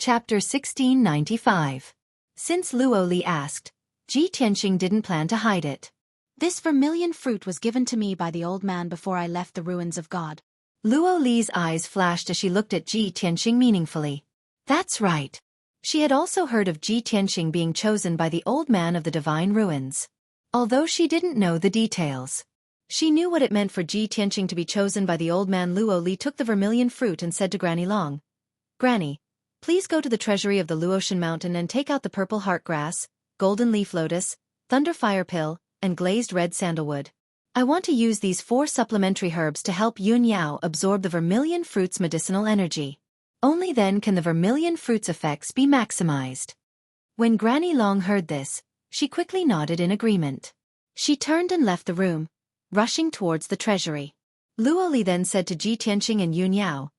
Chapter 1695. Since Luo Li asked, Ji Tianxing didn't plan to hide it. This vermilion fruit was given to me by the old man before I left the ruins of God. Luo Li's eyes flashed as she looked at Ji Tianxing meaningfully. That's right. She had also heard of Ji Tianxing being chosen by the old man of the divine ruins. Although she didn't know the details, she knew what it meant for Ji Tianxing to be chosen by the old man. Luo Li took the vermilion fruit and said to Granny Long, "Granny, please go to the treasury of the Luotian mountain and take out the purple heart grass, golden leaf lotus, thunder fire pill, and glazed red sandalwood. I want to use these 4 supplementary herbs to help Yun Yao absorb the vermilion fruit's medicinal energy. Only then can the vermilion fruit's effects be maximized." When Granny Long heard this, she quickly nodded in agreement. She turned and left the room, rushing towards the treasury. Luo Li then said to Ji Tianxing and Yun Yao,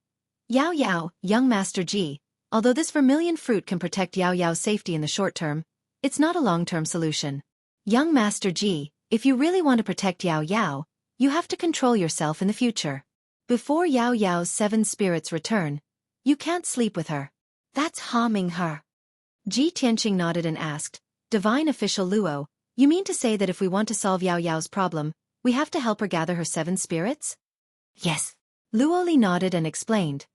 "Yao Yao, young Master Ji, although this vermilion fruit can protect Yao Yao's safety in the short term, it's not a long-term solution. Young Master Ji, if you really want to protect Yao Yao, you have to control yourself in the future. Before Yao Yao's 7 spirits return, you can't sleep with her. That's harming her." Ji Tianxing nodded and asked, "Divine Official Luo, you mean to say that if we want to solve Yao Yao's problem, we have to help her gather her 7 spirits?" "Yes." Luo Li nodded and explained.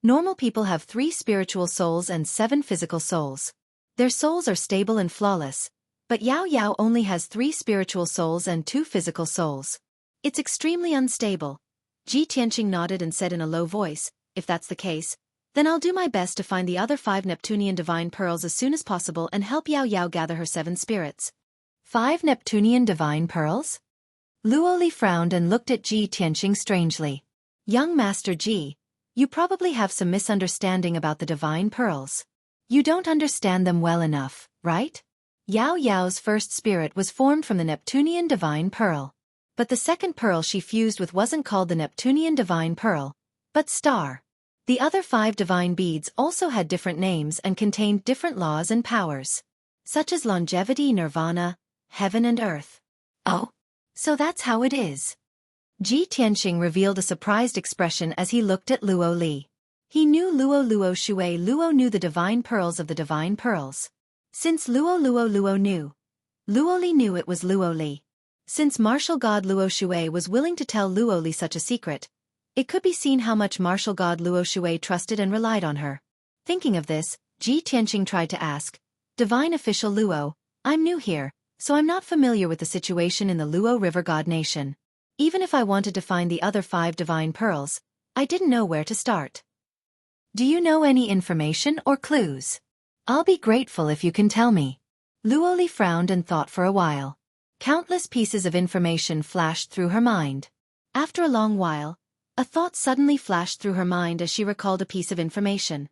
Normal people have 3 spiritual souls and 7 physical souls. Their souls are stable and flawless, but Yao Yao only has 3 spiritual souls and 2 physical souls. It's extremely unstable. Ji Tianxing nodded and said in a low voice, "If that's the case, then I'll do my best to find the other 5 Neptunian divine pearls as soon as possible and help Yao Yao gather her 7 spirits." 5 Neptunian divine pearls? Luo Li frowned and looked at Ji Tianxing strangely. "Young Master Ji, you probably have some misunderstanding about the divine pearls. You don't understand them well enough, right? Yao Yao's first spirit was formed from the Neptunian divine pearl. But the second pearl she fused with wasn't called the Neptunian divine pearl, but star. The other 5 divine beads also had different names and contained different laws and powers, such as longevity, nirvana, heaven and earth." "Oh, so that's how it is." Ji Tianxing revealed a surprised expression as he looked at Luo Li. He knew Luo Shui Luo knew the divine pearls of the divine pearls. Since Luo knew, Luo Li knew it was Luo Li. Since martial god Luo Shui was willing to tell Luo Li such a secret, it could be seen how much martial god Luo Shui trusted and relied on her. Thinking of this, Ji Tianxing tried to ask, "Divine Official Luo, I'm new here, so I'm not familiar with the situation in the Luo River God Nation. Even if I wanted to find the other 5 divine pearls, I didn't know where to start. Do you know any information or clues? I'll be grateful if you can tell me." Luo Li frowned and thought for a while. Countless pieces of information flashed through her mind. After a long while, a thought suddenly flashed through her mind as she recalled a piece of information.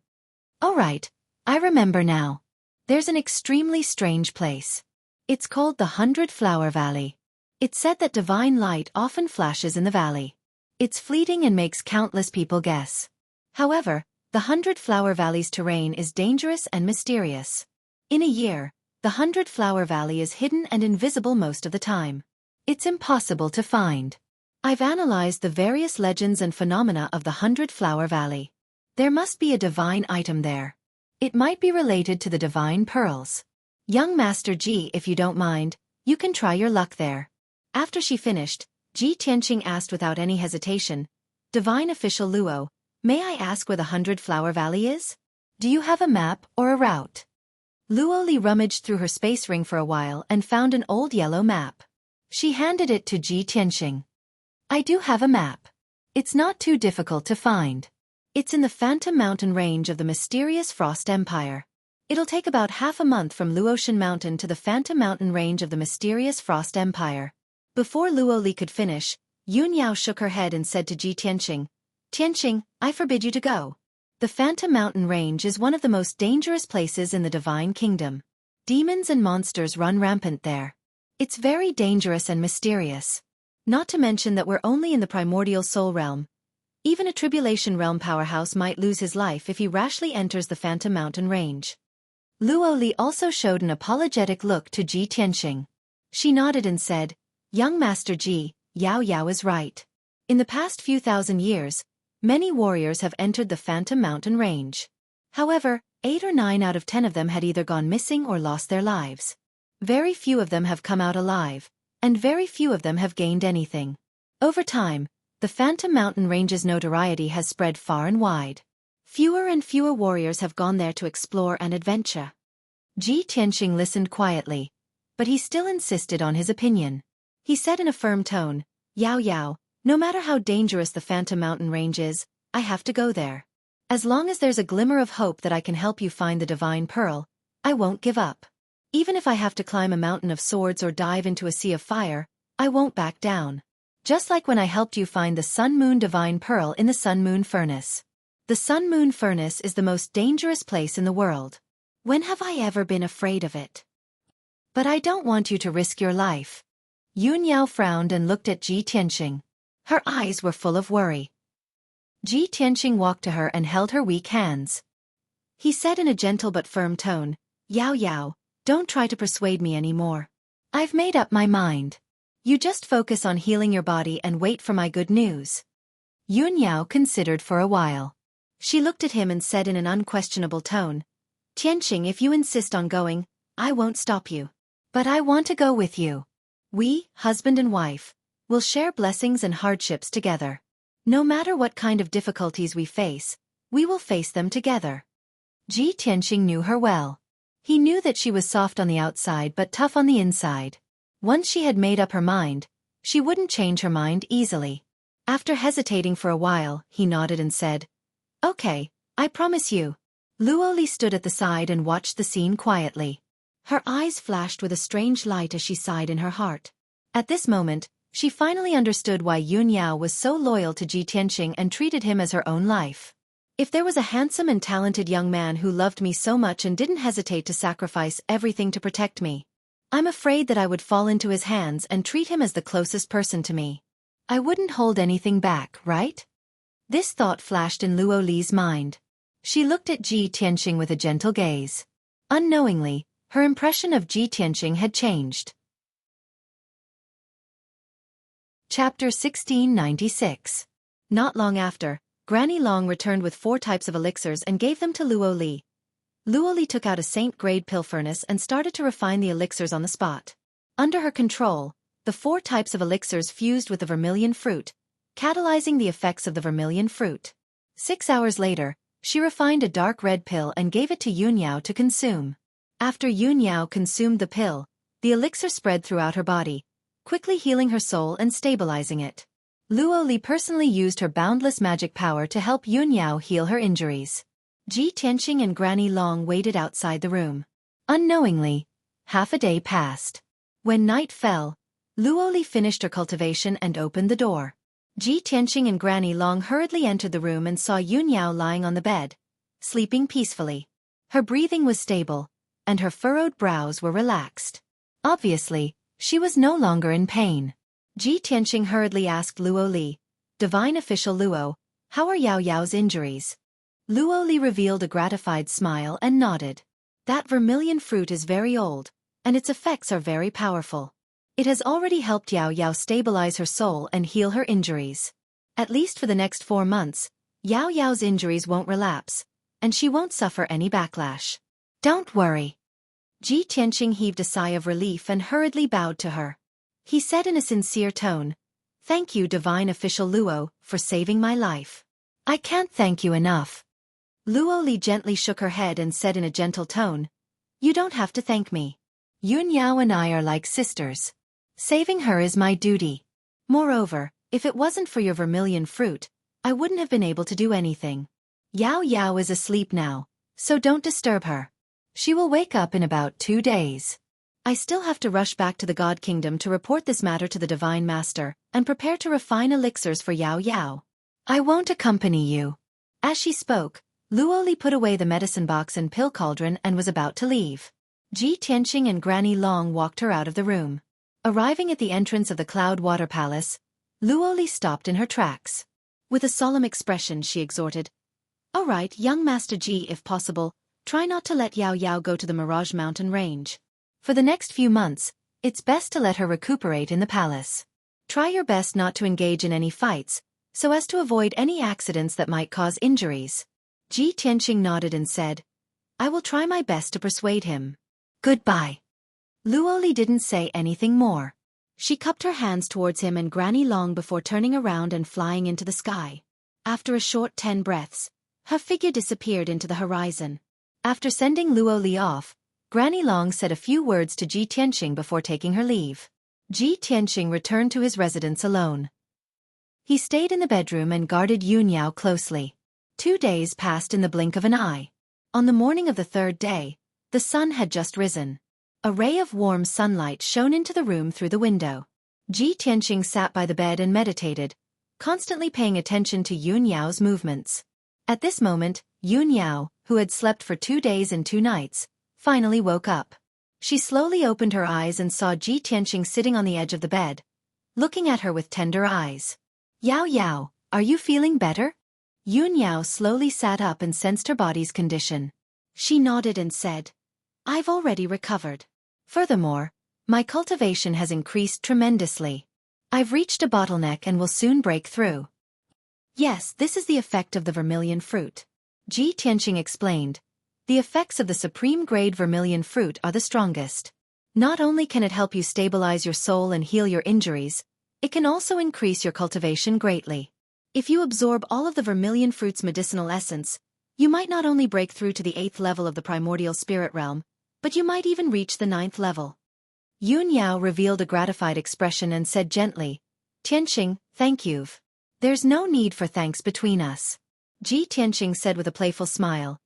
"Oh right, I remember now. There's an extremely strange place. It's called the 100-Flower Valley. It's said that divine light often flashes in the valley. It's fleeting and makes countless people guess. However, the 100-Flower Valley's terrain is dangerous and mysterious. In a year, the 100-Flower Valley is hidden and invisible most of the time. It's impossible to find. I've analyzed the various legends and phenomena of the 100-Flower Valley. There must be a divine item there. It might be related to the divine pearls. Young Master Ji, if you don't mind, you can try your luck there." After she finished, Ji Tianxing asked without any hesitation, "Divine Official Luo, may I ask where the 100-Flower Valley is? Do you have a map or a route?" Luo Li rummaged through her space ring for a while and found an old yellow map. She handed it to Ji Tianxing. "I do have a map. It's not too difficult to find. It's in the Phantom Mountain range of the mysterious Frost Empire. It'll take about half a month from Luotian Mountain to the Phantom Mountain range of the mysterious Frost Empire." Before Luo Li could finish, Yun Yao shook her head and said to Ji Tianxing, "Tianxing, I forbid you to go. The Phantom Mountain range is one of the most dangerous places in the Divine Kingdom. Demons and monsters run rampant there. It's very dangerous and mysterious. Not to mention that we're only in the primordial soul realm. Even a Tribulation Realm powerhouse might lose his life if he rashly enters the Phantom Mountain range." Luo Li also showed an apologetic look to Ji Tianxing. She nodded and said, "Young Master Ji, Yao Yao is right. In the past few thousand years, many warriors have entered the Phantom Mountain range. However, 8 or 9 out of 10 of them had either gone missing or lost their lives. Very few of them have come out alive, and very few of them have gained anything. Over time, the Phantom Mountain Range's notoriety has spread far and wide. Fewer and fewer warriors have gone there to explore and adventure. Ji Tianxing listened quietly, but he still insisted on his opinion. He said in a firm tone, "Yao Yao, no matter how dangerous the Phantom Mountain Range is, I have to go there. As long as there's a glimmer of hope that I can help you find the Divine Pearl, I won't give up. Even if I have to climb a mountain of swords or dive into a sea of fire, I won't back down. Just like when I helped you find the Sun Moon Divine Pearl in the Sun Moon Furnace. The Sun Moon Furnace is the most dangerous place in the world. When have I ever been afraid of it? But I don't want you to risk your life." Yun Yao frowned and looked at Ji Tianxing. Her eyes were full of worry. Ji Tianxing walked to her and held her weak hands. He said in a gentle but firm tone, "Yao Yao, don't try to persuade me anymore. I've made up my mind. You just focus on healing your body and wait for my good news." Yun Yao considered for a while. She looked at him and said in an unquestionable tone, "Tianxing, if you insist on going, I won't stop you. But I want to go with you. We, husband and wife, will share blessings and hardships together. No matter what kind of difficulties we face, we will face them together." Ji Tianxing knew her well. He knew that she was soft on the outside but tough on the inside. Once she had made up her mind, she wouldn't change her mind easily. After hesitating for a while, he nodded and said, "Okay, I promise you." Luo Li stood at the side and watched the scene quietly. Her eyes flashed with a strange light as she sighed in her heart. At this moment, she finally understood why Yun Yao was so loyal to Ji Tianxing and treated him as her own life. If there was a handsome and talented young man who loved me so much and didn't hesitate to sacrifice everything to protect me, I'm afraid that I would fall into his hands and treat him as the closest person to me. I wouldn't hold anything back, right? This thought flashed in Luo Li's mind. She looked at Ji Tianxing with a gentle gaze. Unknowingly, her impression of Ji Tianxing had changed. Chapter 1696. Not long after, Granny Long returned with 4 types of elixirs and gave them to Luo Li. Luo Li took out a Saint-grade pill furnace and started to refine the elixirs on the spot. Under her control, the 4 types of elixirs fused with the vermilion fruit, catalyzing the effects of the vermilion fruit. 6 hours later, she refined a dark red pill and gave it to Yun Yao to consume. After Yun Yao consumed the pill, the elixir spread throughout her body, quickly healing her soul and stabilizing it. Luo Li personally used her boundless magic power to help Yun Yao heal her injuries. Ji Tianxing and Granny Long waited outside the room. Unknowingly, half a day passed. When night fell, Luo Li finished her cultivation and opened the door. Ji Tianxing and Granny Long hurriedly entered the room and saw Yun Yao lying on the bed, sleeping peacefully. Her breathing was stable, and her furrowed brows were relaxed. Obviously, she was no longer in pain. Ji Tianxing hurriedly asked Luo Li, "Divine Official Luo, how are Yao Yao's injuries?" Luo Li revealed a gratified smile and nodded. "That vermilion fruit is very old, and its effects are very powerful. It has already helped Yao Yao stabilize her soul and heal her injuries. At least for the next 4 months, Yao Yao's injuries won't relapse, and she won't suffer any backlash. Don't worry." Ji Tianxing heaved a sigh of relief and hurriedly bowed to her. He said in a sincere tone, "Thank you, Divine Official Luo, for saving my life. I can't thank you enough." Luo Li gently shook her head and said in a gentle tone, "You don't have to thank me. Yun Yao and I are like sisters. Saving her is my duty. Moreover, if it wasn't for your vermilion fruit, I wouldn't have been able to do anything. Yao Yao is asleep now, so don't disturb her. She will wake up in about 2 days. I still have to rush back to the God Kingdom to report this matter to the Divine Master and prepare to refine elixirs for Yao Yao. I won't accompany you." As she spoke, Luo Li put away the medicine box and pill cauldron and was about to leave. Ji Tianxing and Granny Long walked her out of the room. Arriving at the entrance of the Cloud Water Palace, Luo Li stopped in her tracks. With a solemn expression she exhorted, "All right, young Master Ji, if possible, try not to let Yao Yao go to the Mirage Mountain Range. For the next few months, it's best to let her recuperate in the palace. Try your best not to engage in any fights, so as to avoid any accidents that might cause injuries." Ji Tianxing nodded and said, I will try my best to persuade him. Goodbye. Luoli didn't say anything more. She cupped her hands towards him and Granny long before turning around and flying into the sky. After a short 10 breaths, her figure disappeared into the horizon. After sending Luoli off, Granny Long said a few words to Ji Tianqing before taking her leave. Ji Tianqing returned to his residence alone. He stayed in the bedroom and guarded Yun Yao closely. 2 days passed in the blink of an eye. On the morning of the 3rd day, the sun had just risen. A ray of warm sunlight shone into the room through the window. Ji Tianqing sat by the bed and meditated, constantly paying attention to Yun Yao's movements. At this moment, Yun Yao, who had slept for 2 days and 2 nights, finally woke up. She slowly opened her eyes and saw Ji Tianqing sitting on the edge of the bed, looking at her with tender eyes. Yao Yao, are you feeling better? Yun Yao slowly sat up and sensed her body's condition. She nodded and said, I've already recovered. Furthermore, my cultivation has increased tremendously. I've reached a bottleneck and will soon break through. Yes, this is the effect of the vermilion fruit. Ji Tianqing explained. The effects of the supreme grade vermilion fruit are the strongest. Not only can it help you stabilize your soul and heal your injuries, it can also increase your cultivation greatly. If you absorb all of the vermilion fruit's medicinal essence, you might not only break through to the 8th level of the primordial spirit realm, but you might even reach the 9th level. Yun Yao revealed a gratified expression and said gently, Tianqing, thank you. There's no need for thanks between us. Ji Tianqing said with a playful smile,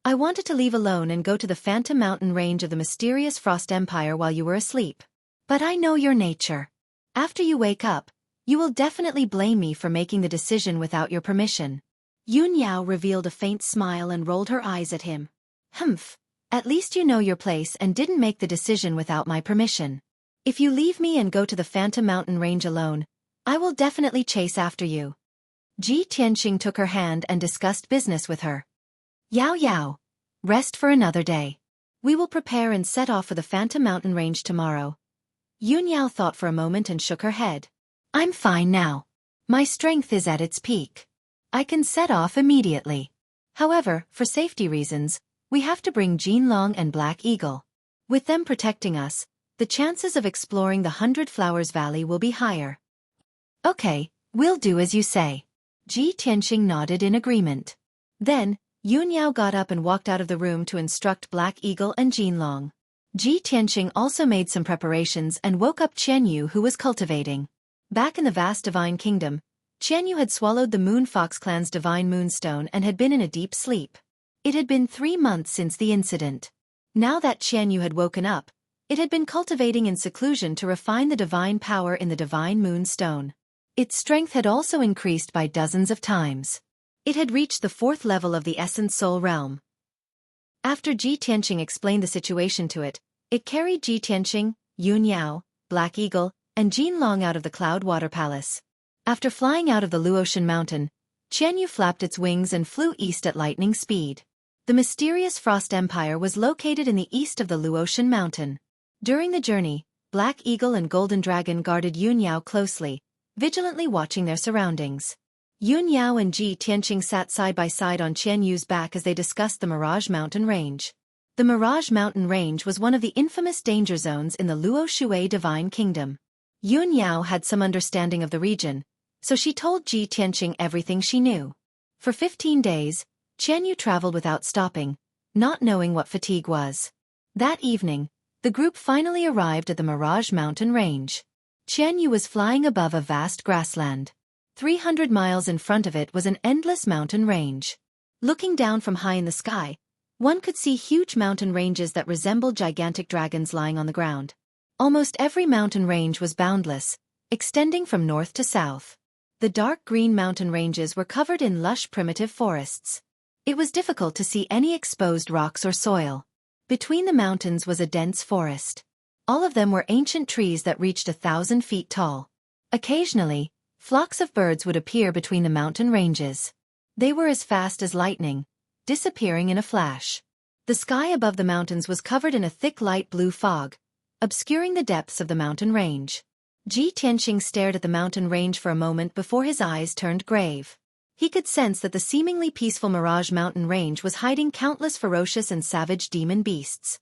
I wanted to leave alone and go to the Phantom Mountain range of the mysterious Frost Empire while you were asleep. But I know your nature. After you wake up, you will definitely blame me for making the decision without your permission. Yun Yao revealed a faint smile and rolled her eyes at him. Humph. At least you know your place and didn't make the decision without my permission. If you leave me and go to the Phantom Mountain range alone, I will definitely chase after you. Ji Tianqing took her hand and discussed business with her. Yao Yao. Rest for another day. We will prepare and set off for the Phantom Mountain range tomorrow. Yun Yao thought for a moment and shook her head. I'm fine now. My strength is at its peak. I can set off immediately. However, for safety reasons, we have to bring Jinlong and Black Eagle. With them protecting us, the chances of exploring the 100 Flowers Valley will be higher. Okay, we'll do as you say. Ji Tianqing nodded in agreement. Then, Yun Yao got up and walked out of the room to instruct Black Eagle and Jinlong. Ji Tianqing also made some preparations and woke up Qian Yu, who was cultivating. Back in the vast divine kingdom, Qian Yu had swallowed the Moon Fox clan's divine moonstone and had been in a deep sleep. It had been 3 months since the incident. Now that Qian Yu had woken up, it had been cultivating in seclusion to refine the divine power in the divine moonstone. Its strength had also increased by dozens of times. It had reached the 4th level of the Essence Soul realm. After Ji Tianqing explained the situation to it, it carried Ji Tianqing, Yun Yao, Black Eagle, and Jinlong out of the Cloud Water Palace. After flying out of the Luotian Mountain, Qian Yu flapped its wings and flew east at lightning speed. The mysterious Frost Empire was located in the east of the Luotian Mountain. During the journey, Black Eagle and Golden Dragon guarded Yun Yao closely, vigilantly watching their surroundings. Yun Yao and Ji Tianqing sat side by side on Qian Yu's back as they discussed the Mirage Mountain Range. The Mirage Mountain Range was one of the infamous danger zones in the Luo Shui Divine Kingdom. Yun Yao had some understanding of the region, so she told Ji Tianqing everything she knew. For 15 days, Qian Yu traveled without stopping, not knowing what fatigue was. That evening, the group finally arrived at the Mirage Mountain Range. Qian Yu was flying above a vast grassland. 300 miles in front of it was an endless mountain range. Looking down from high in the sky, one could see huge mountain ranges that resembled gigantic dragons lying on the ground. Almost every mountain range was boundless, extending from north to south. The dark green mountain ranges were covered in lush primitive forests. It was difficult to see any exposed rocks or soil. Between the mountains was a dense forest. All of them were ancient trees that reached 1,000 feet tall. Occasionally, flocks of birds would appear between the mountain ranges. They were as fast as lightning, disappearing in a flash. The sky above the mountains was covered in a thick light blue fog, obscuring the depths of the mountain range. Ji Tianqing stared at the mountain range for a moment before his eyes turned grave. He could sense that the seemingly peaceful Mirage Mountain range was hiding countless ferocious and savage demon beasts.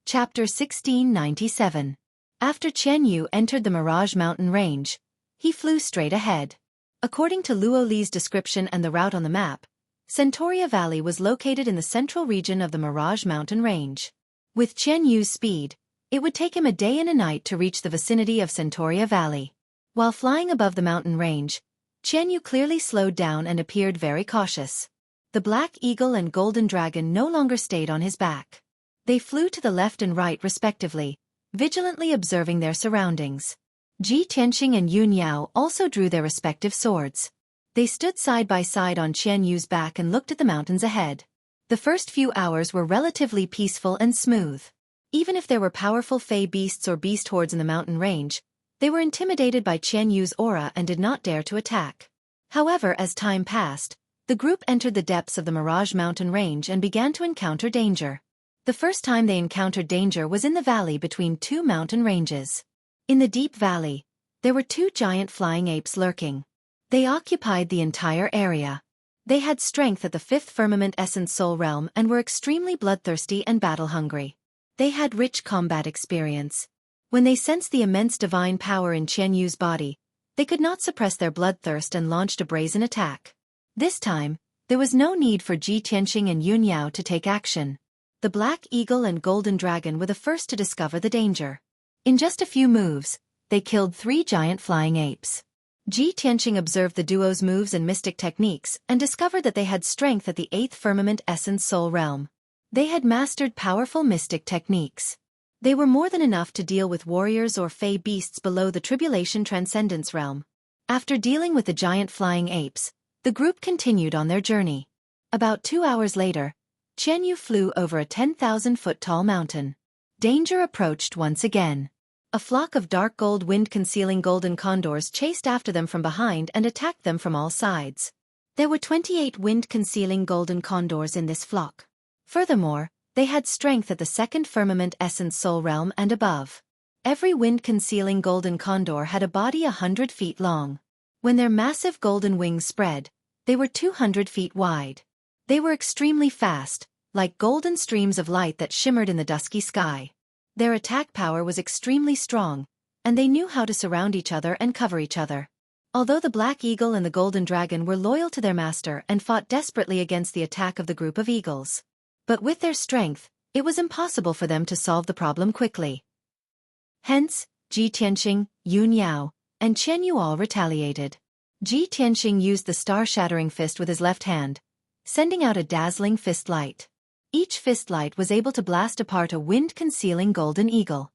Chapter 1697. After Qian Yu entered the Mirage Mountain range, he flew straight ahead. According to Luo Li's description and the route on the map, Centauria Valley was located in the central region of the Mirage Mountain range. With Qian Yu's speed, it would take him a day and a night to reach the vicinity of Centauria Valley. While flying above the mountain range, Qian Yu clearly slowed down and appeared very cautious. The Black Eagle and Golden Dragon no longer stayed on his back. They flew to the left and right respectively, vigilantly observing their surroundings. Ji Tianqing and Yun Yao also drew their respective swords. They stood side by side on Qian Yu's back and looked at the mountains ahead. The first few hours were relatively peaceful and smooth. Even if there were powerful fey beasts or beast hordes in the mountain range, they were intimidated by Qian Yu's aura and did not dare to attack. However, as time passed, the group entered the depths of the Mirage Mountain range and began to encounter danger. The first time they encountered danger was in the valley between two mountain ranges. In the deep valley, there were two giant flying apes lurking. They occupied the entire area. They had strength at the fifth firmament essence soul realm and were extremely bloodthirsty and battle-hungry. They had rich combat experience. When they sensed the immense divine power in Qian Yu's body, they could not suppress their bloodthirst and launched a brazen attack. This time, there was no need for Ji Tianqing and Yun Yao to take action. The Black Eagle and Golden Dragon were the first to discover the danger. In just a few moves, they killed three giant flying apes. Ji Tianqing observed the duo's moves and mystic techniques and discovered that they had strength at the eighth firmament essence soul realm. They had mastered powerful mystic techniques. They were more than enough to deal with warriors or fey beasts below the Tribulation Transcendence realm. After dealing with the giant flying apes, the group continued on their journey. About 2 hours later, Qian Yu flew over a 10,000-foot-tall mountain. Danger approached once again. A flock of dark gold wind-concealing golden condors chased after them from behind and attacked them from all sides. There were 28 wind-concealing golden condors in this flock. Furthermore, they had strength at the second firmament essence soul realm and above. Every wind-concealing golden condor had a body 100 feet long. When their massive golden wings spread, they were 200 feet wide. They were extremely fast, like golden streams of light that shimmered in the dusky sky. Their attack power was extremely strong, and they knew how to surround each other and cover each other. Although the Black Eagle and the Golden Dragon were loyal to their master and fought desperately against the attack of the group of eagles. But with their strength, it was impossible for them to solve the problem quickly. Hence, Ji Tianqing, Yun Yao, and Qian Yu all retaliated. Ji Tianqing used the star-shattering fist with his left hand, sending out a dazzling fist light. Each fist light was able to blast apart a wind-concealing golden eagle.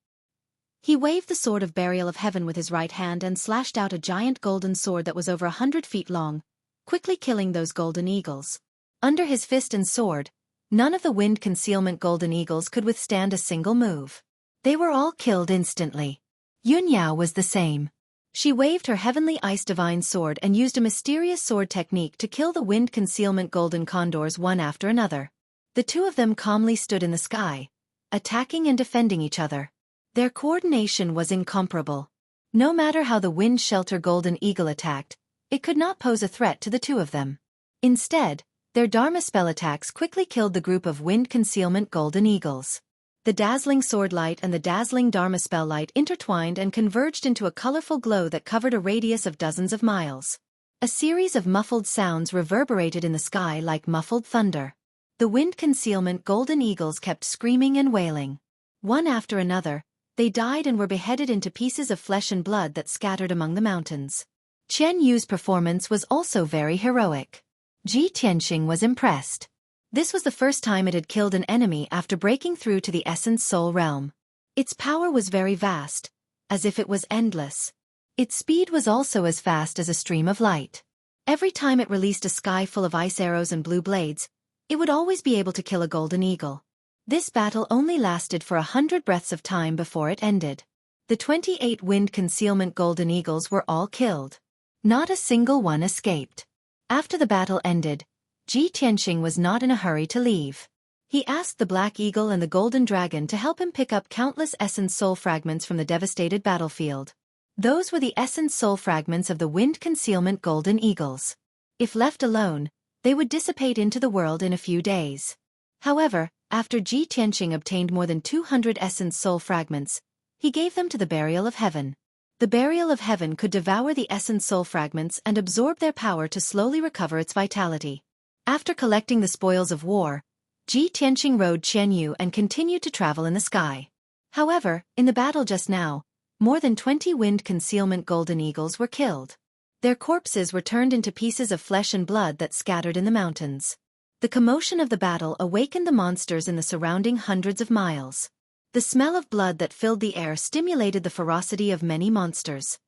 He waved the sword of burial of heaven with his right hand and slashed out a giant golden sword that was over 100 feet long, quickly killing those golden eagles. Under his fist and sword, none of the wind concealment golden eagles could withstand a single move. They were all killed instantly. Yun Yao was the same. She waved her heavenly ice divine sword and used a mysterious sword technique to kill the wind concealment golden condors one after another. The two of them calmly stood in the sky, attacking and defending each other. Their coordination was incomparable. No matter how the wind shelter golden eagle attacked, it could not pose a threat to the two of them. Instead, their Dharma spell attacks quickly killed the group of wind concealment golden eagles. The dazzling sword light and the dazzling Dharma spell light intertwined and converged into a colorful glow that covered a radius of dozens of miles. A series of muffled sounds reverberated in the sky like muffled thunder. The wind concealment golden eagles kept screaming and wailing. One after another, they died and were beheaded into pieces of flesh and blood that scattered among the mountains. Qian Yu's performance was also very heroic. Ji Tianqing was impressed. This was the first time it had killed an enemy after breaking through to the essence soul realm. Its power was very vast, as if it was endless. Its speed was also as fast as a stream of light. Every time it released a sky full of ice arrows and blue blades, it would always be able to kill a golden eagle. This battle only lasted for 100 breaths of time before it ended. The 28 wind concealment golden eagles were all killed. Not a single one escaped. After the battle ended, Ji Tianqing was not in a hurry to leave. He asked the Black Eagle and the Golden Dragon to help him pick up countless essence soul fragments from the devastated battlefield. Those were the essence soul fragments of the wind concealment golden eagles. If left alone, they would dissipate into the world in a few days. However, after Ji Tianqing obtained more than 200 essence soul fragments, he gave them to the Burial of Heaven. The Burial of Heaven could devour the essence soul fragments and absorb their power to slowly recover its vitality. After collecting the spoils of war, Ji Tianqing rode Qianyu and continued to travel in the sky. However, in the battle just now, more than 20 wind concealment golden eagles were killed. Their corpses were turned into pieces of flesh and blood that scattered in the mountains. The commotion of the battle awakened the monsters in the surrounding hundreds of miles. The smell of blood that filled the air stimulated the ferocity of many monsters.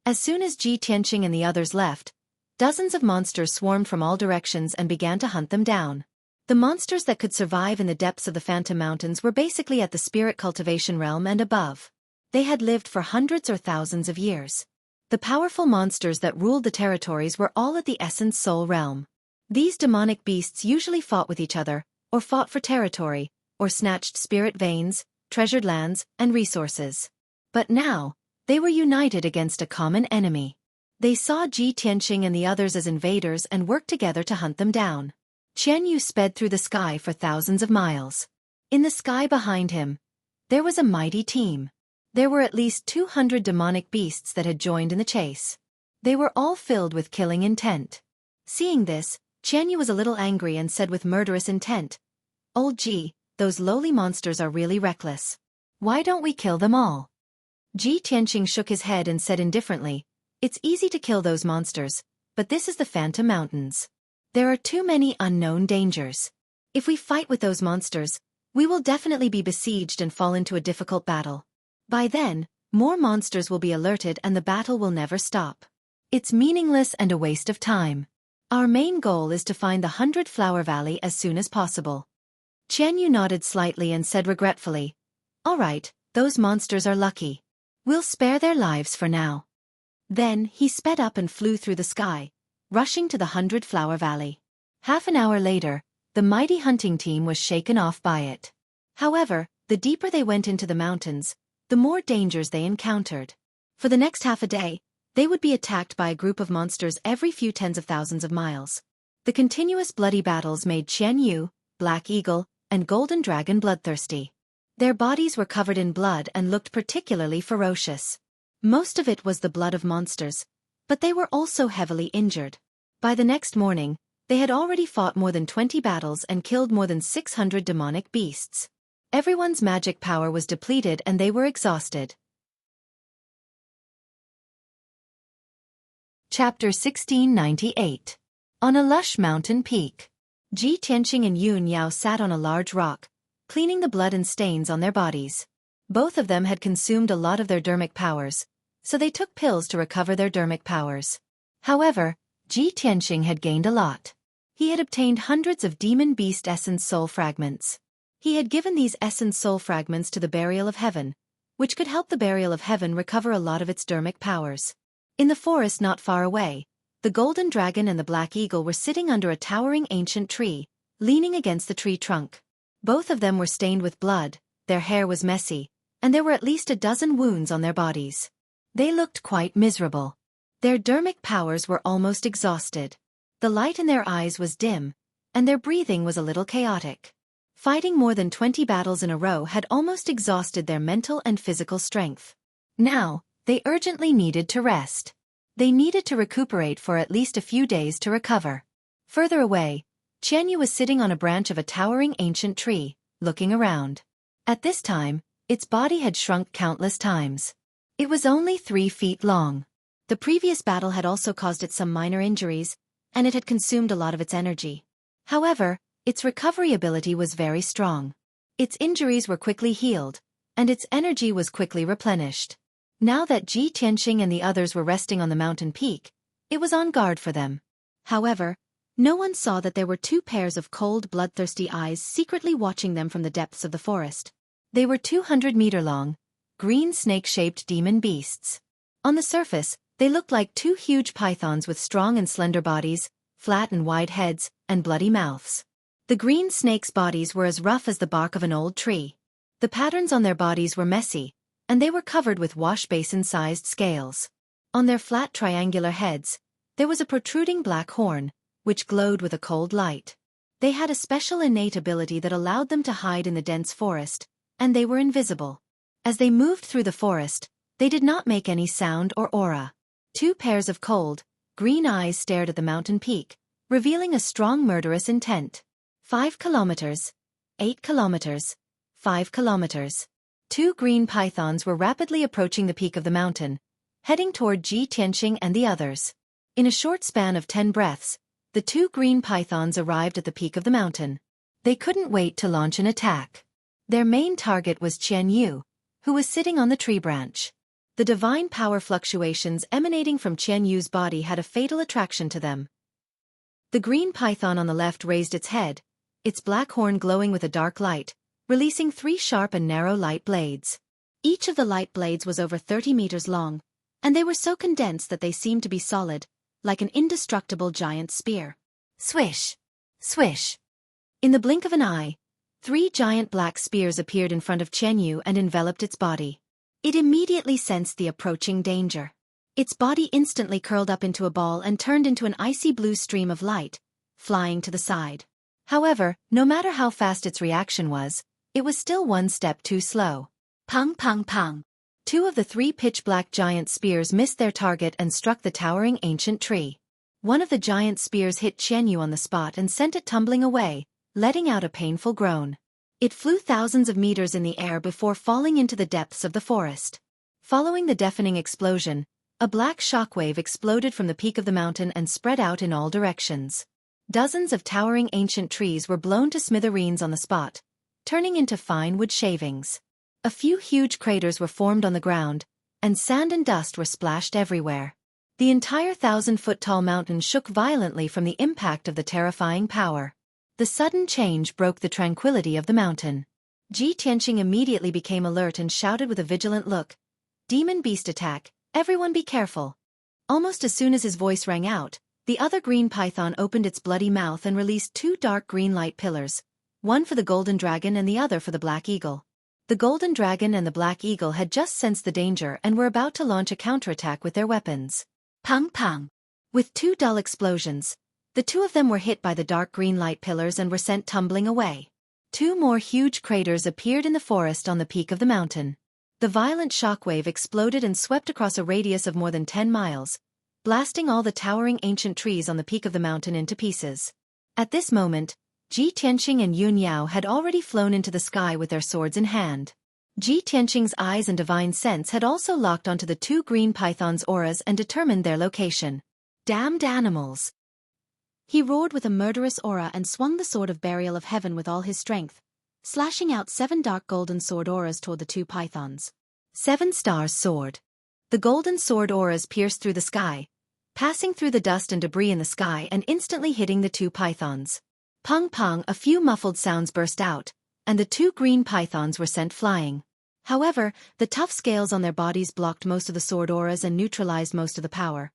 As soon as Ji Tianqing and the others left, dozens of monsters swarmed from all directions and began to hunt them down. The monsters that could survive in the depths of the Phantom Mountains were basically at the spirit cultivation realm and above. They had lived for hundreds or thousands of years. The powerful monsters that ruled the territories were all at the essence soul realm. These demonic beasts usually fought with each other, or fought for territory, or snatched spirit veins, treasured lands, and resources. But now, they were united against a common enemy. They saw Ji Tianqing and the others as invaders and worked together to hunt them down. Qianyu sped through the sky for thousands of miles. In the sky behind him, there was a mighty team. There were at least 200 demonic beasts that had joined in the chase. They were all filled with killing intent. Seeing this, Qianyu was a little angry and said with murderous intent, "Old Ji, those lowly monsters are really reckless. Why don't we kill them all?" Ji Tianqing shook his head and said indifferently, "It's easy to kill those monsters, but this is the Phantom Mountains. There are too many unknown dangers. If we fight with those monsters, we will definitely be besieged and fall into a difficult battle. By then, more monsters will be alerted and the battle will never stop. It's meaningless and a waste of time. Our main goal is to find the 100-Flower Valley as soon as possible." Qianyu nodded slightly and said regretfully, "All right, those monsters are lucky. We'll spare their lives for now." Then, he sped up and flew through the sky, rushing to the 100-Flower Valley. Half an hour later, the mighty hunting team was shaken off by it. However, the deeper they went into the mountains, the more dangers they encountered. For the next half a day, they would be attacked by a group of monsters every few tens of thousands of miles. The continuous bloody battles made Qianyu, Black Eagle, and Golden Dragon bloodthirsty. Their bodies were covered in blood and looked particularly ferocious. Most of it was the blood of monsters, but they were also heavily injured. By the next morning, they had already fought more than 20 battles and killed more than 600 demonic beasts. Everyone's magic power was depleted and they were exhausted. Chapter 1698. On a lush mountain peak. Ji Tianqing and Yun Yao sat on a large rock, cleaning the blood and stains on their bodies. Both of them had consumed a lot of their dermic powers, so they took pills to recover their dermic powers. However, Ji Tianqing had gained a lot. He had obtained hundreds of demon beast essence soul fragments. He had given these essence soul fragments to the Burial of Heaven, which could help the Burial of Heaven recover a lot of its dermic powers. In the forest not far away, the Golden Dragon and the Black Eagle were sitting under a towering ancient tree, leaning against the tree trunk. Both of them were stained with blood, their hair was messy, and there were at least a dozen wounds on their bodies. They looked quite miserable. Their dermic powers were almost exhausted. The light in their eyes was dim, and their breathing was a little chaotic. Fighting more than 20 battles in a row had almost exhausted their mental and physical strength. Now, they urgently needed to rest. They needed to recuperate for at least a few days to recover. Further away, Qianyu was sitting on a branch of a towering ancient tree, looking around. At this time, its body had shrunk countless times. It was only 3 feet long. The previous battle had also caused it some minor injuries, and it had consumed a lot of its energy. However, its recovery ability was very strong. Its injuries were quickly healed, and its energy was quickly replenished. Now that Ji Tianqing and the others were resting on the mountain peak, it was on guard for them. However, no one saw that there were 2 pairs of cold, bloodthirsty eyes secretly watching them from the depths of the forest. They were 200-meter long, green snake-shaped demon beasts. On the surface, they looked like 2 huge pythons with strong and slender bodies, flat and wide heads, and bloody mouths. The green snakes' bodies were as rough as the bark of an old tree. The patterns on their bodies were messy, and they were covered with wash-basin-sized scales. On their flat triangular heads, there was a protruding black horn, which glowed with a cold light. They had a special innate ability that allowed them to hide in the dense forest, and they were invisible. As they moved through the forest, they did not make any sound or aura. Two pairs of cold, green eyes stared at the mountain peak, revealing a strong murderous intent. 5 kilometers, 8 kilometers, 5 kilometers. Two green pythons were rapidly approaching the peak of the mountain, heading toward Ji Tianqing and the others. In a short span of 10 breaths, the two green pythons arrived at the peak of the mountain. They couldn't wait to launch an attack. Their main target was Qian Yu, who was sitting on the tree branch. The divine power fluctuations emanating from Qian Yu's body had a fatal attraction to them. The green python on the left raised its head, its black horn glowing with a dark light, releasing 3 sharp and narrow light blades. Each of the light blades was over 30 meters long, and they were so condensed that they seemed to be solid, like an indestructible giant spear. Swish! Swish! In the blink of an eye, 3 giant black spears appeared in front of Qian Yu and enveloped its body. It immediately sensed the approaching danger. Its body instantly curled up into a ball and turned into an icy blue stream of light, flying to the side. However, no matter how fast its reaction was, it was still one step too slow. Pang pang pang. 2 of the 3 pitch-black giant spears missed their target and struck the towering ancient tree. One of the giant spears hit Qian Yu on the spot and sent it tumbling away, letting out a painful groan. It flew thousands of meters in the air before falling into the depths of the forest. Following the deafening explosion, a black shockwave exploded from the peak of the mountain and spread out in all directions. Dozens of towering ancient trees were blown to smithereens on the spot, turning into fine wood shavings. A few huge craters were formed on the ground, and sand and dust were splashed everywhere. The entire 1,000-foot-tall mountain shook violently from the impact of the terrifying power. The sudden change broke the tranquility of the mountain. Ji Tianqing immediately became alert and shouted with a vigilant look, "Demon beast attack, everyone be careful." Almost as soon as his voice rang out, the other green python opened its bloody mouth and released 2 dark green light pillars, one for the golden dragon and the other for the black eagle. The golden dragon and the black eagle had just sensed the danger and were about to launch a counterattack with their weapons. Pang pang! With 2 dull explosions, the 2 of them were hit by the dark green light pillars and were sent tumbling away. 2 more huge craters appeared in the forest on the peak of the mountain. The violent shockwave exploded and swept across a radius of more than 10 miles, blasting all the towering ancient trees on the peak of the mountain into pieces. At this moment, Ji Tianqing and Yun Yao had already flown into the sky with their swords in hand. Ji Tianqing's eyes and divine sense had also locked onto the 2 green pythons' auras and determined their location. Damned animals! He roared with a murderous aura and swung the sword of burial of heaven with all his strength, slashing out 7 dark golden sword auras toward the 2 pythons. 7 stars sword. The golden sword auras pierced through the sky, passing through the dust and debris in the sky and instantly hitting the 2 pythons. Pong pong, a few muffled sounds burst out, and the 2 green pythons were sent flying. However, the tough scales on their bodies blocked most of the sword auras and neutralized most of the power.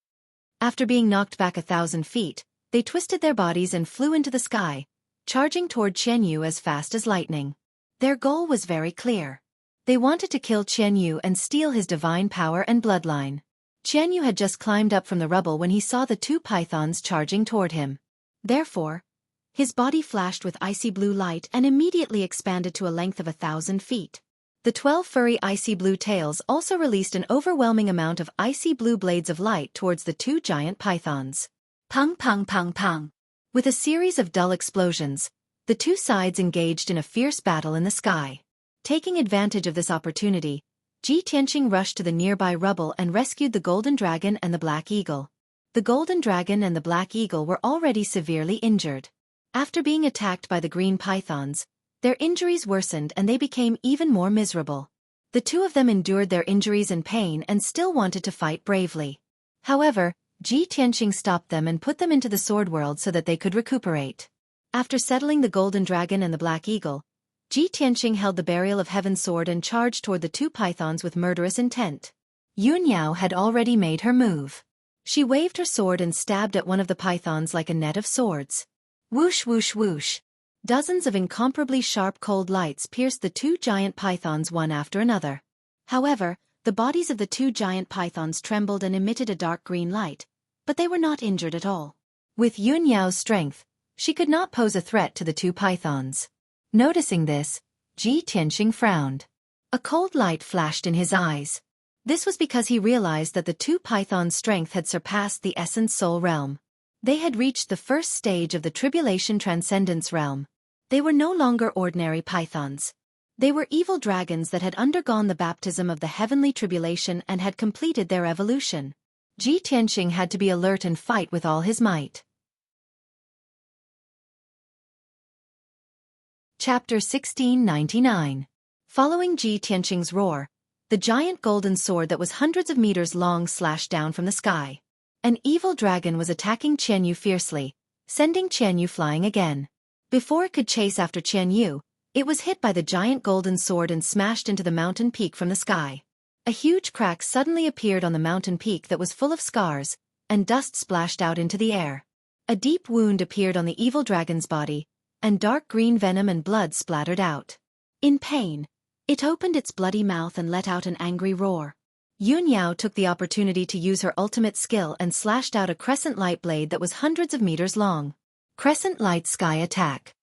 After being knocked back 1,000 feet, they twisted their bodies and flew into the sky, charging toward Qian Yu as fast as lightning. Their goal was very clear. They wanted to kill Qian Yu and steal his divine power and bloodline. Qian Yu had just climbed up from the rubble when he saw the 2 pythons charging toward him. Therefore, his body flashed with icy blue light and immediately expanded to a length of 1,000 feet. The 12 furry icy blue tails also released an overwhelming amount of icy blue blades of light towards the 2 giant pythons. Pang pang pang pang. With a series of dull explosions, the 2 sides engaged in a fierce battle in the sky. Taking advantage of this opportunity, Ji Tianqing rushed to the nearby rubble and rescued the golden dragon and the black eagle. The golden dragon and the black eagle were already severely injured. After being attacked by the green pythons, their injuries worsened and they became even more miserable. The 2 of them endured their injuries and pain and still wanted to fight bravely. However, Ji Tianqing stopped them and put them into the sword world so that they could recuperate. After settling the golden dragon and the black eagle, Ji Tianqing held the burial of heaven sword and charged toward the 2 pythons with murderous intent. Yun Yao had already made her move. She waved her sword and stabbed at one of the pythons like a net of swords. Whoosh whoosh whoosh. Dozens of incomparably sharp cold lights pierced the 2 giant pythons one after another. However, the bodies of the two giant pythons trembled and emitted a dark green light, but they were not injured at all. With Yun Yao's strength, she could not pose a threat to the two pythons. Noticing this, Ji Tianqing frowned. A cold light flashed in his eyes. This was because he realized that the two pythons' strength had surpassed the Essence Soul realm. They had reached the first stage of the Tribulation Transcendence realm. They were no longer ordinary pythons. They were evil dragons that had undergone the baptism of the heavenly tribulation and had completed their evolution. Ji Tianqing had to be alert and fight with all his might. Chapter 1699. Following Ji Tianqing's roar, the giant golden sword that was hundreds of meters long slashed down from the sky. An evil dragon was attacking Qianyu fiercely, sending Qianyu flying again. Before it could chase after Qianyu, it was hit by the giant golden sword and smashed into the mountain peak from the sky. A huge crack suddenly appeared on the mountain peak that was full of scars, and dust splashed out into the air. A deep wound appeared on the evil dragon's body, and dark green venom and blood splattered out. In pain, it opened its bloody mouth and let out an angry roar. Yun Yao took the opportunity to use her ultimate skill and slashed out a crescent light blade that was hundreds of meters long. Crescent Light Sky Attack.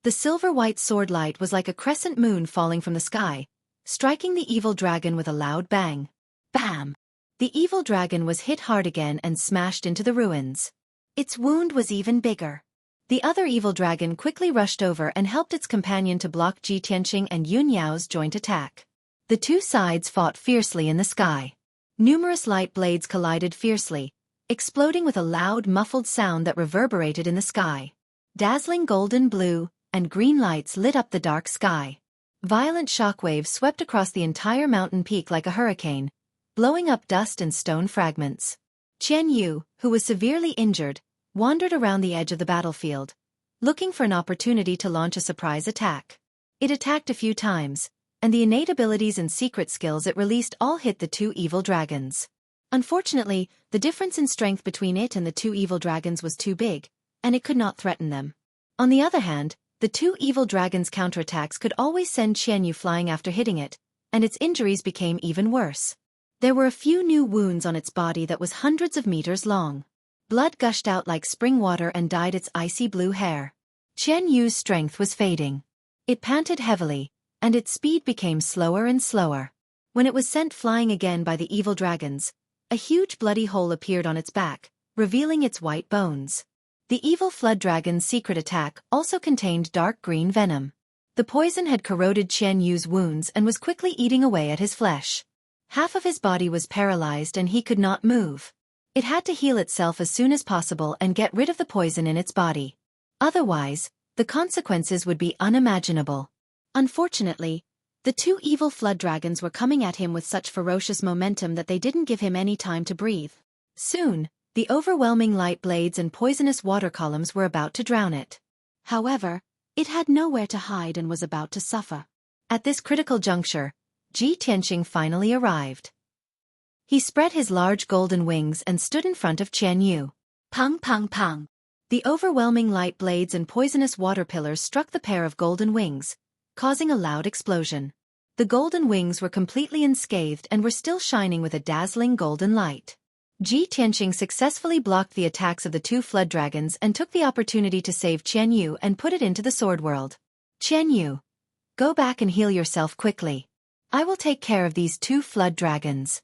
The silver-white sword light was like a crescent moon falling from the sky, striking the evil dragon with a loud bang. Bam! The evil dragon was hit hard again and smashed into the ruins. Its wound was even bigger. The other evil dragon quickly rushed over and helped its companion to block Ji Tianqing and Yun Yao's joint attack. The two sides fought fiercely in the sky. Numerous light blades collided fiercely, exploding with a loud muffled sound that reverberated in the sky. Dazzling golden, blue, and green lights lit up the dark sky. Violent shockwaves swept across the entire mountain peak like a hurricane, blowing up dust and stone fragments. Qianyu, who was severely injured, wandered around the edge of the battlefield, looking for an opportunity to launch a surprise attack. It attacked a few times, and the innate abilities and secret skills it released all hit the two evil dragons. Unfortunately, the difference in strength between it and the two evil dragons was too big, and it could not threaten them. On the other hand, the two evil dragons' counterattacks could always send Qianyu flying after hitting it, and its injuries became even worse. There were a few new wounds on its body that was hundreds of meters long. Blood gushed out like spring water and dyed its icy blue hair. Qianyu's strength was fading. It panted heavily, and its speed became slower and slower. When it was sent flying again by the evil dragons, a huge bloody hole appeared on its back, revealing its white bones. The evil flood dragon's secret attack also contained dark green venom. The poison had corroded Qianyu's wounds and was quickly eating away at his flesh. Half of his body was paralyzed and he could not move. It had to heal itself as soon as possible and get rid of the poison in its body. Otherwise, the consequences would be unimaginable. Unfortunately, the two evil flood dragons were coming at him with such ferocious momentum that they didn't give him any time to breathe. Soon, the overwhelming light blades and poisonous water columns were about to drown it. However, it had nowhere to hide and was about to suffer. At this critical juncture, Ji Tianqing finally arrived. He spread his large golden wings and stood in front of Qianyu. Pang pang pang. The overwhelming light blades and poisonous water pillars struck the pair of golden wings, causing a loud explosion. The golden wings were completely unscathed and were still shining with a dazzling golden light. Ji Tianqing successfully blocked the attacks of the two flood dragons and took the opportunity to save Qianyu and put it into the sword world. Qianyu, go back and heal yourself quickly. I will take care of these two flood dragons.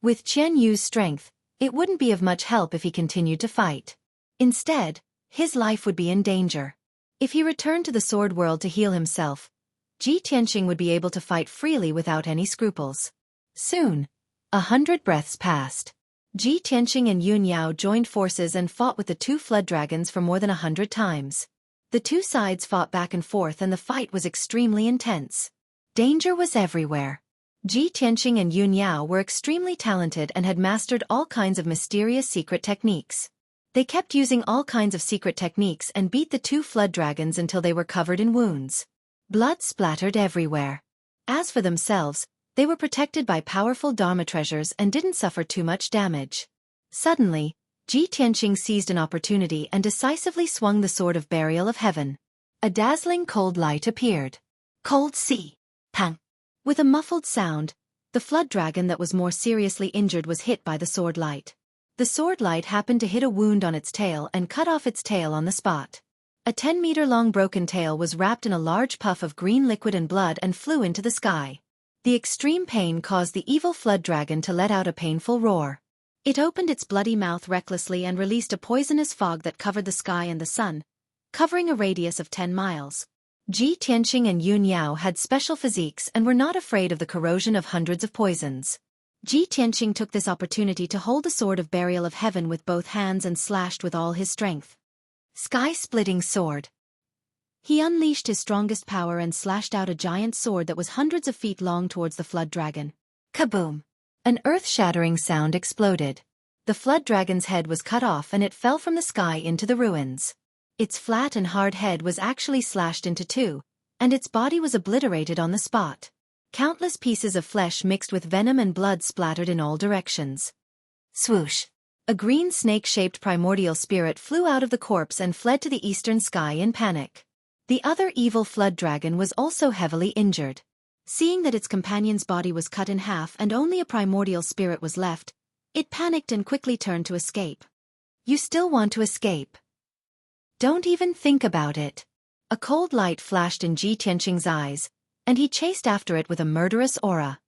With Qianyu's strength, it wouldn't be of much help if he continued to fight. Instead, his life would be in danger. If he returned to the sword world to heal himself, Ji Tianqing would be able to fight freely without any scruples. Soon, 100 breaths passed. Ji Tianqing and Yun Yao joined forces and fought with the two flood dragons for more than 100 times. The two sides fought back and forth and the fight was extremely intense. Danger was everywhere. Ji Tianqing and Yun Yao were extremely talented and had mastered all kinds of mysterious secret techniques. They kept using all kinds of secret techniques and beat the two flood dragons until they were covered in wounds. Blood splattered everywhere. As for themselves, they were protected by powerful Dharma treasures and didn't suffer too much damage. Suddenly, Ji Tianqing seized an opportunity and decisively swung the sword of burial of heaven. A dazzling cold light appeared. Cold sea. Pang. With a muffled sound, The flood dragon that was more seriously injured was hit by the sword light. The sword light happened to hit a wound on its tail and cut off its tail on the spot. A 10-meter-long broken tail was wrapped in a large puff of green liquid and blood and flew into the sky. The extreme pain caused the evil flood dragon to let out a painful roar. It opened its bloody mouth recklessly and released a poisonous fog that covered the sky and the sun, covering a radius of 10 miles. Ji Tianqing and Yun Yao had special physiques and were not afraid of the corrosion of hundreds of poisons. Ji Tianqing took this opportunity to hold the sword of burial of heaven with both hands and slashed with all his strength. Sky-splitting sword. He unleashed his strongest power and slashed out a giant sword that was hundreds of feet long towards the flood dragon. Kaboom! An earth-shattering sound exploded. The flood dragon's head was cut off and it fell from the sky into the ruins. Its flat and hard head was actually slashed into two, and its body was obliterated on the spot. Countless pieces of flesh mixed with venom and blood splattered in all directions. Swoosh! A green snake-shaped primordial spirit flew out of the corpse and fled to the eastern sky in panic. The other evil flood dragon was also heavily injured. Seeing that its companion's body was cut in half and only a primordial spirit was left, it panicked and quickly turned to escape. You still want to escape? Don't even think about it. A cold light flashed in Ji Tianqing's eyes, and he chased after it with a murderous aura.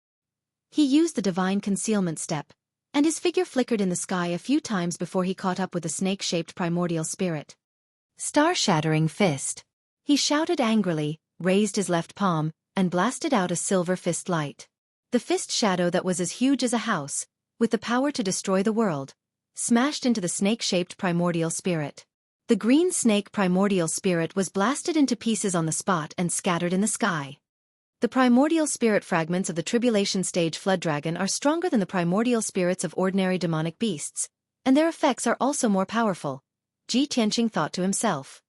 He used the divine concealment step, and his figure flickered in the sky a few times before he caught up with the snake-shaped primordial spirit. Star-shattering fist. He shouted angrily, raised his left palm, and blasted out a silver fist light. The fist shadow that was as huge as a house, with the power to destroy the world, smashed into the snake-shaped primordial spirit. The green snake primordial spirit was blasted into pieces on the spot and scattered in the sky. The primordial spirit fragments of the tribulation stage flood dragon are stronger than the primordial spirits of ordinary demonic beasts, and their effects are also more powerful, Ji Tianqing thought to himself.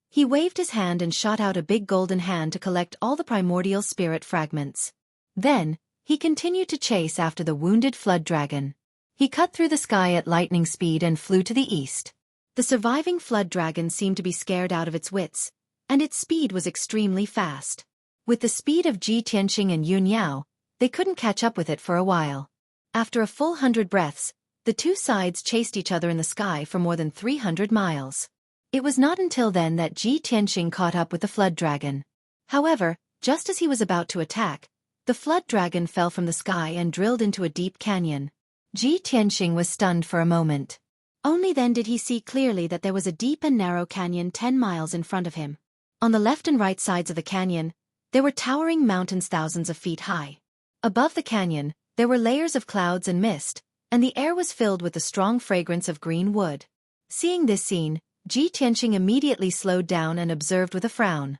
He waved his hand and shot out a big golden hand to collect all the primordial spirit fragments. Then, he continued to chase after the wounded flood dragon. He cut through the sky at lightning speed and flew to the east. The surviving flood dragon seemed to be scared out of its wits, and its speed was extremely fast. With the speed of Ji Tianqing and Yun Yao, they couldn't catch up with it for a while. After a full 100 breaths, the two sides chased each other in the sky for more than 300 miles. It was not until then that Ji Tianqing caught up with the flood dragon. However, just as he was about to attack, the flood dragon fell from the sky and drilled into a deep canyon. Ji Tianqing was stunned for a moment. Only then did he see clearly that there was a deep and narrow canyon 10 miles in front of him. On the left and right sides of the canyon, there were towering mountains thousands of feet high. Above the canyon, there were layers of clouds and mist, and the air was filled with the strong fragrance of green wood. Seeing this scene, Ji Tianqing immediately slowed down and observed with a frown.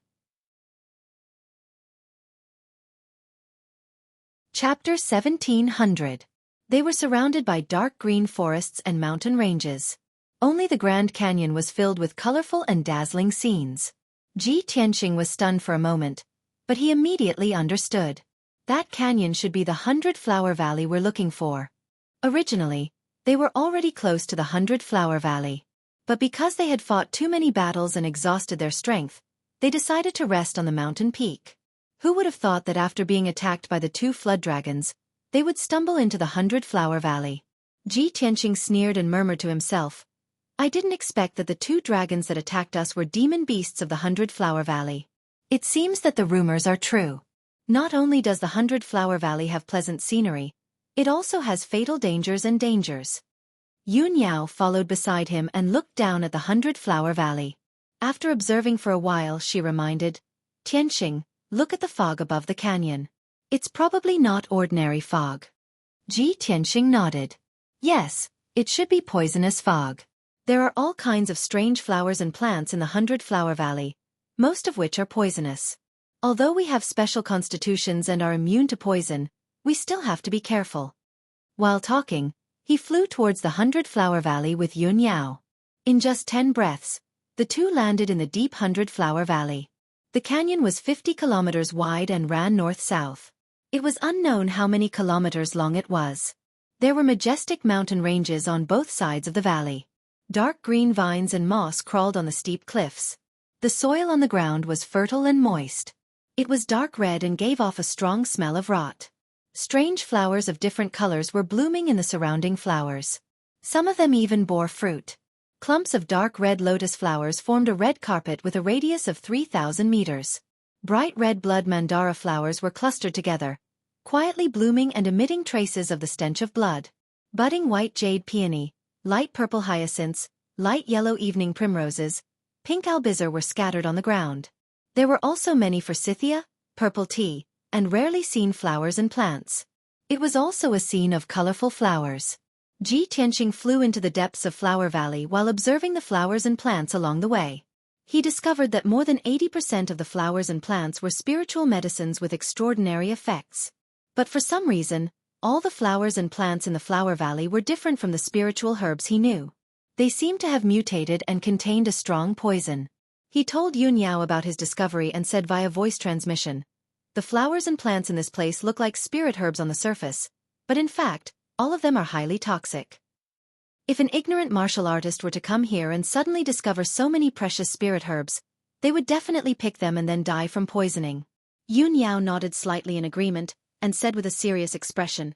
Chapter 1700. They were surrounded by dark green forests and mountain ranges. Only the Grand Canyon was filled with colorful and dazzling scenes. Ji Tianqing was stunned for a moment, but he immediately understood. That canyon should be the 100-Flower Valley we're looking for. Originally, they were already close to the 100-Flower Valley. But because they had fought too many battles and exhausted their strength, they decided to rest on the mountain peak. Who would have thought that after being attacked by the two flood dragons, they would stumble into the 100-Flower Valley? Ji Tianqing sneered and murmured to himself, I didn't expect that the two dragons that attacked us were demon beasts of the 100-Flower Valley. It seems that the rumors are true. Not only does the 100-Flower Valley have pleasant scenery, it also has fatal dangers and dangers. Yun Yao followed beside him and looked down at the 100-Flower Valley. After observing for a while, she reminded, Tianqing, look at the fog above the canyon. It's probably not ordinary fog. Ji Tianqing nodded. Yes, it should be poisonous fog. There are all kinds of strange flowers and plants in the 100-Flower Valley, most of which are poisonous. Although we have special constitutions and are immune to poison, we still have to be careful. While talking, he flew towards the 100-Flower Valley with Yun Yao. In just 10 breaths, the two landed in the deep 100-Flower Valley. The canyon was 50 kilometers wide and ran north-south. It was unknown how many kilometers long it was. There were majestic mountain ranges on both sides of the valley. Dark green vines and moss crawled on the steep cliffs. The soil on the ground was fertile and moist. It was dark red and gave off a strong smell of rot. Strange flowers of different colors were blooming in the surrounding flowers. Some of them even bore fruit. Clumps of dark red lotus flowers formed a red carpet with a radius of 3,000 meters. Bright red blood mandara flowers were clustered together, quietly blooming and emitting traces of the stench of blood. Budding white jade peony, light purple hyacinths, light yellow evening primroses, pink albizar were scattered on the ground. There were also many forsythia, purple tea, and rarely seen flowers and plants. It was also a scene of colorful flowers. Ji Tianqing flew into the depths of Flower Valley while observing the flowers and plants along the way. He discovered that more than 80% of the flowers and plants were spiritual medicines with extraordinary effects. But for some reason, all the flowers and plants in the Flower Valley were different from the spiritual herbs he knew. They seemed to have mutated and contained a strong poison. He told Yun Yao about his discovery and said via voice transmission, "The flowers and plants in this place look like spirit herbs on the surface, but in fact, all of them are highly toxic. If an ignorant martial artist were to come here and suddenly discover so many precious spirit herbs, they would definitely pick them and then die from poisoning." Yun Yao nodded slightly in agreement and said with a serious expression,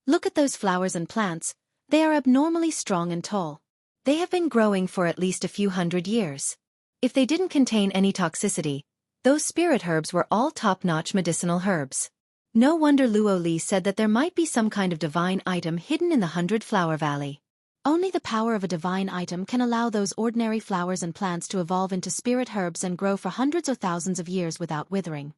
"Look at those flowers and plants, they are abnormally strong and tall. They have been growing for at least a few hundred years. If they didn't contain any toxicity, those spirit herbs were all top-notch medicinal herbs. No wonder Luo Li said that there might be some kind of divine item hidden in the 100-Flower Valley. Only the power of a divine item can allow those ordinary flowers and plants to evolve into spirit herbs and grow for hundreds or thousands of years without withering."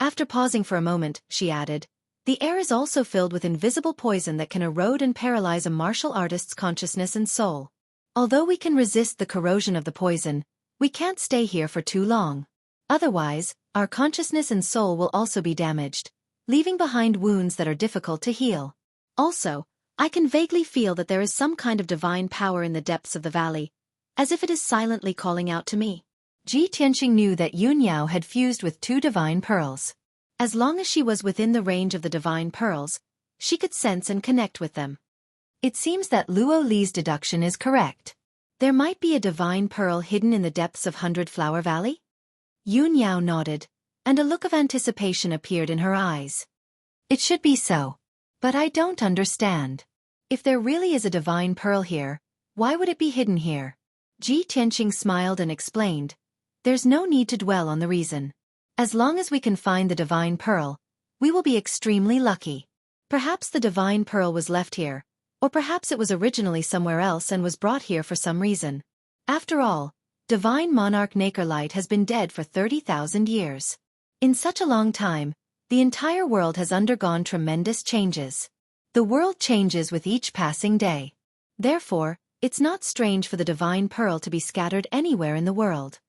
After pausing for a moment, she added, "The air is also filled with invisible poison that can erode and paralyze a martial artist's consciousness and soul. Although we can resist the corrosion of the poison, we can't stay here for too long. Otherwise, our consciousness and soul will also be damaged, leaving behind wounds that are difficult to heal. Also, I can vaguely feel that there is some kind of divine power in the depths of the valley, as if it is silently calling out to me." Ji Tianqing knew that Yun Yao had fused with 2 divine pearls. As long as she was within the range of the divine pearls, she could sense and connect with them. It seems that Luo Li's deduction is correct. There might be a divine pearl hidden in the depths of 100-Flower Valley? Yun Yao nodded, and a look of anticipation appeared in her eyes. "It should be so. But I don't understand. If there really is a divine pearl here, why would it be hidden here?" Ji Tianqing smiled and explained, "There's no need to dwell on the reason. As long as we can find the divine pearl, we will be extremely lucky. Perhaps the divine pearl was left here, or perhaps it was originally somewhere else and was brought here for some reason. After all, Divine Monarch Nakerlight has been dead for 30,000 years. In such a long time, the entire world has undergone tremendous changes. The world changes with each passing day. Therefore, it's not strange for the divine pearl to be scattered anywhere in the world."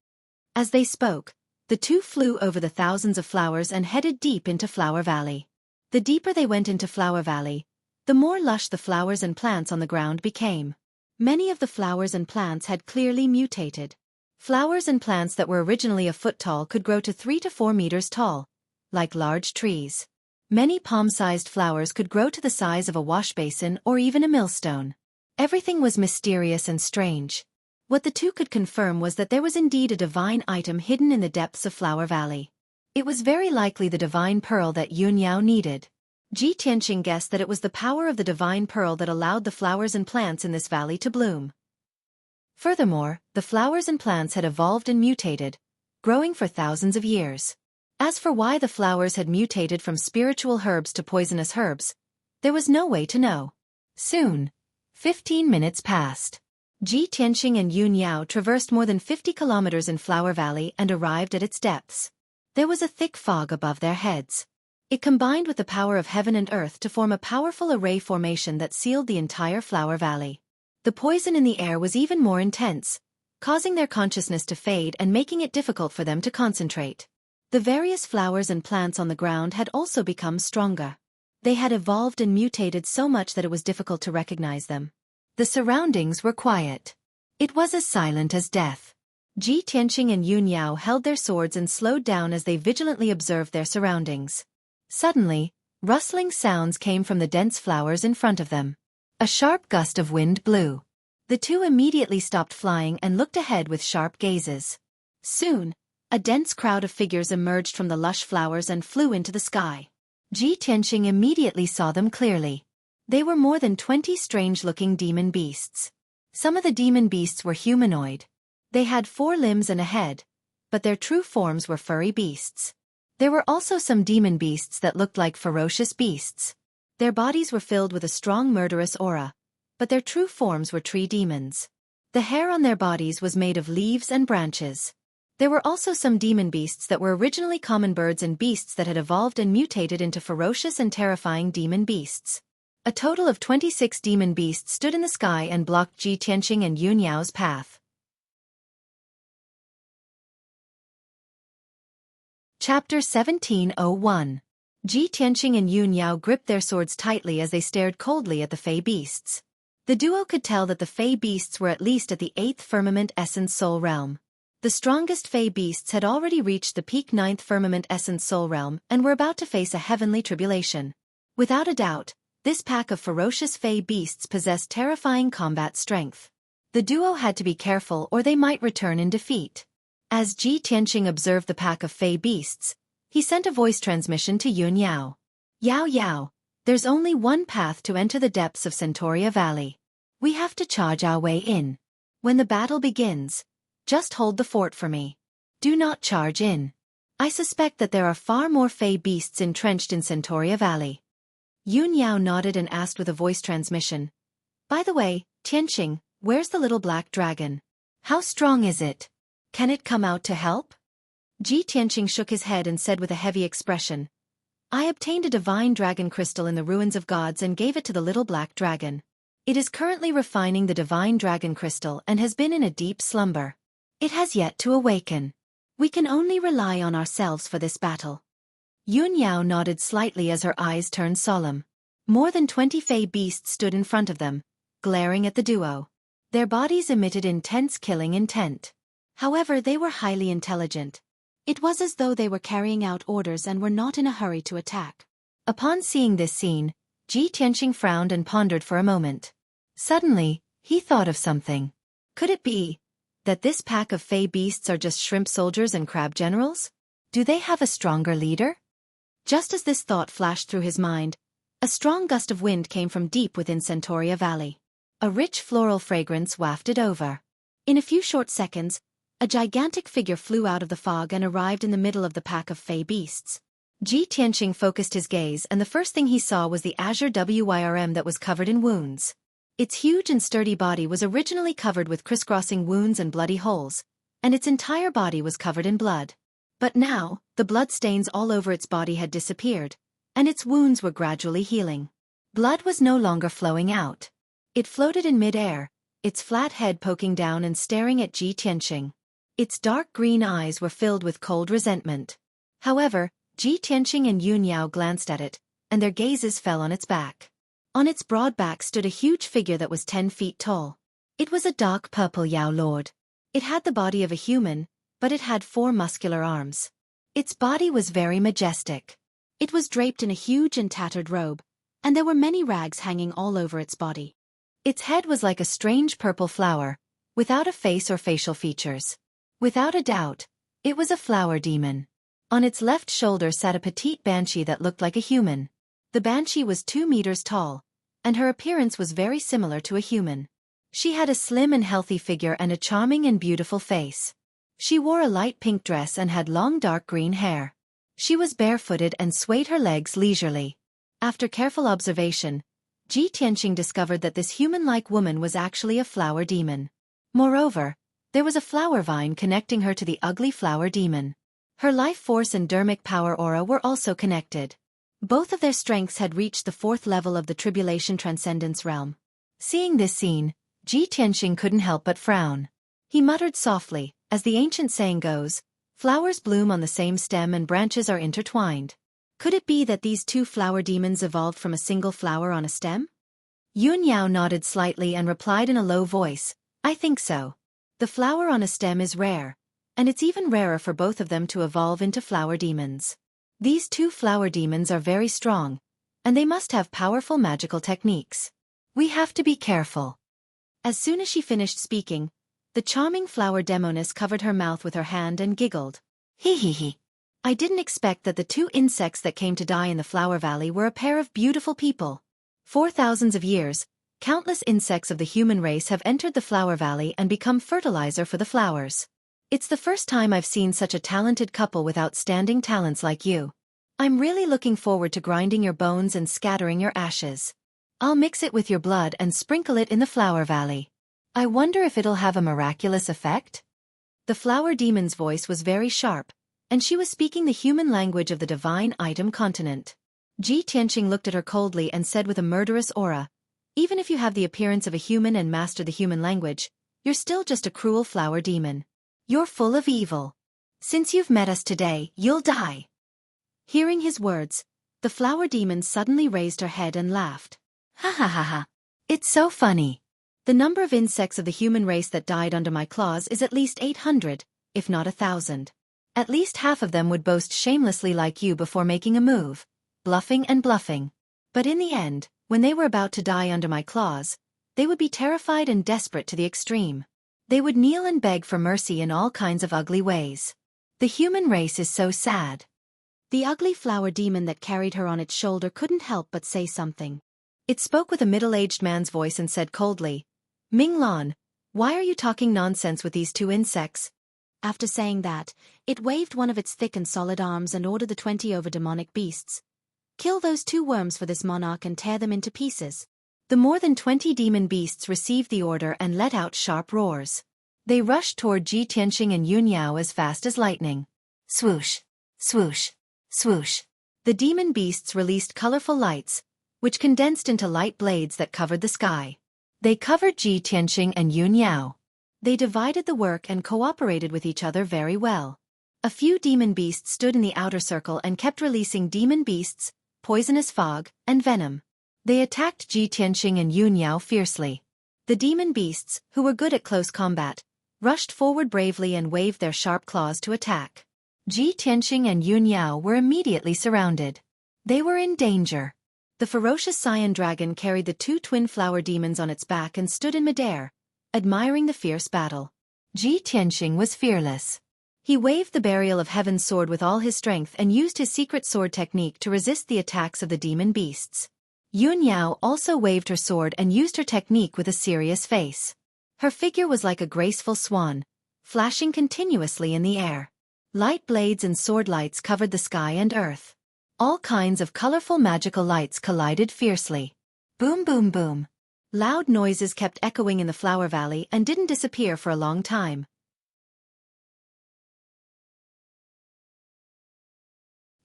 As they spoke, the 2 flew over the thousands of flowers and headed deep into Flower Valley. The deeper they went into Flower Valley, the more lush the flowers and plants on the ground became. Many of the flowers and plants had clearly mutated. Flowers and plants that were originally a foot tall could grow to 3 to 4 meters tall, like large trees. Many palm-sized flowers could grow to the size of a wash basin or even a millstone. Everything was mysterious and strange. What the 2 could confirm was that there was indeed a divine item hidden in the depths of Flower Valley. It was very likely the divine pearl that Yun Yao needed. Ji Tianqing guessed that it was the power of the divine pearl that allowed the flowers and plants in this valley to bloom. Furthermore, the flowers and plants had evolved and mutated, growing for thousands of years. As for why the flowers had mutated from spiritual herbs to poisonous herbs, there was no way to know. Soon, 15 minutes passed. Ji Tianqing and Yun Yao traversed more than 50 kilometers in Flower Valley and arrived at its depths. There was a thick fog above their heads. It combined with the power of heaven and earth to form a powerful array formation that sealed the entire Flower Valley. The poison in the air was even more intense, causing their consciousness to fade and making it difficult for them to concentrate. The various flowers and plants on the ground had also become stronger. They had evolved and mutated so much that it was difficult to recognize them. The surroundings were quiet. It was as silent as death. Ji Tianqing and Yun Yao held their swords and slowed down as they vigilantly observed their surroundings. Suddenly, rustling sounds came from the dense flowers in front of them. A sharp gust of wind blew. The 2 immediately stopped flying and looked ahead with sharp gazes. Soon, a dense crowd of figures emerged from the lush flowers and flew into the sky. Ji Tianqing immediately saw them clearly. They were more than 20 strange-looking demon beasts. Some of the demon beasts were humanoid. They had 4 limbs and a head, but their true forms were furry beasts. There were also some demon beasts that looked like ferocious beasts. Their bodies were filled with a strong murderous aura, but their true forms were tree demons. The hair on their bodies was made of leaves and branches. There were also some demon beasts that were originally common birds and beasts that had evolved and mutated into ferocious and terrifying demon beasts. A total of 26 demon beasts stood in the sky and blocked Ji Tianqing and Yun Yao's path. Chapter 1701. Ji Tianqing and Yun Yao gripped their swords tightly as they stared coldly at the Fey beasts. The duo could tell that the Fey beasts were at least at the 8th firmament essence soul realm. The strongest Fey beasts had already reached the peak 9th firmament essence soul realm and were about to face a heavenly tribulation. Without a doubt, this pack of ferocious Fey beasts possessed terrifying combat strength. The duo had to be careful or they might return in defeat. As Ji Tianqing observed the pack of Fey beasts, he sent a voice transmission to Yun Yao. Yao Yao, there's only one path to enter the depths of Centauria Valley. We have to charge our way in. When the battle begins, just hold the fort for me. Do not charge in. I suspect that there are far more Fey beasts entrenched in Centauria Valley. Yun Yao nodded and asked with a voice transmission. By the way, Tianqing, where's the little black dragon? How strong is it? Can it come out to help? Ji Tianqing shook his head and said with a heavy expression. I obtained a divine dragon crystal in the ruins of gods and gave it to the little black dragon. It is currently refining the divine dragon crystal and has been in a deep slumber. It has yet to awaken. We can only rely on ourselves for this battle. Yun Yao nodded slightly as her eyes turned solemn. More than 20 Fey beasts stood in front of them, glaring at the duo. Their bodies emitted intense killing intent. However, they were highly intelligent. It was as though they were carrying out orders and were not in a hurry to attack. Upon seeing this scene, Ji Tianqing frowned and pondered for a moment. Suddenly, he thought of something. Could it be that this pack of Fey beasts are just shrimp soldiers and crab generals? Do they have a stronger leader? Just as this thought flashed through his mind, a strong gust of wind came from deep within Centauria Valley. A rich floral fragrance wafted over. In a few short seconds, a gigantic figure flew out of the fog and arrived in the middle of the pack of Fey beasts. Ji Tianqing focused his gaze and the first thing he saw was the azure wyrm that was covered in wounds. Its huge and sturdy body was originally covered with crisscrossing wounds and bloody holes, and its entire body was covered in blood. But now, the blood stains all over its body had disappeared, and its wounds were gradually healing. Blood was no longer flowing out. It floated in mid-air, its flat head poking down and staring at Ji Tianqing. Its dark green eyes were filled with cold resentment. However, Ji Tianqing and Yun Yao glanced at it, and their gazes fell on its back. On its broad back stood a huge figure that was 10 feet tall. It was a dark purple Yao Lord. It had the body of a human, but it had 4 muscular arms. Its body was very majestic. It was draped in a huge and tattered robe, and there were many rags hanging all over its body. Its head was like a strange purple flower, without a face or facial features. Without a doubt, it was a flower demon. On its left shoulder sat a petite banshee that looked like a human. The banshee was 2 meters tall, and her appearance was very similar to a human. She had a slim and healthy figure and a charming and beautiful face. She wore a light pink dress and had long dark green hair. She was barefooted and swayed her legs leisurely. After careful observation, Ji Tianqing discovered that this human-like woman was actually a flower demon. Moreover, there was a flower vine connecting her to the ugly flower demon. Her life force and dermic power aura were also connected. Both of their strengths had reached the 4th level of the Tribulation Transcendence realm. Seeing this scene, Ji Tianqing couldn't help but frown. He muttered softly, as the ancient saying goes, flowers bloom on the same stem and branches are intertwined. Could it be that these 2 flower demons evolved from a single flower on a stem? Yun Yao nodded slightly and replied in a low voice, I think so. The flower on a stem is rare, and it's even rarer for both of them to evolve into flower demons. These 2 flower demons are very strong, and they must have powerful magical techniques. We have to be careful. As soon as she finished speaking, the charming flower demoness covered her mouth with her hand and giggled. Hee hee hee. I didn't expect that the 2 insects that came to die in the Flower Valley were a pair of beautiful people. For thousands of years, countless insects of the human race have entered the Flower Valley and become fertilizer for the flowers. It's the first time I've seen such a talented couple with outstanding talents like you. I'm really looking forward to grinding your bones and scattering your ashes. I'll mix it with your blood and sprinkle it in the Flower Valley. I wonder if it'll have a miraculous effect? The flower demon's voice was very sharp, and she was speaking the human language of the divine item continent. Ji Tianqing looked at her coldly and said with a murderous aura, "Even if you have the appearance of a human and master the human language, you're still just a cruel flower demon. You're full of evil. Since you've met us today, you'll die." Hearing his words, the flower demon suddenly raised her head and laughed. "Ha ha ha ha. It's so funny. The number of insects of the human race that died under my claws is at least 800, if not 1,000. At least half of them would boast shamelessly like you before making a move, bluffing and bluffing. But in the end, when they were about to die under my claws, they would be terrified and desperate to the extreme. They would kneel and beg for mercy in all kinds of ugly ways. The human race is so sad." The ugly flower demon that carried her on its shoulder couldn't help but say something. It spoke with a middle-aged man's voice and said coldly, "Ming Lan, why are you talking nonsense with these 2 insects?" After saying that, it waved one of its thick and solid arms and ordered the 20 over-demonic beasts. "Kill those 2 worms for this monarch and tear them into pieces." The more than 20 demon beasts received the order and let out sharp roars. They rushed toward Ji Tianqing and Yun Yao as fast as lightning. Swoosh, swoosh, swoosh. The demon beasts released colorful lights, which condensed into light blades that covered the sky. They covered Ji Tianqing and Yun Yao. They divided the work and cooperated with each other very well. A few demon beasts stood in the outer circle and kept releasing demon beasts, poisonous fog, and venom. They attacked Ji Tianqing and Yun Yao fiercely. The demon beasts, who were good at close combat, rushed forward bravely and waved their sharp claws to attack. Ji Tianqing and Yun Yao were immediately surrounded. They were in danger. The ferocious cyan dragon carried the 2 twin flower demons on its back and stood in midair, admiring the fierce battle. Ji Tianqing was fearless. He waved the Burial of Heaven's sword with all his strength and used his secret sword technique to resist the attacks of the demon beasts. Yun Yao also waved her sword and used her technique with a serious face. Her figure was like a graceful swan, flashing continuously in the air. Light blades and sword lights covered the sky and earth. All kinds of colorful magical lights collided fiercely. Boom boom boom. Loud noises kept echoing in the Flower Valley and didn't disappear for a long time.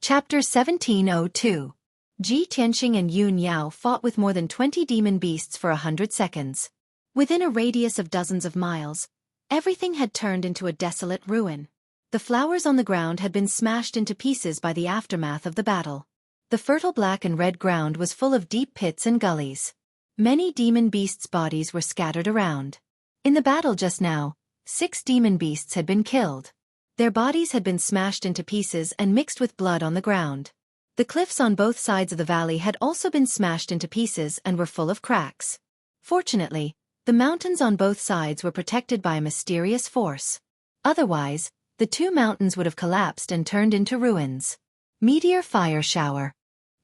Chapter 1702. Ji Tianqing and Yun Yao fought with more than 20 demon beasts for 100 seconds. Within a radius of dozens of miles, everything had turned into a desolate ruin. The flowers on the ground had been smashed into pieces by the aftermath of the battle. The fertile black and red ground was full of deep pits and gullies. Many demon beasts' bodies were scattered around. In the battle just now, 6 demon beasts had been killed. Their bodies had been smashed into pieces and mixed with blood on the ground. The cliffs on both sides of the valley had also been smashed into pieces and were full of cracks. Fortunately, the mountains on both sides were protected by a mysterious force. Otherwise, the 2 mountains would have collapsed and turned into ruins. Meteor fire shower.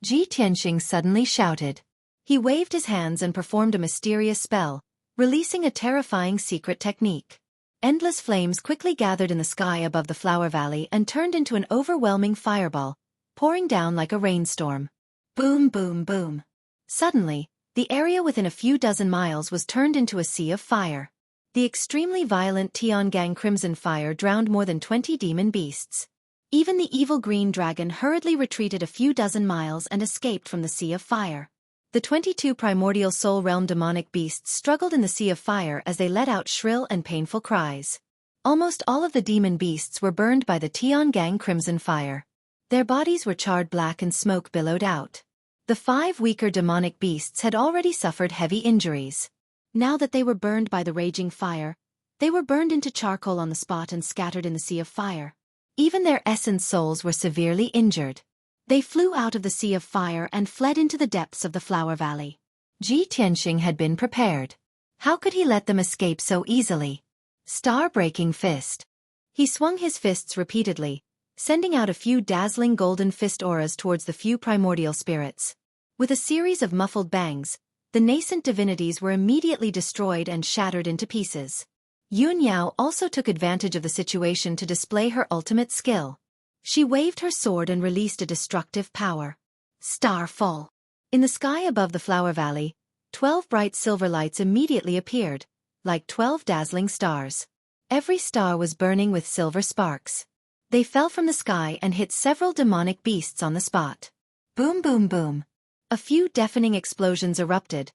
Ji Tianqing suddenly shouted. He waved his hands and performed a mysterious spell, releasing a terrifying secret technique. Endless flames quickly gathered in the sky above the Flower Valley and turned into an overwhelming fireball, pouring down like a rainstorm. Boom boom boom. Suddenly, the area within a few dozen miles was turned into a sea of fire. The extremely violent Tiangang Crimson Fire drowned more than 20 demon beasts. Even the evil green dragon hurriedly retreated a few dozen miles and escaped from the sea of fire. The 22 primordial soul realm demonic beasts struggled in the sea of fire as they let out shrill and painful cries. Almost all of the demon beasts were burned by the Tiangang Crimson Fire. Their bodies were charred black and smoke billowed out. The 5 weaker demonic beasts had already suffered heavy injuries. Now that they were burned by the raging fire, they were burned into charcoal on the spot and scattered in the sea of fire. Even their essence souls were severely injured. They flew out of the sea of fire and fled into the depths of the Flower Valley. Ji Tianqing had been prepared. How could he let them escape so easily? Star-breaking fist. He swung his fists repeatedly, sending out a few dazzling golden fist auras towards the few primordial spirits. With a series of muffled bangs, the nascent divinities were immediately destroyed and shattered into pieces. Yun Yao also took advantage of the situation to display her ultimate skill. She waved her sword and released a destructive power. Starfall. In the sky above the Flower Valley, 12 bright silver lights immediately appeared, like 12 dazzling stars. Every star was burning with silver sparks. They fell from the sky and hit several demonic beasts on the spot. Boom boom boom. A few deafening explosions erupted,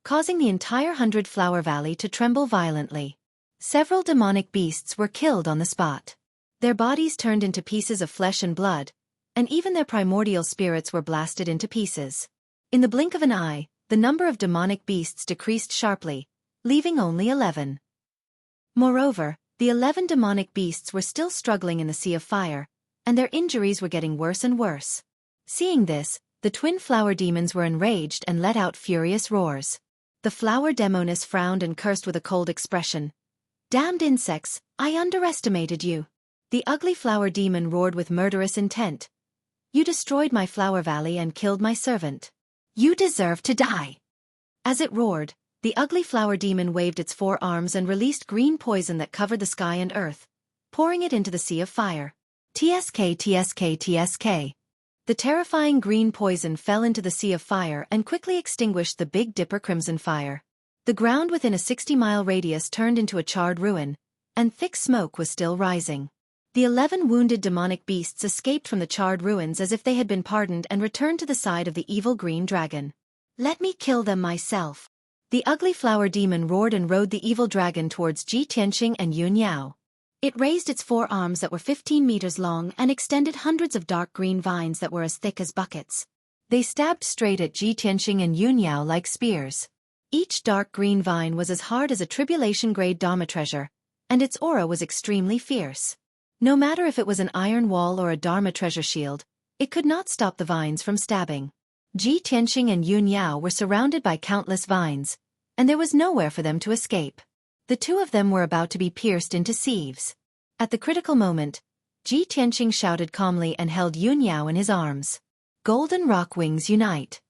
causing the entire 100 Flower Valley to tremble violently. Several demonic beasts were killed on the spot. Their bodies turned into pieces of flesh and blood, and even their primordial spirits were blasted into pieces. In the blink of an eye, the number of demonic beasts decreased sharply, leaving only 11. Moreover, the 11 demonic beasts were still struggling in the sea of fire, and their injuries were getting worse and worse. Seeing this, the twin flower demons were enraged and let out furious roars. The flower demoness frowned and cursed with a cold expression. "Damned insects, I underestimated you." The ugly flower demon roared with murderous intent. "You destroyed my flower valley and killed my servant. You deserve to die." As it roared, the ugly flower demon waved its 4 arms and released green poison that covered the sky and earth, pouring it into the sea of fire. TSK TSK TSK. The terrifying green poison fell into the sea of fire and quickly extinguished the Big Dipper crimson fire. The ground within a 60-mile radius turned into a charred ruin, and thick smoke was still rising. The 11 wounded demonic beasts escaped from the charred ruins as if they had been pardoned and returned to the side of the evil green dragon. "Let me kill them myself." The ugly flower demon roared and rode the evil dragon towards Ji Tianqing and Yun Yao. It raised its 4 arms that were 15 meters long and extended hundreds of dark green vines that were as thick as buckets. They stabbed straight at Ji Tianqing and Yun Yao like spears. Each dark green vine was as hard as a tribulation-grade Dharma treasure, and its aura was extremely fierce. No matter if it was an iron wall or a Dharma treasure shield, it could not stop the vines from stabbing. Ji Tianqing and Yun Yao were surrounded by countless vines, and there was nowhere for them to escape. The two of them were about to be pierced into sieves. At the critical moment, Ji Tianqing shouted calmly and held Yun Yao in his arms. "Golden rock wings unite."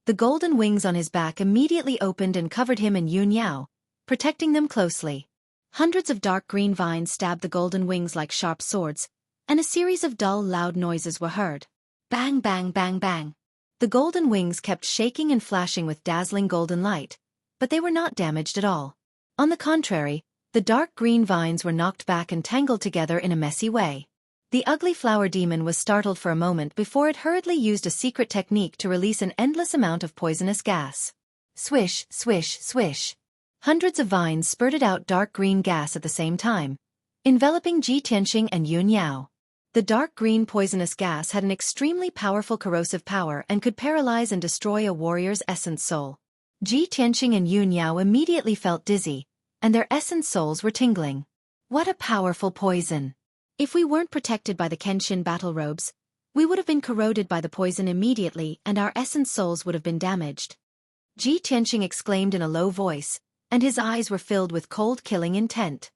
The golden wings on his back immediately opened and covered him and Yun Yao, protecting them closely. Hundreds of dark green vines stabbed the golden wings like sharp swords, and a series of dull, loud noises were heard. Bang bang bang bang. The golden wings kept shaking and flashing with dazzling golden light, but they were not damaged at all. On the contrary, the dark green vines were knocked back and tangled together in a messy way. The ugly flower demon was startled for a moment before it hurriedly used a secret technique to release an endless amount of poisonous gas. Swish, swish, swish. Hundreds of vines spurted out dark green gas at the same time, enveloping Ji Tianqing and Yun Yao. The dark green poisonous gas had an extremely powerful corrosive power and could paralyze and destroy a warrior's essence soul. Ji Tianqing and Yun Yao immediately felt dizzy, and their essence souls were tingling. What a powerful poison! If we weren't protected by the Kenshin battle robes, we would have been corroded by the poison immediately and our essence souls would have been damaged. Ji Tianqing exclaimed in a low voice, and his eyes were filled with cold killing intent.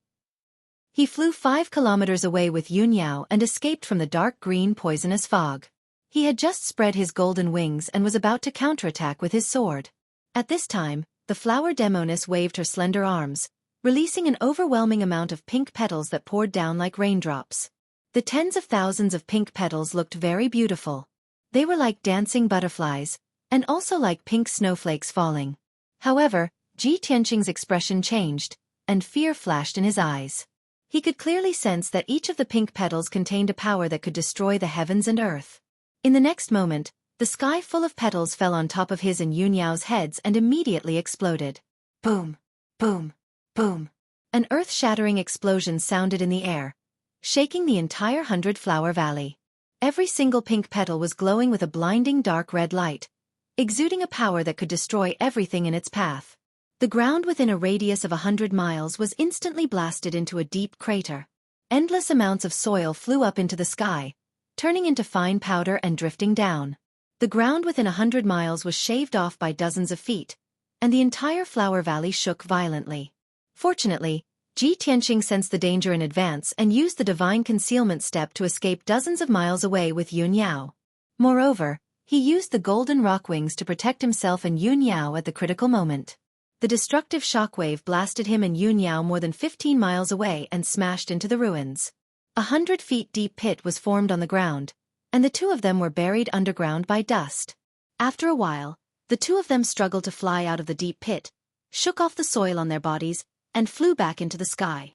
He flew 5 kilometers away with Yun Yao and escaped from the dark green poisonous fog. He had just spread his golden wings and was about to counterattack with his sword. At this time, the flower demoness waved her slender arms, releasing an overwhelming amount of pink petals that poured down like raindrops. The tens of thousands of pink petals looked very beautiful. They were like dancing butterflies, and also like pink snowflakes falling. However, Ji Tianqing's expression changed, and fear flashed in his eyes. He could clearly sense that each of the pink petals contained a power that could destroy the heavens and earth. In the next moment, the sky full of petals fell on top of his and Yun Yao's heads and immediately exploded. Boom! Boom! Boom! An earth-shattering explosion sounded in the air, shaking the entire 100-flower valley. Every single pink petal was glowing with a blinding dark red light, exuding a power that could destroy everything in its path. The ground within a radius of 100 miles was instantly blasted into a deep crater. Endless amounts of soil flew up into the sky, turning into fine powder and drifting down. The ground within 100 miles was shaved off by dozens of feet, and the entire flower valley shook violently. Fortunately, Ji Tianqing sensed the danger in advance and used the divine concealment step to escape dozens of miles away with Yun Yao. Moreover, he used the golden rock wings to protect himself and Yun Yao at the critical moment. The destructive shockwave blasted him and Yun Yao more than 15 miles away and smashed into the ruins. 100 feet deep pit was formed on the ground, and the two of them were buried underground by dust. After a while, the two of them struggled to fly out of the deep pit, shook off the soil on their bodies, and flew back into the sky.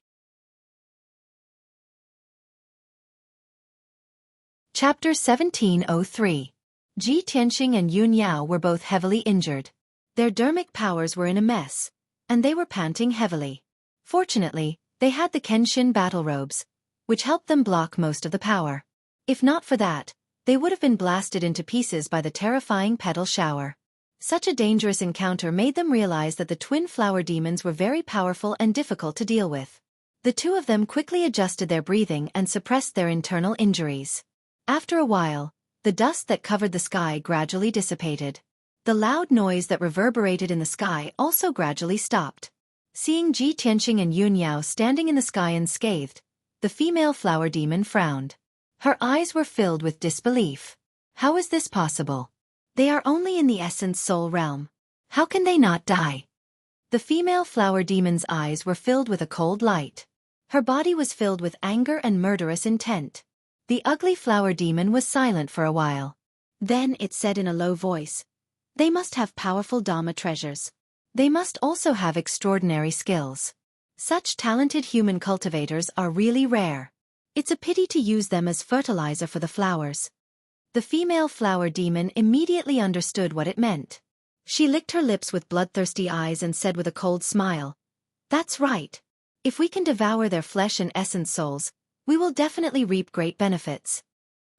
Chapter 1703. Ji Tianqing and Yun Yao were both heavily injured. Their dermic powers were in a mess, and they were panting heavily. Fortunately, they had the Kenshin battle robes, which helped them block most of the power. If not for that, they would have been blasted into pieces by the terrifying petal shower. Such a dangerous encounter made them realize that the twin flower demons were very powerful and difficult to deal with. The two of them quickly adjusted their breathing and suppressed their internal injuries. After a while, the dust that covered the sky gradually dissipated. The loud noise that reverberated in the sky also gradually stopped. Seeing Ji Tianqing and Yun Yao standing in the sky unscathed, the female flower demon frowned. Her eyes were filled with disbelief. How is this possible? They are only in the essence soul realm. How can they not die? The female flower demon's eyes were filled with a cold light. Her body was filled with anger and murderous intent. The ugly flower demon was silent for a while. Then it said in a low voice, "They must have powerful Dhamma treasures. They must also have extraordinary skills. Such talented human cultivators are really rare. It's a pity to use them as fertilizer for the flowers." The female flower demon immediately understood what it meant. She licked her lips with bloodthirsty eyes and said with a cold smile, "That's right. If we can devour their flesh and essence souls, we will definitely reap great benefits."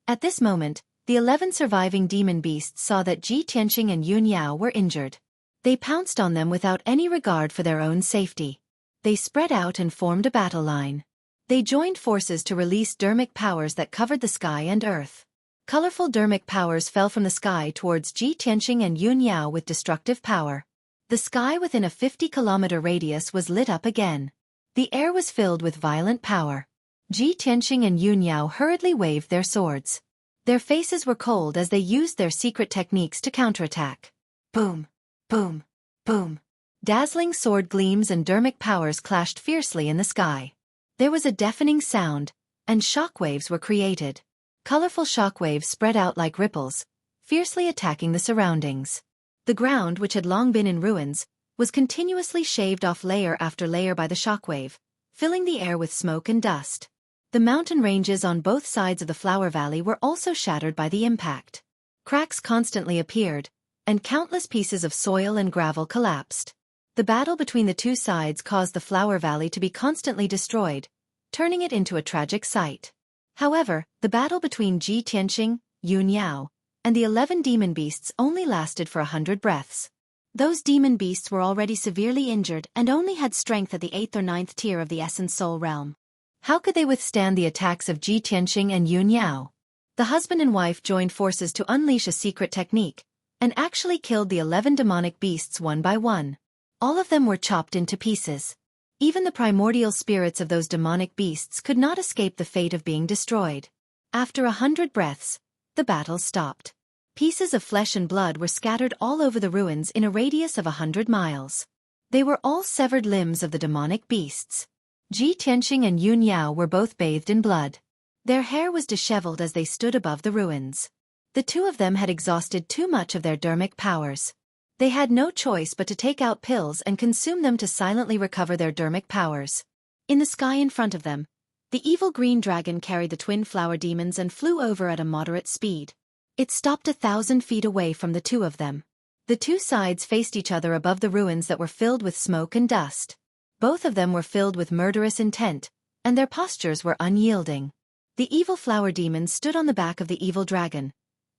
At this moment, the 11 surviving demon beasts saw that Ji Tianqing and Yun Yao were injured. They pounced on them without any regard for their own safety. They spread out and formed a battle line. They joined forces to release dermic powers that covered the sky and earth. Colorful dermic powers fell from the sky towards Ji Tianqing and Yun Yao with destructive power. The sky within a 50-kilometer radius was lit up again. The air was filled with violent power. Ji Tianqing and Yun Yao hurriedly waved their swords. Their faces were cold as they used their secret techniques to counterattack. Boom! Boom! Boom! Dazzling sword gleams and dermic powers clashed fiercely in the sky. There was a deafening sound, and shockwaves were created. Colorful shockwaves spread out like ripples, fiercely attacking the surroundings. The ground, which had long been in ruins, was continuously shaved off layer after layer by the shockwave, filling the air with smoke and dust. The mountain ranges on both sides of the flower valley were also shattered by the impact. Cracks constantly appeared, and countless pieces of soil and gravel collapsed. The battle between the two sides caused the flower valley to be constantly destroyed, turning it into a tragic sight. However, the battle between Ji Tianqing, Yun Yao, and the 11 demon beasts only lasted for 100 breaths. Those demon beasts were already severely injured and only had strength at the 8th or 9th tier of the essence soul realm. How could they withstand the attacks of Ji Tianqing and Yun Yao? The husband and wife joined forces to unleash a secret technique, and actually killed the 11 demonic beasts one by one. All of them were chopped into pieces. Even the primordial spirits of those demonic beasts could not escape the fate of being destroyed. After 100 breaths, the battle stopped. Pieces of flesh and blood were scattered all over the ruins in a radius of 100 miles. They were all severed limbs of the demonic beasts. Ji Tianqing and Yun Yao were both bathed in blood. Their hair was disheveled as they stood above the ruins. The two of them had exhausted too much of their dermic powers. They had no choice but to take out pills and consume them to silently recover their dermic powers. In the sky in front of them, the evil green dragon carried the twin flower demons and flew over at a moderate speed. It stopped 1,000 feet away from the two of them. The two sides faced each other above the ruins that were filled with smoke and dust. Both of them were filled with murderous intent, and their postures were unyielding. The evil flower demon stood on the back of the evil dragon,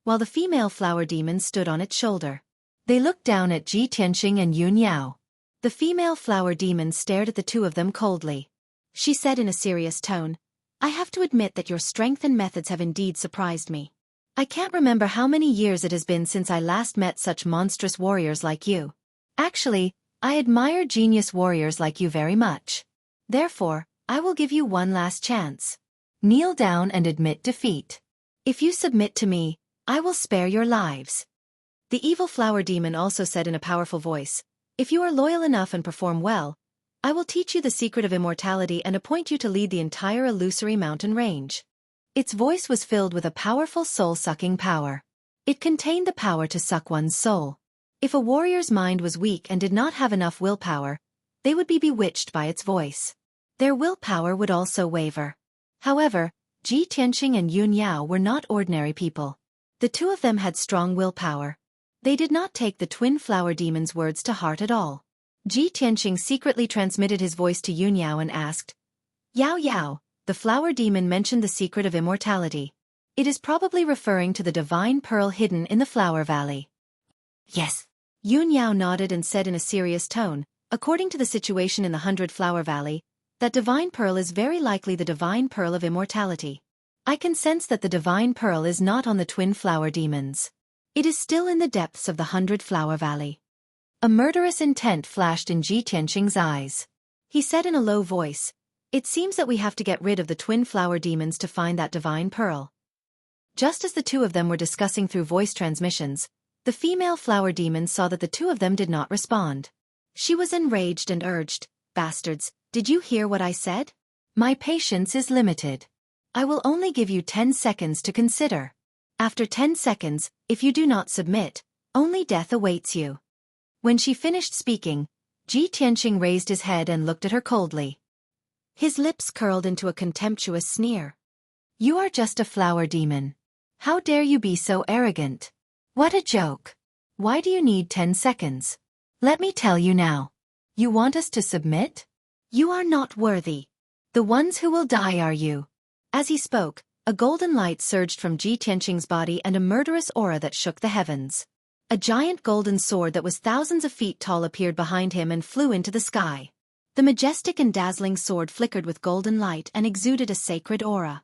while the female flower demon stood on its shoulder. They looked down at Ji Tianqing and Yun Yao. The female flower demon stared at the two of them coldly. She said in a serious tone, "I have to admit that your strength and methods have indeed surprised me. I can't remember how many years it has been since I last met such monstrous warriors like you. Actually, I admire genius warriors like you very much. Therefore, I will give you one last chance. Kneel down and admit defeat. If you submit to me, I will spare your lives. The evil flower demon also said in a powerful voice, if you are loyal enough and perform well, I will teach you the secret of immortality and appoint you to lead the entire illusory mountain range. Its voice was filled with a powerful soul-sucking power. It contained the power to suck one's soul. If a warrior's mind was weak and did not have enough willpower, they would be bewitched by its voice. Their willpower would also waver. However, Ji Tianqing and Yun Yao were not ordinary people. The two of them had strong willpower. They did not take the twin flower demon's words to heart at all. Ji Tianqing secretly transmitted his voice to Yun Yao and asked, Yao Yao, the flower demon mentioned the secret of immortality. It is probably referring to the divine pearl hidden in the flower valley. Yes. Yun Yao nodded and said in a serious tone, according to the situation in the 100-Flower Valley, that divine pearl is very likely the divine pearl of immortality. I can sense that the divine pearl is not on the twin flower demons. It is still in the depths of the 100-Flower Valley. A murderous intent flashed in Ji Tianqing's eyes. He said in a low voice, it seems that we have to get rid of the twin flower demons to find that divine pearl. Just as the two of them were discussing through voice transmissions, the female flower demon saw that the two of them did not respond. She was enraged and urged, bastards, did you hear what I said? My patience is limited. I will only give you 10 seconds to consider. After 10 seconds, if you do not submit, only death awaits you. When she finished speaking, Ji Tianqing raised his head and looked at her coldly. His lips curled into a contemptuous sneer. You are just a flower demon. How dare you be so arrogant? What a joke. Why do you need 10 seconds? Let me tell you now. You want us to submit? You are not worthy. The ones who will die are you. As he spoke, a golden light surged from Ji Tianqing's body and a murderous aura that shook the heavens. A giant golden sword that was thousands of feet tall appeared behind him and flew into the sky. The majestic and dazzling sword flickered with golden light and exuded a sacred aura.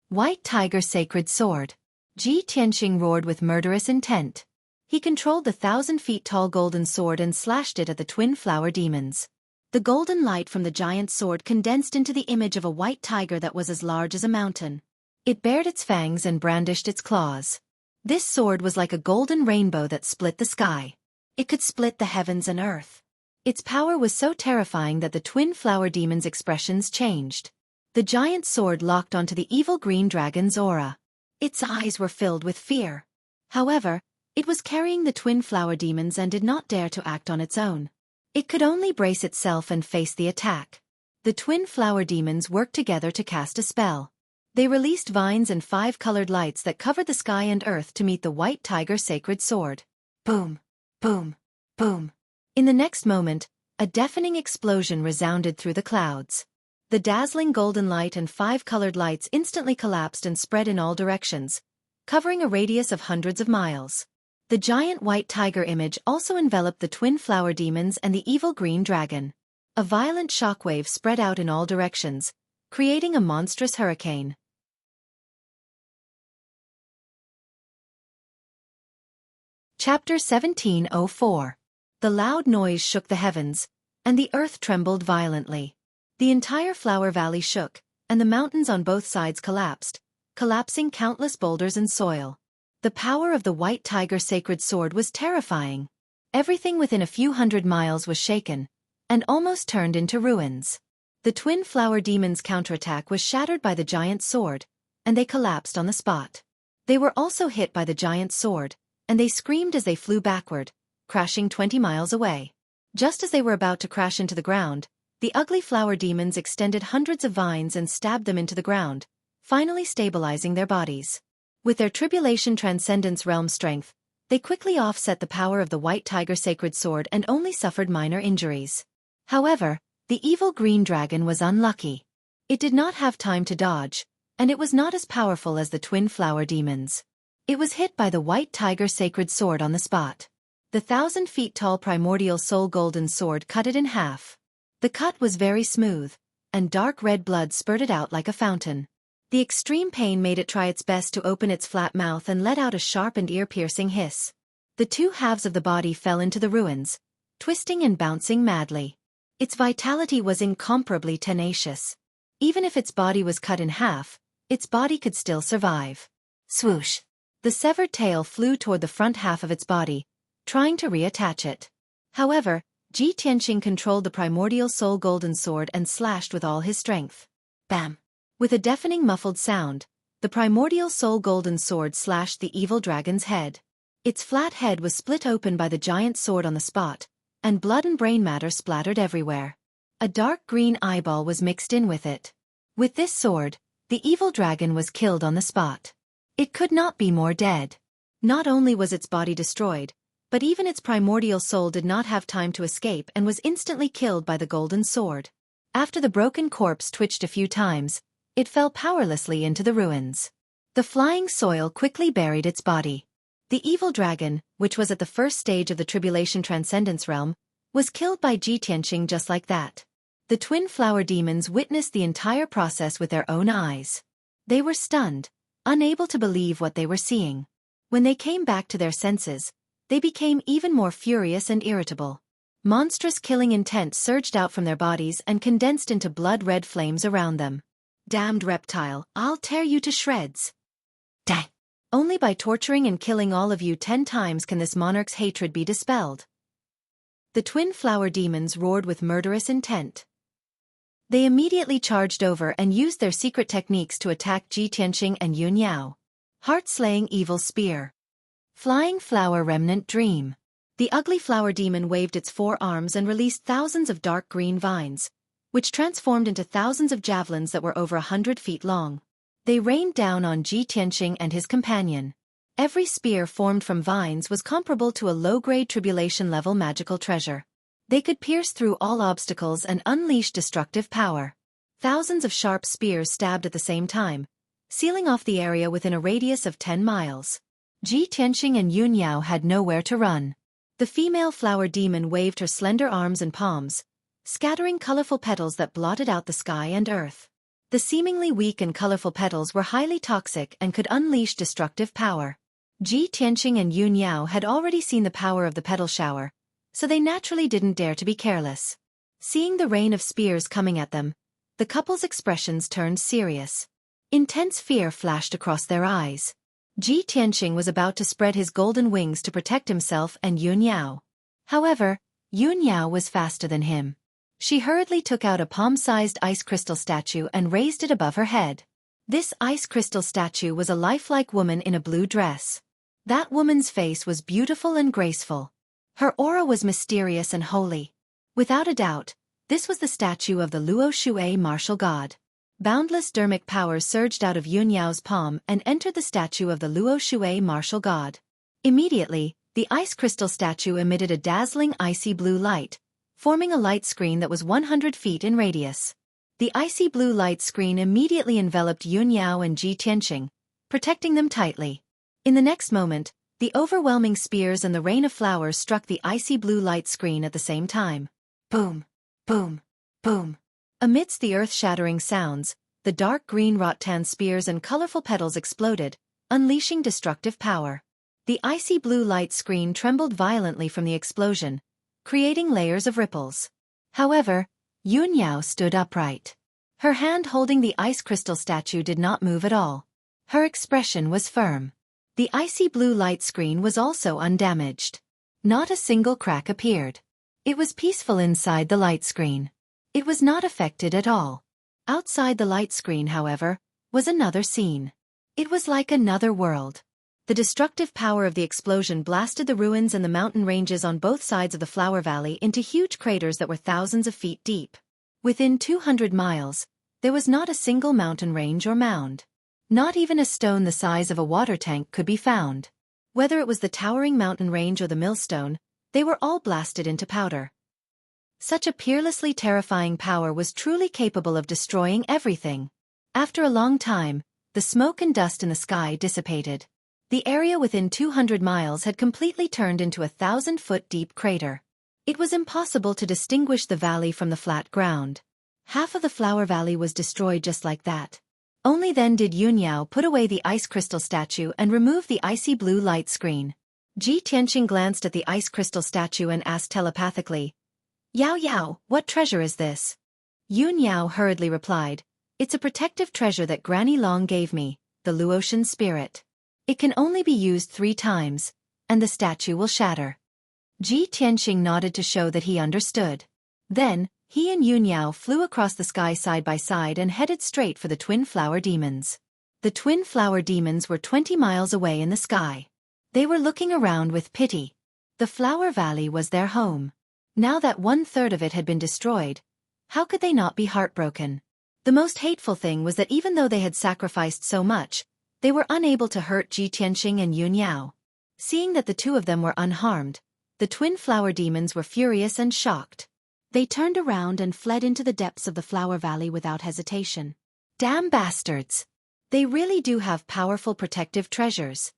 White Tiger Sacred Sword. Ji Tianqing roared with murderous intent. He controlled the 1,000-feet-tall golden sword and slashed it at the twin flower demons. The golden light from the giant sword condensed into the image of a white tiger that was as large as a mountain. It bared its fangs and brandished its claws. This sword was like a golden rainbow that split the sky. It could split the heavens and earth. Its power was so terrifying that the twin flower demon's expressions changed. The giant sword locked onto the evil green dragon's aura. Its eyes were filled with fear. However, it was carrying the twin flower demons and did not dare to act on its own. It could only brace itself and face the attack. The twin flower demons worked together to cast a spell. They released vines and 5 colored lights that covered the sky and earth to meet the white tiger sacred sword. Boom! Boom! Boom! In the next moment, a deafening explosion resounded through the clouds. The dazzling golden light and 5 colored lights instantly collapsed and spread in all directions, covering a radius of hundreds of miles. The giant white tiger image also enveloped the twin flower demons and the evil green dragon. A violent shockwave spread out in all directions, creating a monstrous hurricane. Chapter 1704. The loud noise shook the heavens, and the earth trembled violently. The entire flower valley shook, and the mountains on both sides collapsed, collapsing countless boulders and soil. The power of the white tiger sacred sword was terrifying. Everything within a few hundred miles was shaken, and almost turned into ruins. The twin flower demons' counterattack was shattered by the giant sword, and they collapsed on the spot. They were also hit by the giant sword, and they screamed as they flew backward, crashing 20 miles away. Just as they were about to crash into the ground, the ugly flower demons extended hundreds of vines and stabbed them into the ground, finally stabilizing their bodies. With their tribulation transcendence realm strength, they quickly offset the power of the white tiger sacred sword and only suffered minor injuries. However, the evil green dragon was unlucky. It did not have time to dodge, and it was not as powerful as the twin flower demons. It was hit by the white tiger sacred sword on the spot. The 1,000-feet-tall primordial soul golden sword cut it in half. The cut was very smooth, and dark red blood spurted out like a fountain. The extreme pain made it try its best to open its flat mouth and let out a sharp and ear-piercing hiss. The two halves of the body fell into the ruins, twisting and bouncing madly. Its vitality was incomparably tenacious. Even if its body was cut in half, its body could still survive. Swoosh! The severed tail flew toward the front half of its body, trying to reattach it. However, Ji Tianqing controlled the primordial soul golden sword and slashed with all his strength. Bam! With a deafening muffled sound, the primordial soul golden sword slashed the evil dragon's head. Its flat head was split open by the giant sword on the spot, and blood and brain matter splattered everywhere. A dark green eyeball was mixed in with it. With this sword, the evil dragon was killed on the spot. It could not be more dead. Not only was its body destroyed, but even its primordial soul did not have time to escape and was instantly killed by the golden sword. After the broken corpse twitched a few times, it fell powerlessly into the ruins. The flying soil quickly buried its body. The evil dragon, which was at the first stage of the tribulation transcendence realm, was killed by Ji Tianqing just like that. The twin flower demons witnessed the entire process with their own eyes. They were stunned, unable to believe what they were seeing. When they came back to their senses, they became even more furious and irritable. Monstrous killing intent surged out from their bodies and condensed into blood-red flames around them. Damned reptile, I'll tear you to shreds. Dang! Only by torturing and killing all of you 10 times can this monarch's hatred be dispelled. The twin flower demons roared with murderous intent. They immediately charged over and used their secret techniques to attack Ji Tianqing and Yun Yao. Heart-slaying evil spear. Flying flower remnant dream. The ugly flower demon waved its 4 arms and released thousands of dark green vines, which transformed into thousands of javelins that were over 100 feet long. They rained down on Ji Tianqing and his companion. Every spear formed from vines was comparable to a low-grade tribulation-level magical treasure. They could pierce through all obstacles and unleash destructive power. Thousands of sharp spears stabbed at the same time, sealing off the area within a radius of 10 miles. Ji Tianqing and Yun Yao had nowhere to run. The female flower demon waved her slender arms and palms, scattering colorful petals that blotted out the sky and earth. The seemingly weak and colorful petals were highly toxic and could unleash destructive power. Ji Tianqing and Yun Yao had already seen the power of the petal shower, so they naturally didn't dare to be careless. Seeing the rain of spears coming at them, the couple's expressions turned serious. Intense fear flashed across their eyes. Ji Tianqing was about to spread his golden wings to protect himself and Yun Yao. However, Yun Yao was faster than him. She hurriedly took out a palm-sized ice crystal statue and raised it above her head. This ice crystal statue was a lifelike woman in a blue dress. That woman's face was beautiful and graceful. Her aura was mysterious and holy. Without a doubt, this was the statue of the Luo Xueqi martial god. Boundless dermic power surged out of Yun Yao's palm and entered the statue of the Luo Xueqi martial god. Immediately, the ice crystal statue emitted a dazzling icy blue light, forming a light screen that was 100 feet in radius. The icy blue light screen immediately enveloped Yun Yao and Ji Tianqing, protecting them tightly. In the next moment, the overwhelming spears and the rain of flowers struck the icy blue light screen at the same time. Boom! Boom! Boom! Amidst the earth-shattering sounds, the dark green rattan spears and colorful petals exploded, unleashing destructive power. The icy blue light screen trembled violently from the explosion, creating layers of ripples. However, Yun Yao stood upright. Her hand holding the ice crystal statue did not move at all. Her expression was firm. The icy blue light screen was also undamaged. Not a single crack appeared. It was peaceful inside the light screen. It was not affected at all. Outside the light screen, however, was another scene. It was like another world. The destructive power of the explosion blasted the ruins and the mountain ranges on both sides of the Flower Valley into huge craters that were thousands of feet deep. Within 200 miles, there was not a single mountain range or mound. Not even a stone the size of a water tank could be found. Whether it was the towering mountain range or the millstone, they were all blasted into powder. Such a peerlessly terrifying power was truly capable of destroying everything. After a long time, the smoke and dust in the sky dissipated. The area within 200 miles had completely turned into a 1,000-foot-deep crater. It was impossible to distinguish the valley from the flat ground. Half of the Flower Valley was destroyed just like that. Only then did Yun Yao put away the ice crystal statue and remove the icy blue light screen. Ji Tianqing glanced at the ice crystal statue and asked telepathically, Yao Yao, what treasure is this? Yun Yao hurriedly replied, it's a protective treasure that Granny Long gave me, the Luotian spirit. It can only be used 3 times, and the statue will shatter. Ji Tianxing nodded to show that he understood. Then, he and Yun Yao flew across the sky side by side and headed straight for the twin flower demons. The twin flower demons were 20 miles away in the sky. They were looking around with pity. The flower valley was their home. Now that 1/3 of it had been destroyed, how could they not be heartbroken? The most hateful thing was that even though they had sacrificed so much, they were unable to hurt Ji Tianxing and Yun Yao. Seeing that the 2 of them were unharmed, the twin flower demons were furious and shocked. They turned around and fled into the depths of the flower valley without hesitation. Damn bastards! They really do have powerful protective treasures.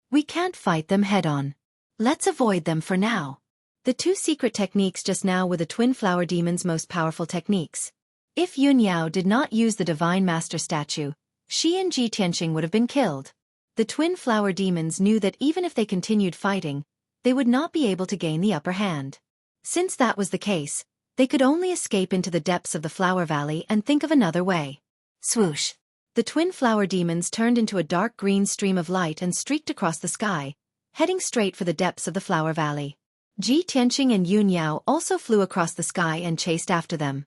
We can't fight them head-on. Let's avoid them for now. The 2 secret techniques just now were the twin flower demons' most powerful techniques. If Yun Yao did not use the Divine Master statue, she and Ji Tianxing would have been killed. The twin flower demons knew that even if they continued fighting, they would not be able to gain the upper hand. Since that was the case, they could only escape into the depths of the flower valley and think of another way. Swoosh! The twin flower demons turned into a dark green stream of light and streaked across the sky, heading straight for the depths of the flower valley. Ji Tianxing and Yun Yao also flew across the sky and chased after them.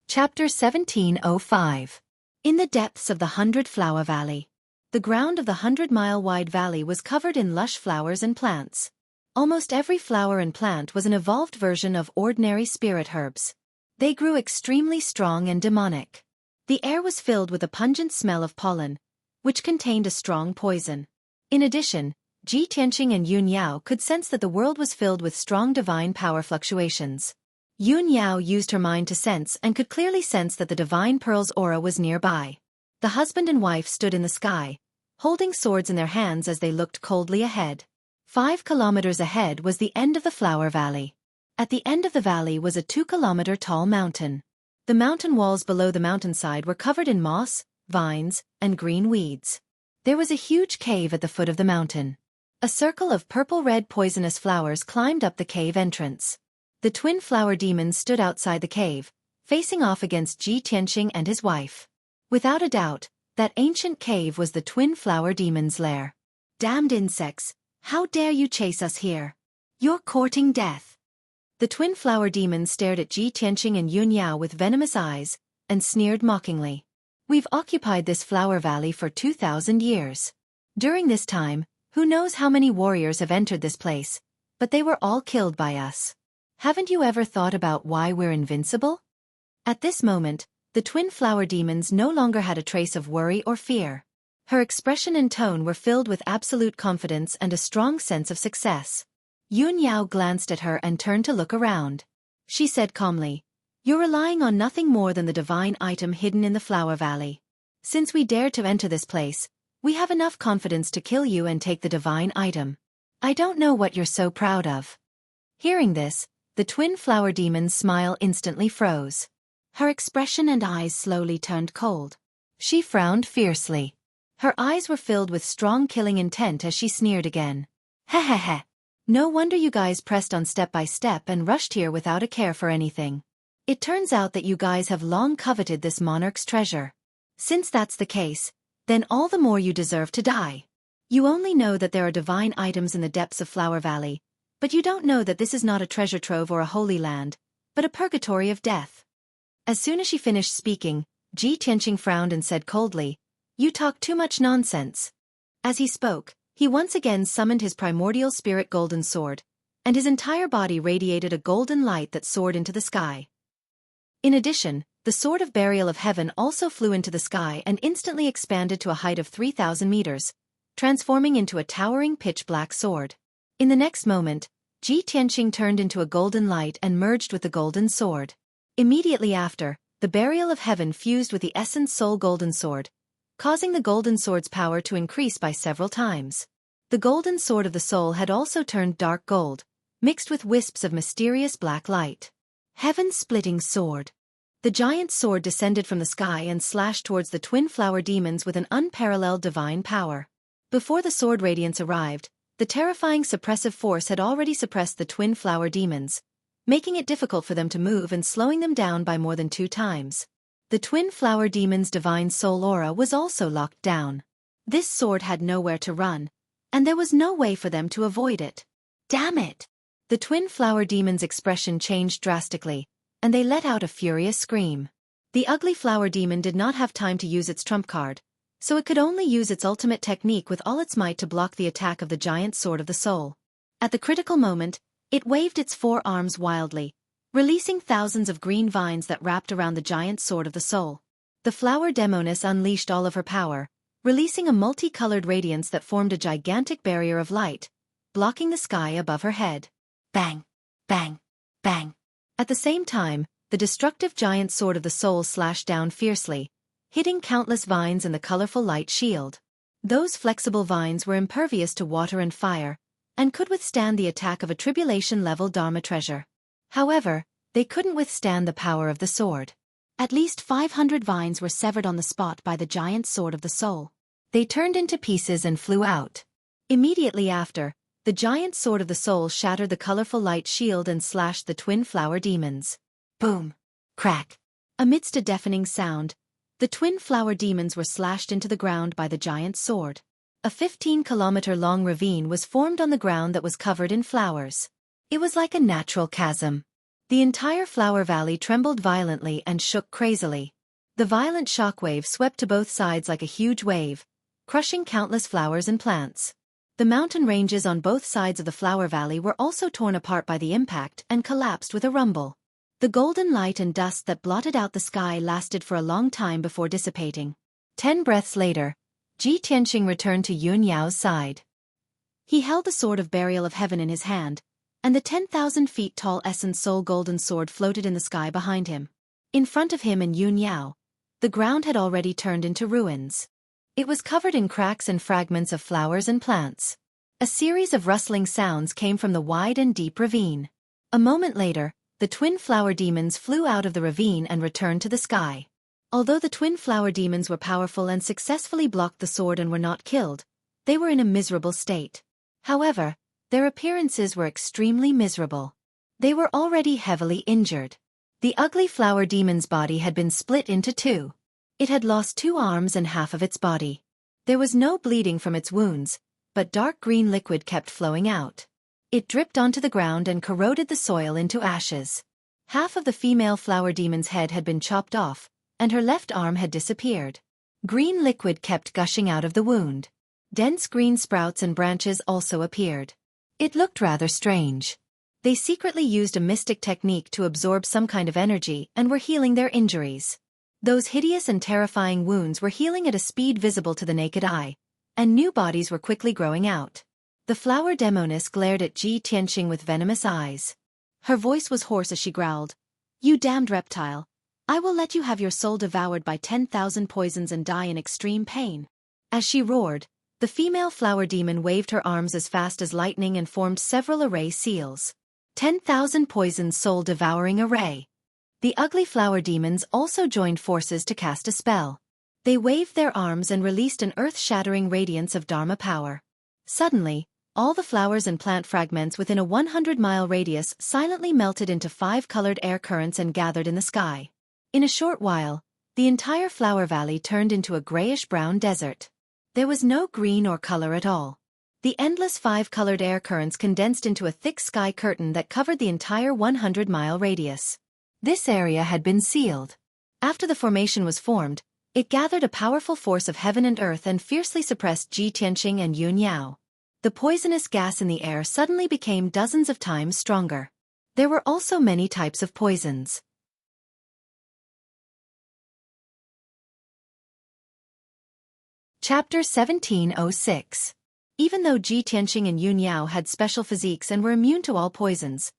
Chapter 1705. In the depths of the 100-Flower Valley. The ground of the 100-mile-wide valley was covered in lush flowers and plants. Almost every flower and plant was an evolved version of ordinary spirit herbs. They grew extremely strong and demonic. The air was filled with a pungent smell of pollen, which contained a strong poison. In addition, Ji Tianxing and Yun Yao could sense that the world was filled with strong divine power fluctuations. Yun Yao used her mind to sense and could clearly sense that the Divine Pearl's aura was nearby. The husband and wife stood in the sky, holding swords in their hands as they looked coldly ahead. 5 kilometers ahead was the end of the flower valley. At the end of the valley was a 2-kilometer-tall mountain. The mountain walls below the mountainside were covered in moss, vines, and green weeds. There was a huge cave at the foot of the mountain. A circle of purple-red poisonous flowers climbed up the cave entrance. The twin flower demons stood outside the cave, facing off against Ji Tianxing and his wife. Without a doubt, that ancient cave was the twin flower demon's lair. Damned insects, how dare you chase us here? You're courting death. The twin flower demons stared at Ji Tianxing and Yun Yao with venomous eyes, and sneered mockingly. We've occupied this flower valley for 2,000 years. During this time, who knows how many warriors have entered this place, but they were all killed by us. Haven't you ever thought about why we're invincible? At this moment, the twin flower demons no longer had a trace of worry or fear. Her expression and tone were filled with absolute confidence and a strong sense of success. Yun Yao glanced at her and turned to look around. She said calmly, "You're relying on nothing more than the divine item hidden in the flower valley. Since we dared to enter this place, we have enough confidence to kill you and take the divine item. I don't know what you're so proud of." Hearing this, the twin flower demon's smile instantly froze. Her expression and eyes slowly turned cold. She frowned fiercely. Her eyes were filled with strong killing intent as she sneered again. Heh. No wonder you guys pressed on step by step and rushed here without a care for anything. It turns out that you guys have long coveted this monarch's treasure. Since that's the case, then all the more you deserve to die. You only know that there are divine items in the depths of Flower Valley, but you don't know that this is not a treasure trove or a holy land, but a purgatory of death. As soon as she finished speaking, Ji Tianxing frowned and said coldly, "You talk too much nonsense." As he spoke, he once again summoned his primordial spirit golden sword, and his entire body radiated a golden light that soared into the sky. In addition, the sword of burial of heaven also flew into the sky and instantly expanded to a height of 3,000 meters, transforming into a towering pitch-black sword. In the next moment, Ji Tianxing turned into a golden light and merged with the golden sword. Immediately after, the burial of heaven fused with the essence soul golden sword, causing the golden sword's power to increase by several times. The golden sword of the soul had also turned dark gold, mixed with wisps of mysterious black light. Heaven-splitting sword. The giant sword descended from the sky and slashed towards the twin flower demons with an unparalleled divine power. Before the sword radiance arrived, the terrifying suppressive force had already suppressed the twin flower demons, making it difficult for them to move and slowing them down by more than 2 times. The twin flower demon's divine soul aura was also locked down. This sword had nowhere to run, and there was no way for them to avoid it. Damn it! The twin flower demon's expression changed drastically, and they let out a furious scream. The ugly flower demon did not have time to use its trump card, so it could only use its ultimate technique with all its might to block the attack of the giant sword of the soul. At the critical moment, it waved its 4 arms wildly, releasing thousands of green vines that wrapped around the giant sword of the soul. The flower demoness unleashed all of her power, releasing a multicolored radiance that formed a gigantic barrier of light, blocking the sky above her head. Bang! Bang! Bang! At the same time, the destructive giant sword of the soul slashed down fiercely, hitting countless vines in the colorful light shield. Those flexible vines were impervious to water and fire, and could withstand the attack of a tribulation-level Dharma treasure. However, they couldn't withstand the power of the sword. At least 500 vines were severed on the spot by the giant sword of the soul. They turned into pieces and flew out. Immediately after, the giant sword of the soul shattered the colorful light shield and slashed the twin flower demons. Boom! Crack! Amidst a deafening sound, the twin flower demons were slashed into the ground by the giant sword. A 15-kilometer-long ravine was formed on the ground that was covered in flowers. It was like a natural chasm. The entire flower valley trembled violently and shook crazily. The violent shockwave swept to both sides like a huge wave, crushing countless flowers and plants. The mountain ranges on both sides of the flower valley were also torn apart by the impact and collapsed with a rumble. The golden light and dust that blotted out the sky lasted for a long time before dissipating. 10 breaths later, Ji Tianqing returned to Yun Yao's side. He held the sword of burial of heaven in his hand, and the 10,000 feet tall essence soul golden sword floated in the sky behind him. In front of him and Yun Yao, the ground had already turned into ruins. It was covered in cracks and fragments of flowers and plants. A series of rustling sounds came from the wide and deep ravine. A moment later, the twin flower demons flew out of the ravine and returned to the sky. Although the twin flower demons were powerful and successfully blocked the sword and were not killed, they were in a miserable state. However, their appearances were extremely miserable. They were already heavily injured. The ugly flower demon's body had been split into 2. It had lost 2 arms and half of its body. There was no bleeding from its wounds, but dark green liquid kept flowing out. It dripped onto the ground and corroded the soil into ashes. Half of the female flower demon's head had been chopped off, and her left arm had disappeared. Green liquid kept gushing out of the wound. Dense green sprouts and branches also appeared. It looked rather strange. They secretly used a mystic technique to absorb some kind of energy and were healing their injuries. Those hideous and terrifying wounds were healing at a speed visible to the naked eye, and new bodies were quickly growing out. The flower demoness glared at Ji Tianqing with venomous eyes. Her voice was hoarse as she growled, "You damned reptile! I will let you have your soul devoured by 10,000 poisons and die in extreme pain." As she roared, the female flower demon waved her arms as fast as lightning and formed several array seals. 10,000 poisons soul devouring array. The ugly flower demons also joined forces to cast a spell. They waved their arms and released an earth-shattering radiance of Dharma power. Suddenly, all the flowers and plant fragments within a 100-mile radius silently melted into 5-colored air currents and gathered in the sky. In a short while, the entire flower valley turned into a grayish-brown desert. There was no green or color at all. The endless 5-colored air currents condensed into a thick sky curtain that covered the entire 100-mile radius. This area had been sealed. After the formation was formed, it gathered a powerful force of heaven and earth and fiercely suppressed Ji Tianqing and Yun Yao. The poisonous gas in the air suddenly became dozens of times stronger. There were also many types of poisons. Chapter 1706. Even though Ji Tianqing and Yun Yao had special physiques and were immune to all poisons,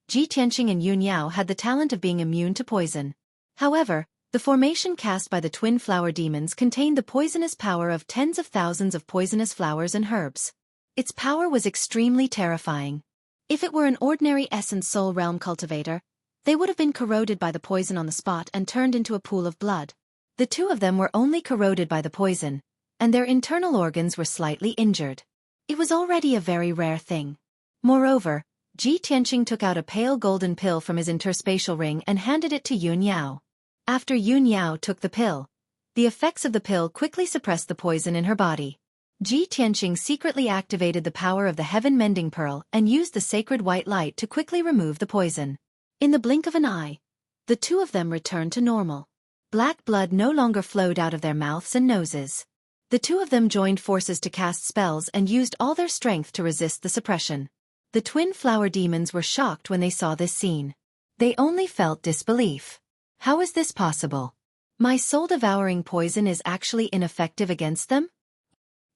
Ji Tianqing and Yun Yao had the talent of being immune to poison. However, the formation cast by the twin flower demons contained the poisonous power of tens of thousands of poisonous flowers and herbs. Its power was extremely terrifying. If it were an ordinary essence soul realm cultivator, they would have been corroded by the poison on the spot and turned into a pool of blood. The 2 of them were only corroded by the poison, and their internal organs were slightly injured. It was already a very rare thing. Moreover, Ji Tianqing took out a pale golden pill from his interspatial ring and handed it to Yun Yao. After Yun Yao took the pill, the effects of the pill quickly suppressed the poison in her body. Ji Tianqing secretly activated the power of the heaven-mending pearl and used the sacred white light to quickly remove the poison. In the blink of an eye, the two of them returned to normal. Black blood no longer flowed out of their mouths and noses. The two of them joined forces to cast spells and used all their strength to resist the suppression. The twin flower demons were shocked when they saw this scene. They only felt disbelief. How is this possible? My soul-devouring poison is actually ineffective against them?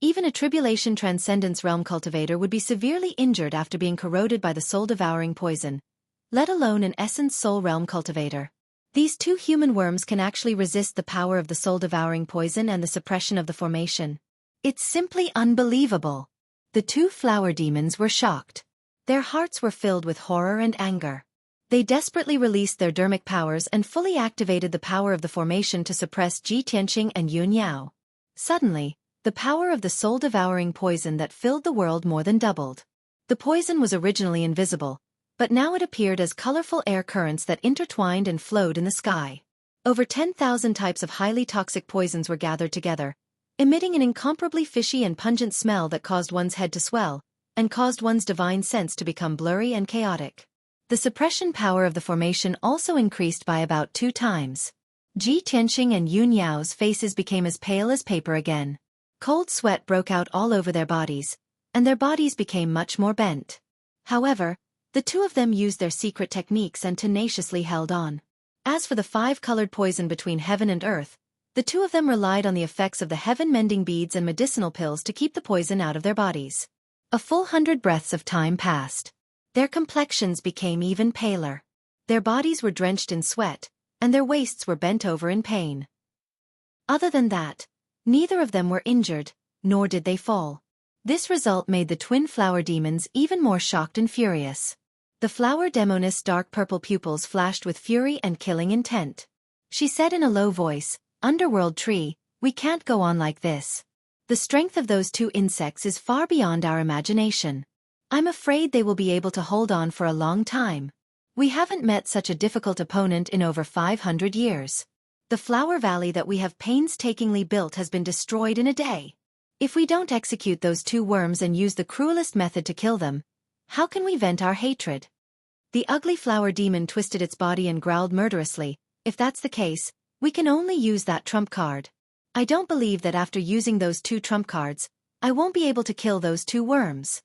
Even a Tribulation Transcendence Realm cultivator would be severely injured after being corroded by the soul-devouring poison, let alone an Essence Soul Realm cultivator. These two human worms can actually resist the power of the soul-devouring poison and the suppression of the formation. It's simply unbelievable. The two flower demons were shocked. Their hearts were filled with horror and anger. They desperately released their dermic powers and fully activated the power of the formation to suppress Ji Tianqing and Yun Yao. Suddenly, the power of the soul-devouring poison that filled the world more than doubled. The poison was originally invisible, but now it appeared as colorful air currents that intertwined and flowed in the sky. Over 10,000 types of highly toxic poisons were gathered together, emitting an incomparably fishy and pungent smell that caused one's head to swell, and caused one's divine sense to become blurry and chaotic. The suppression power of the formation also increased by about 2 times. Ji Tianqing and Yun Yao's faces became as pale as paper again. Cold sweat broke out all over their bodies, and their bodies became much more bent. However, the two of them used their secret techniques and tenaciously held on. As for the 5-colored poison between heaven and earth, the two of them relied on the effects of the heaven-mending beads and medicinal pills to keep the poison out of their bodies. A full 100 breaths of time passed. Their complexions became even paler. Their bodies were drenched in sweat, and their waists were bent over in pain. Other than that, neither of them were injured, nor did they fall. This result made the twin flower demons even more shocked and furious. The flower demoness' dark purple pupils flashed with fury and killing intent. She said in a low voice, "Underworld tree, we can't go on like this. The strength of those two insects is far beyond our imagination. I'm afraid they will be able to hold on for a long time. We haven't met such a difficult opponent in over 500 years. The flower valley that we have painstakingly built has been destroyed in a day. If we don't execute those two worms and use the cruelest method to kill them, how can we vent our hatred?" The ugly flower demon twisted its body and growled murderously, "If that's the case, we can only use that trump card. I don't believe that after using those 2 trump cards, I won't be able to kill those 2 worms."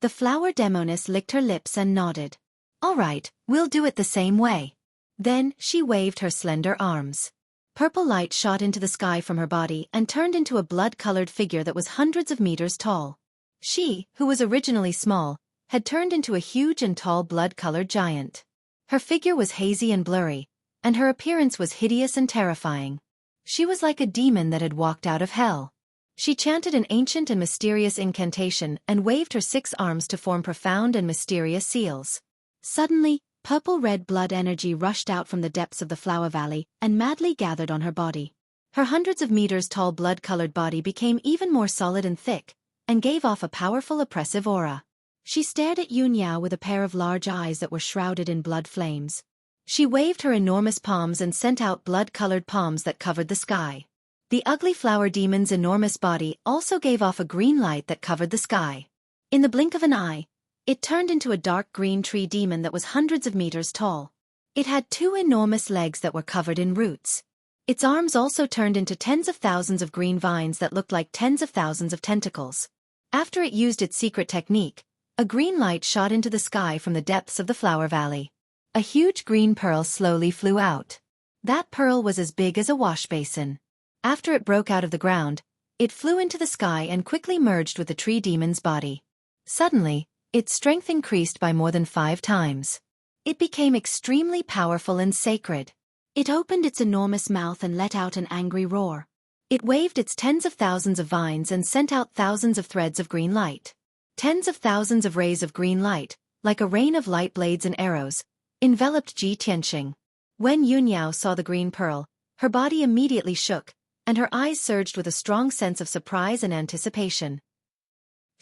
The flower demoness licked her lips and nodded. "All right, we'll do it the same way." Then, she waved her slender arms. Purple light shot into the sky from her body and turned into a blood-colored figure that was hundreds of meters tall. She, who was originally small, had turned into a huge and tall blood-colored giant. Her figure was hazy and blurry, and her appearance was hideous and terrifying. She was like a demon that had walked out of hell. She chanted an ancient and mysterious incantation and waved her 6 arms to form profound and mysterious seals. Suddenly, purple-red blood energy rushed out from the depths of the flower valley and madly gathered on her body. Her hundreds of meters tall blood-colored body became even more solid and thick, and gave off a powerful oppressive aura. She stared at Yun Yao with a pair of large eyes that were shrouded in blood flames. She waved her enormous palms and sent out blood-colored palms that covered the sky. The ugly flower demon's enormous body also gave off a green light that covered the sky. In the blink of an eye, it turned into a dark green tree demon that was hundreds of meters tall. It had 2 enormous legs that were covered in roots. Its arms also turned into tens of thousands of green vines that looked like tens of thousands of tentacles. After it used its secret technique, a green light shot into the sky from the depths of the flower valley. A huge green pearl slowly flew out. That pearl was as big as a wash basin. After it broke out of the ground, it flew into the sky and quickly merged with the tree demon's body. Suddenly, its strength increased by more than 5 times. It became extremely powerful and sacred. It opened its enormous mouth and let out an angry roar. It waved its tens of thousands of vines and sent out thousands of threads of green light. Tens of thousands of rays of green light, like a rain of light blades and arrows, enveloped Ji Tianqing. When Yun Yao saw the green pearl, her body immediately shook, and her eyes surged with a strong sense of surprise and anticipation.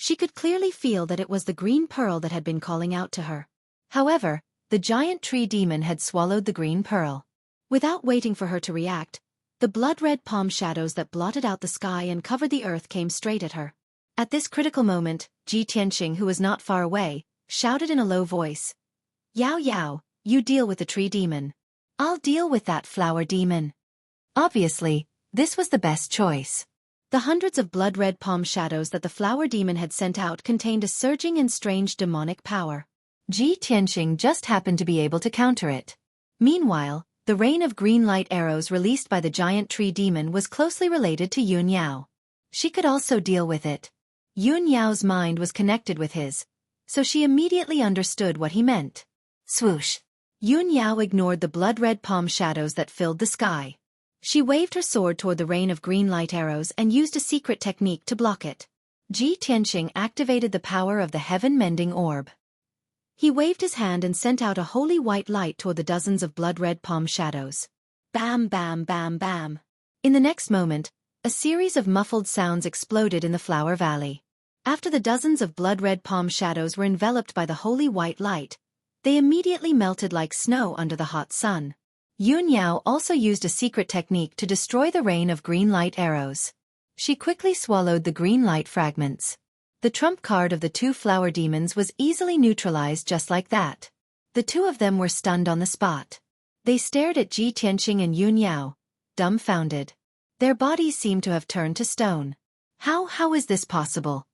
She could clearly feel that it was the green pearl that had been calling out to her. However, the giant tree demon had swallowed the green pearl. Without waiting for her to react, the blood-red palm shadows that blotted out the sky and covered the earth came straight at her. At this critical moment, Ji Tianqing, who was not far away, shouted in a low voice, "Yao Yao, you deal with the tree demon. I'll deal with that flower demon." Obviously, this was the best choice. The hundreds of blood-red palm shadows that the flower demon had sent out contained a surging and strange demonic power. Ji Tianqing just happened to be able to counter it. Meanwhile, the rain of green light arrows released by the giant tree demon was closely related to Yun Yao. She could also deal with it. Yun Yao's mind was connected with his, so she immediately understood what he meant. Swoosh! Yun Yao ignored the blood-red palm shadows that filled the sky. She waved her sword toward the rain of green light arrows and used a secret technique to block it. Ji Tianqing activated the power of the heaven-mending orb. He waved his hand and sent out a holy white light toward the dozens of blood-red palm shadows. Bam, bam, bam, bam. In the next moment, a series of muffled sounds exploded in the flower valley. After the dozens of blood-red palm shadows were enveloped by the holy white light, they immediately melted like snow under the hot sun. Yun Yao also used a secret technique to destroy the rain of green light arrows. She quickly swallowed the green light fragments. The trump card of the two flower demons was easily neutralized just like that. The two of them were stunned on the spot. They stared at Ji Tianqing and Yun Yao, dumbfounded. Their bodies seemed to have turned to stone. How is this possible?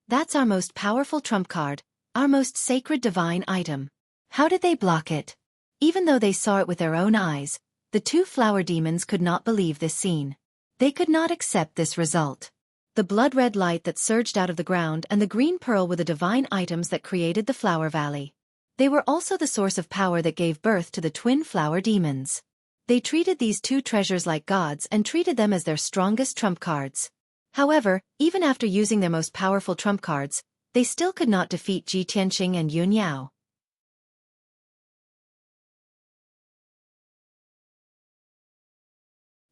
That's our most powerful trump card, our most sacred divine item. How did they block it? Even though they saw it with their own eyes, the two flower demons could not believe this scene. They could not accept this result. The blood-red light that surged out of the ground and the green pearl were the divine items that created the flower valley. They were also the source of power that gave birth to the twin flower demons. They treated these two treasures like gods and treated them as their strongest trump cards. However, even after using their most powerful trump cards, they still could not defeat Ji Tianqing and Yun Yao.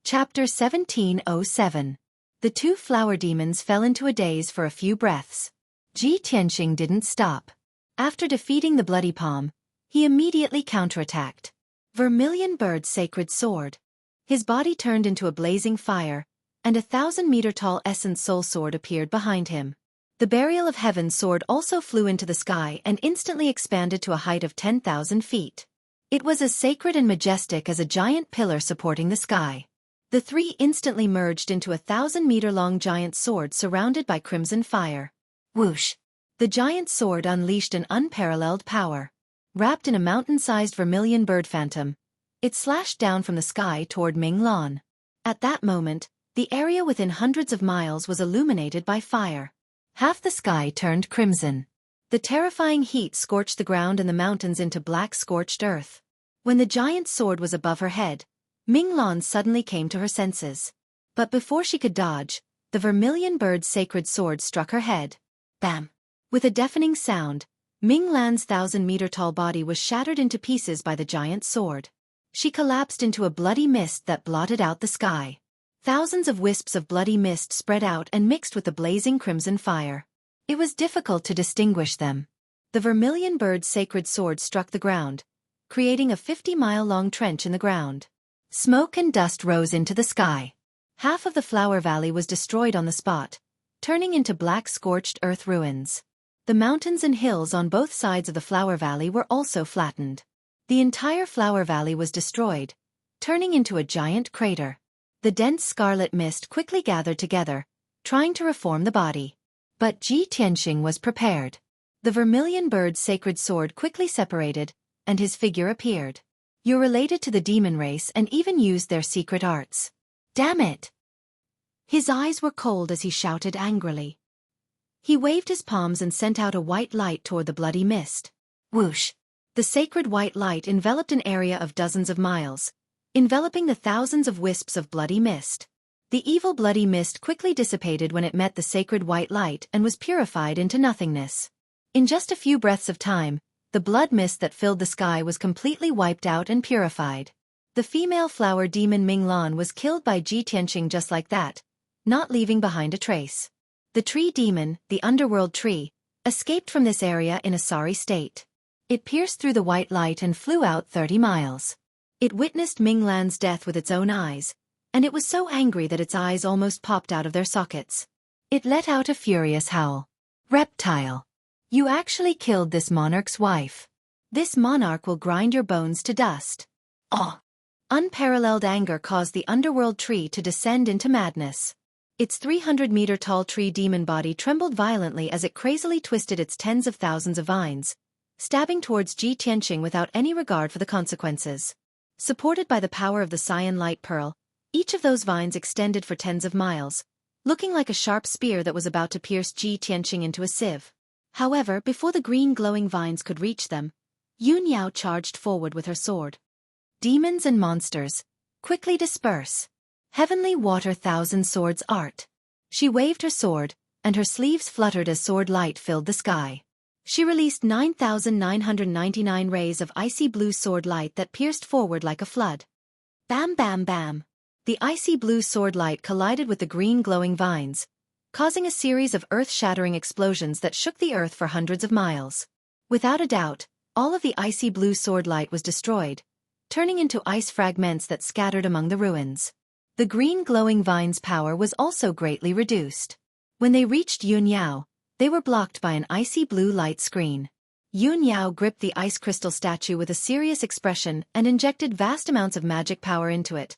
Chapter 1707. The two flower demons fell into a daze for a few breaths. Ji Tianqing didn't stop. After defeating the bloody palm, he immediately counterattacked. Vermilion Bird's sacred sword. His body turned into a blazing fire, and a 1,000-meter-tall essence soul sword appeared behind him. The Burial of Heaven sword also flew into the sky and instantly expanded to a height of 10,000 feet. It was as sacred and majestic as a giant pillar supporting the sky. The three instantly merged into a 1,000-meter-long giant sword surrounded by crimson fire. Whoosh! The giant sword unleashed an unparalleled power. Wrapped in a mountain-sized vermilion bird phantom, it slashed down from the sky toward Minglan. At that moment, the area within hundreds of miles was illuminated by fire. Half the sky turned crimson. The terrifying heat scorched the ground and the mountains into black scorched earth. When the giant sword was above her head, Minglan suddenly came to her senses. But before she could dodge, the vermilion bird's sacred sword struck her head. Bam! With a deafening sound, Minglan's 1,000-meter-tall body was shattered into pieces by the giant sword. She collapsed into a bloody mist that blotted out the sky. Thousands of wisps of bloody mist spread out and mixed with the blazing crimson fire. It was difficult to distinguish them. The vermilion bird's sacred sword struck the ground, creating a 50-mile-long trench in the ground. Smoke and dust rose into the sky. Half of the flower valley was destroyed on the spot, turning into black scorched earth ruins. The mountains and hills on both sides of the flower valley were also flattened. The entire flower valley was destroyed, turning into a giant crater. The dense scarlet mist quickly gathered together, trying to reform the body. But Ji Tianqing was prepared. The vermilion bird's sacred sword quickly separated, and his figure appeared. You're related to the demon race and even used their secret arts. Damn it! His eyes were cold as he shouted angrily. He waved his palms and sent out a white light toward the bloody mist. Whoosh! The sacred white light enveloped an area of dozens of miles, enveloping the thousands of wisps of bloody mist. The evil bloody mist quickly dissipated when it met the sacred white light and was purified into nothingness. In just a few breaths of time, the blood mist that filled the sky was completely wiped out and purified. The female flower demon Minglan was killed by Ji Tianqing just like that, not leaving behind a trace. The tree demon, the underworld tree, escaped from this area in a sorry state. It pierced through the white light and flew out 30 miles. It witnessed Minglan's death with its own eyes, and it was so angry that its eyes almost popped out of their sockets. It let out a furious howl. "Reptile! You actually killed this monarch's wife. This monarch will grind your bones to dust." Oh! Unparalleled anger caused the underworld tree to descend into madness. Its 300-meter-tall tree demon body trembled violently as it crazily twisted its tens of thousands of vines, stabbing towards Ji Tianqing without any regard for the consequences. Supported by the power of the cyan light pearl, each of those vines extended for tens of miles, looking like a sharp spear that was about to pierce Ji Tianqing into a sieve. However, before the green glowing vines could reach them, Yun Yao charged forward with her sword. "Demons and monsters, quickly disperse. Heavenly water thousand swords art." She waved her sword, and her sleeves fluttered as sword light filled the sky. She released 9,999 rays of icy blue sword light that pierced forward like a flood. Bam bam bam. The icy blue sword light collided with the green glowing vines, causing a series of earth-shattering explosions that shook the earth for hundreds of miles. Without a doubt, all of the icy blue sword light was destroyed, turning into ice fragments that scattered among the ruins. The green glowing vines' power was also greatly reduced. When they reached Yun Yao, they were blocked by an icy blue light screen. Yun Yao gripped the ice crystal statue with a serious expression and injected vast amounts of magic power into it,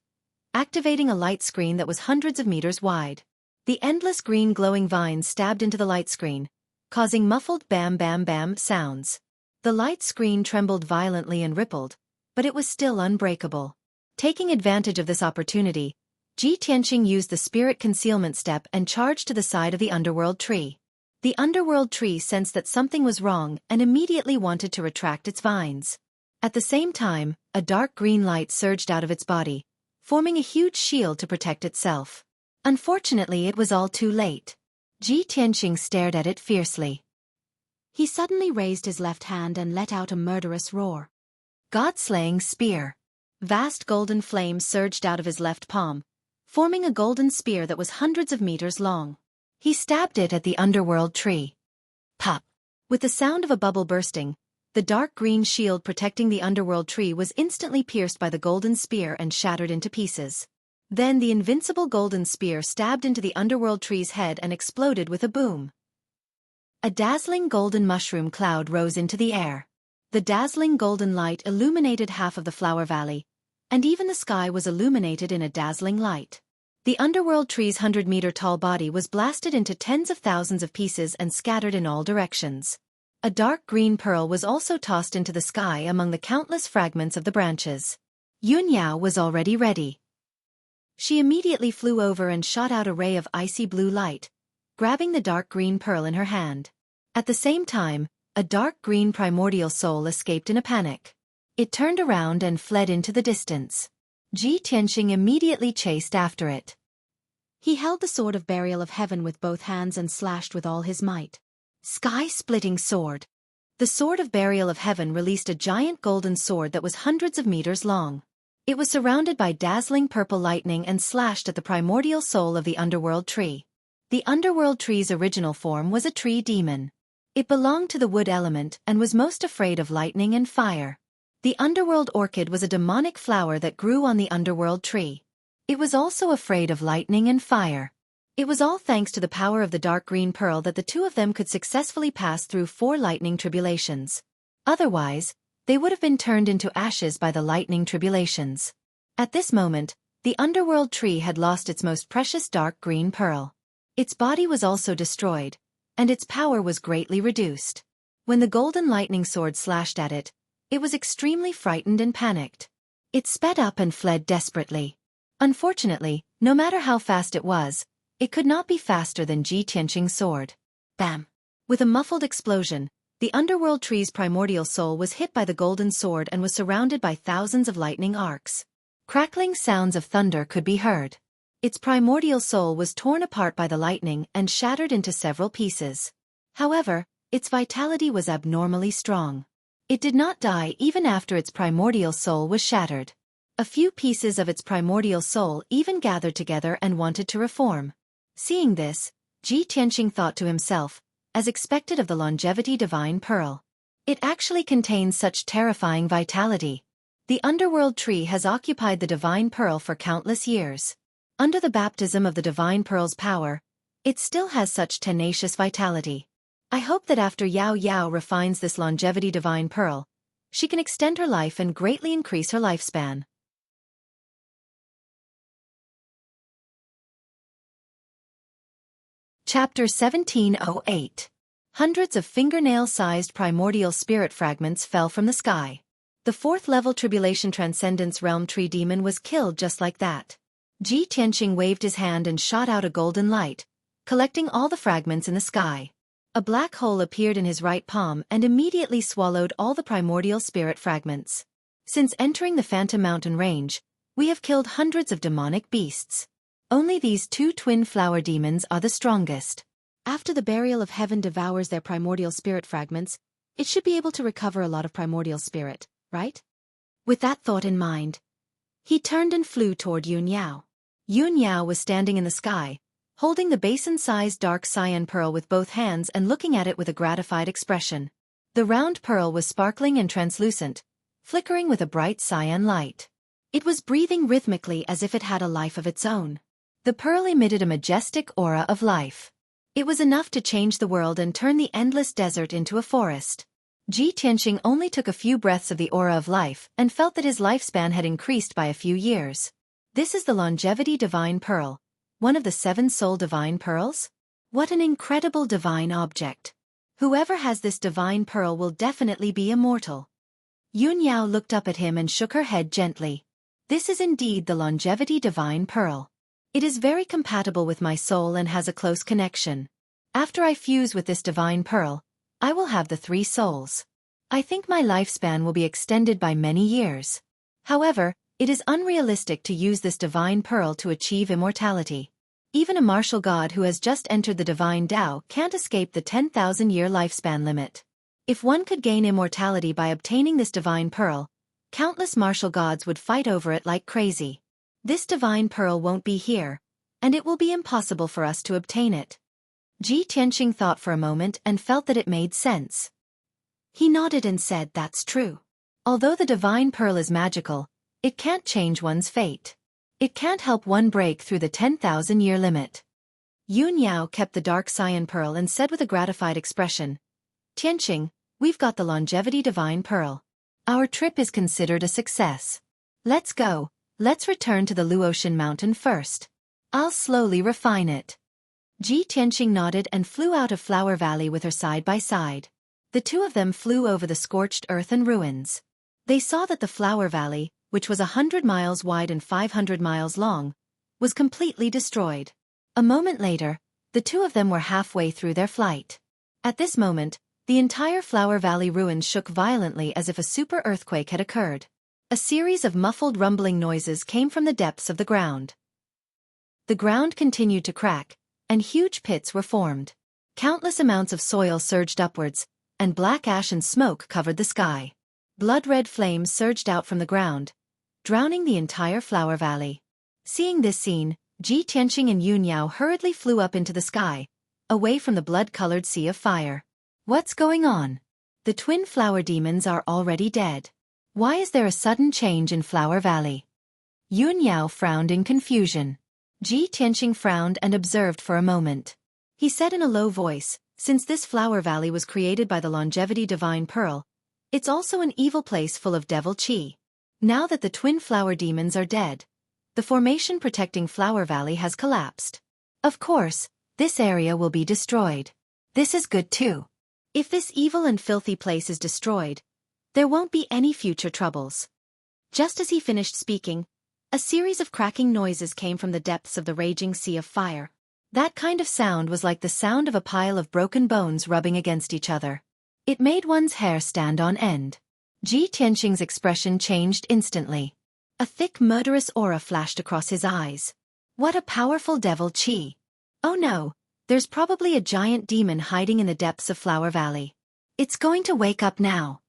activating a light screen that was hundreds of meters wide. The endless green glowing vines stabbed into the light screen, causing muffled bam bam bam sounds. The light screen trembled violently and rippled, but it was still unbreakable. Taking advantage of this opportunity, Ji Tianqing used the spirit concealment step and charged to the side of the underworld tree. The underworld tree sensed that something was wrong and immediately wanted to retract its vines. At the same time, a dark green light surged out of its body, forming a huge shield to protect itself. Unfortunately, it was all too late. Ji Tianqing stared at it fiercely. He suddenly raised his left hand and let out a murderous roar. God-slaying spear. Vast golden flames surged out of his left palm, forming a golden spear that was hundreds of meters long. He stabbed it at the underworld tree. Pop! With the sound of a bubble bursting, the dark green shield protecting the underworld tree was instantly pierced by the golden spear and shattered into pieces. Then the invincible golden spear stabbed into the underworld tree's head and exploded with a boom. A dazzling golden mushroom cloud rose into the air. The dazzling golden light illuminated half of the flower valley, and even the sky was illuminated in a dazzling light. The underworld tree's 100-meter-tall body was blasted into tens of thousands of pieces and scattered in all directions. A dark green pearl was also tossed into the sky among the countless fragments of the branches. Yun Yao was already ready. She immediately flew over and shot out a ray of icy blue light, grabbing the dark green pearl in her hand. At the same time, a dark green primordial soul escaped in a panic. It turned around and fled into the distance. Ji Tianqing immediately chased after it. He held the sword of burial of heaven with both hands and slashed with all his might. Sky-splitting sword. The sword of burial of heaven released a giant golden sword that was hundreds of meters long. It was surrounded by dazzling purple lightning and slashed at the primordial soul of the underworld tree. The underworld tree's original form was a tree demon. It belonged to the wood element and was most afraid of lightning and fire. The underworld orchid was a demonic flower that grew on the underworld tree. It was also afraid of lightning and fire. It was all thanks to the power of the dark green pearl that the two of them could successfully pass through 4 lightning tribulations. Otherwise, they would have been turned into ashes by the lightning tribulations. At this moment, the underworld tree had lost its most precious dark green pearl. Its body was also destroyed, and its power was greatly reduced. When the golden lightning sword slashed at it, it was extremely frightened and panicked. It sped up and fled desperately. Unfortunately, no matter how fast it was, it could not be faster than Ji Tianqing's sword. Bam! With a muffled explosion, the underworld tree's primordial soul was hit by the golden sword and was surrounded by thousands of lightning arcs. Crackling sounds of thunder could be heard. Its primordial soul was torn apart by the lightning and shattered into several pieces. However, its vitality was abnormally strong. It did not die even after its primordial soul was shattered. A few pieces of its primordial soul even gathered together and wanted to reform. Seeing this, Ji Tianqing thought to himself, as expected of the longevity divine pearl. It actually contains such terrifying vitality. The underworld tree has occupied the divine pearl for countless years. Under the baptism of the divine pearl's power, it still has such tenacious vitality. I hope that after Yao Yao refines this longevity divine pearl, she can extend her life and greatly increase her lifespan. Chapter 1708. Hundreds of fingernail-sized primordial spirit fragments fell from the sky. The fourth-level Tribulation Transcendence Realm Tree Demon was killed just like that. Ji Tianqing waved his hand and shot out a golden light, collecting all the fragments in the sky. A black hole appeared in his right palm and immediately swallowed all the primordial spirit fragments. Since entering the Phantom Mountain Range, we have killed hundreds of demonic beasts. Only these two twin flower demons are the strongest. After the burial of heaven devours their primordial spirit fragments, it should be able to recover a lot of primordial spirit, right? With that thought in mind, he turned and flew toward Yun Yao. Yun Yao was standing in the sky, holding the basin-sized dark cyan pearl with both hands and looking at it with a gratified expression. The round pearl was sparkling and translucent, flickering with a bright cyan light. It was breathing rhythmically as if it had a life of its own. The pearl emitted a majestic aura of life. It was enough to change the world and turn the endless desert into a forest. Ji Tianqing only took a few breaths of the aura of life and felt that his lifespan had increased by a few years. This is the longevity divine pearl, one of the 7 soul divine pearls? What an incredible divine object. Whoever has this divine pearl will definitely be immortal. Yun Yao looked up at him and shook her head gently. This is indeed the longevity divine pearl. It is very compatible with my soul and has a close connection. After I fuse with this divine pearl, I will have the 3 souls. I think my lifespan will be extended by many years. However, it is unrealistic to use this divine pearl to achieve immortality. Even a martial god who has just entered the divine Tao can't escape the 10,000-year lifespan limit. If one could gain immortality by obtaining this divine pearl, countless martial gods would fight over it like crazy. This divine pearl won't be here, and it will be impossible for us to obtain it. Ji Tianqing thought for a moment and felt that it made sense. He nodded and said, "That's true. Although the divine pearl is magical, it can't change one's fate. It can't help one break through the 10,000-year limit." Yun Yao kept the dark cyan pearl and said with a gratified expression, "Tianqing, we've got the longevity divine pearl. Our trip is considered a success. Let's go. Let's return to the Luotian mountain first. I'll slowly refine it." Ji Tianqing nodded and flew out of Flower Valley with her side by side. The two of them flew over the scorched earth and ruins. They saw that the Flower Valley, which was 100 miles wide and 500 miles long, was completely destroyed. A moment later, the two of them were halfway through their flight. At this moment, the entire Flower Valley ruins shook violently as if a super earthquake had occurred. A series of muffled rumbling noises came from the depths of the ground. The ground continued to crack, and huge pits were formed. Countless amounts of soil surged upwards, and black ash and smoke covered the sky. Blood-red flames surged out from the ground, drowning the entire Flower Valley. Seeing this scene, Ji Tianqing and Yun Yao hurriedly flew up into the sky, away from the blood-colored sea of fire. What's going on? The twin flower demons are already dead. Why is there a sudden change in Flower Valley? Yun Yao frowned in confusion. Ji Tianqing frowned and observed for a moment. He said in a low voice, "Since this Flower Valley was created by the longevity divine pearl, it's also an evil place full of devil chi. Now that the twin flower demons are dead, the formation protecting Flower Valley has collapsed. Of course, this area will be destroyed. This is good too. If this evil and filthy place is destroyed, there won't be any future troubles." Just as he finished speaking, a series of cracking noises came from the depths of the raging sea of fire. That kind of sound was like the sound of a pile of broken bones rubbing against each other. It made one's hair stand on end. Ji Tianqing's expression changed instantly. A thick murderous aura flashed across his eyes. What a powerful devil chi! Oh no, there's probably a giant demon hiding in the depths of Flower Valley. It's going to wake up now.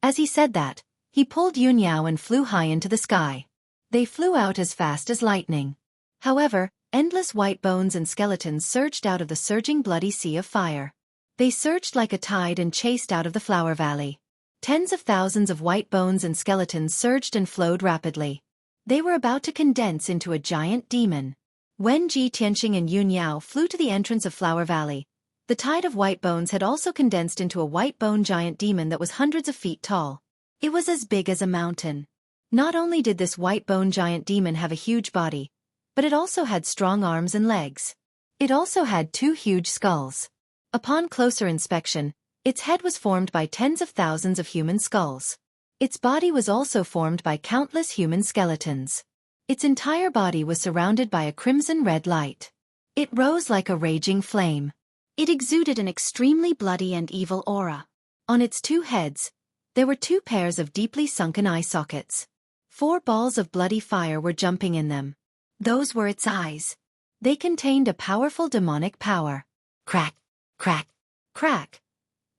As he said that, he pulled Yun Yao and flew high into the sky. They flew out as fast as lightning. However, endless white bones and skeletons surged out of the surging bloody sea of fire. They surged like a tide and chased out of the flower valley. Tens of thousands of white bones and skeletons surged and flowed rapidly. They were about to condense into a giant demon. When Ji Tianqing and Yun Yao flew to the entrance of Flower Valley, the tide of white bones had also condensed into a white bone giant demon that was hundreds of feet tall. It was as big as a mountain. Not only did this white bone giant demon have a huge body, but it also had strong arms and legs. It also had 2 huge skulls. Upon closer inspection, its head was formed by tens of thousands of human skulls. Its body was also formed by countless human skeletons. Its entire body was surrounded by a crimson-red light. It rose like a raging flame. It exuded an extremely bloody and evil aura. On its 2 heads, there were 2 pairs of deeply sunken eye sockets. 4 balls of bloody fire were jumping in them. Those were its eyes. They contained a powerful demonic power. Crack, crack, crack.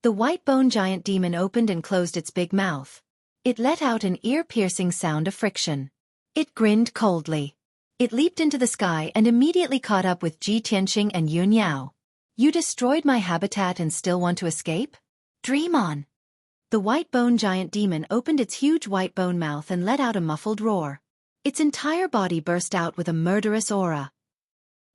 The white bone giant demon opened and closed its big mouth. It let out an ear-piercing sound of friction. It grinned coldly. It leaped into the sky and immediately caught up with Ji Tianqing and Yun Yao. You destroyed my habitat and still want to escape? Dream on. The white bone giant demon opened its huge white bone mouth and let out a muffled roar. Its entire body burst out with a murderous aura.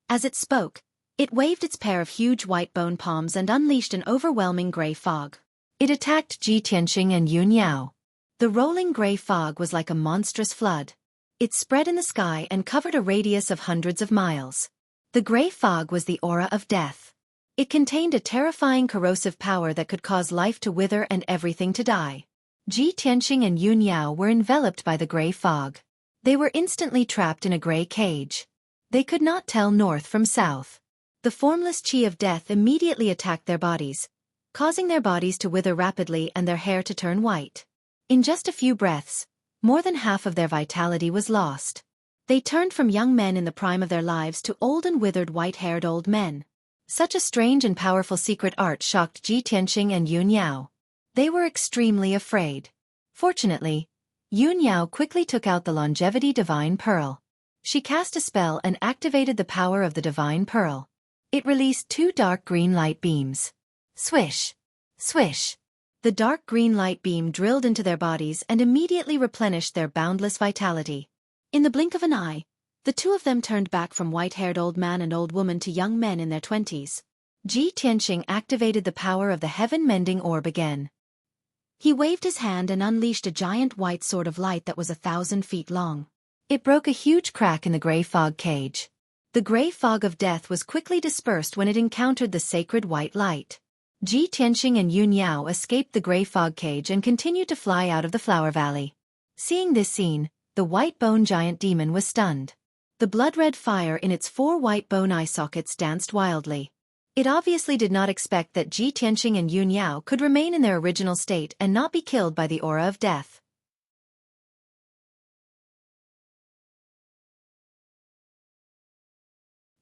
As it spoke, it waved its pair of huge white bone palms and unleashed an overwhelming gray fog. It attacked Ji Tianqing and Yun Yao. The rolling gray fog was like a monstrous flood. It spread in the sky and covered a radius of hundreds of miles. The gray fog was the aura of death. It contained a terrifying corrosive power that could cause life to wither and everything to die. Ji Tianqing and Yun Yao were enveloped by the gray fog. They were instantly trapped in a gray cage. They could not tell north from south. The formless chi of death immediately attacked their bodies, causing their bodies to wither rapidly and their hair to turn white. In just a few breaths, more than half of their vitality was lost. They turned from young men in the prime of their lives to old and withered white-haired old men. Such a strange and powerful secret art shocked Ji Tianqing and Yun Yao. They were extremely afraid. Fortunately, Yun Yao quickly took out the Longevity Divine Pearl. She cast a spell and activated the power of the Divine Pearl. It released 2 dark green light beams. Swish! Swish! The dark green light beam drilled into their bodies and immediately replenished their boundless vitality. In the blink of an eye, the 2 of them turned back from white-haired old man and old woman to young men in their 20s. Ji Tianqing activated the power of the heaven-mending orb again. He waved his hand and unleashed a giant white sword of light that was 1,000 feet long. It broke a huge crack in the gray fog cage. The gray fog of death was quickly dispersed when it encountered the sacred white light. Ji Tianqing and Yun Yao escaped the gray fog cage and continued to fly out of the flower valley. Seeing this scene, the white bone giant demon was stunned. The blood-red fire in its 4 white bone eye sockets danced wildly. It obviously did not expect that Ji Tianqing and Yun Yao could remain in their original state and not be killed by the aura of death.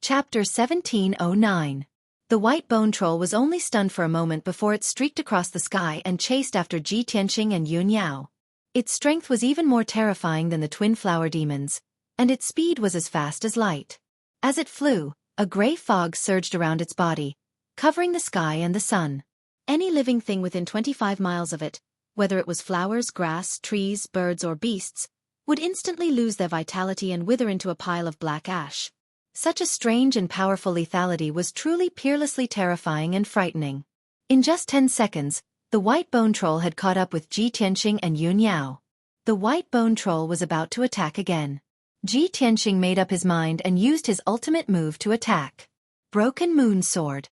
Chapter 1709. The white bone troll was only stunned for a moment before it streaked across the sky and chased after Ji Tianqing and Yun Yao. Its strength was even more terrifying than the twin flower demons, and its speed was as fast as light. As it flew, a gray fog surged around its body, covering the sky and the sun. Any living thing within 25 miles of it, whether it was flowers, grass, trees, birds, or beasts, would instantly lose their vitality and wither into a pile of black ash. Such a strange and powerful lethality was truly peerlessly terrifying and frightening. In just 10 seconds, the white bone troll had caught up with Ji Tianqing and Yun Yao. The white bone troll was about to attack again. Ji Tianqing made up his mind and used his ultimate move to attack. Broken Moon Sword.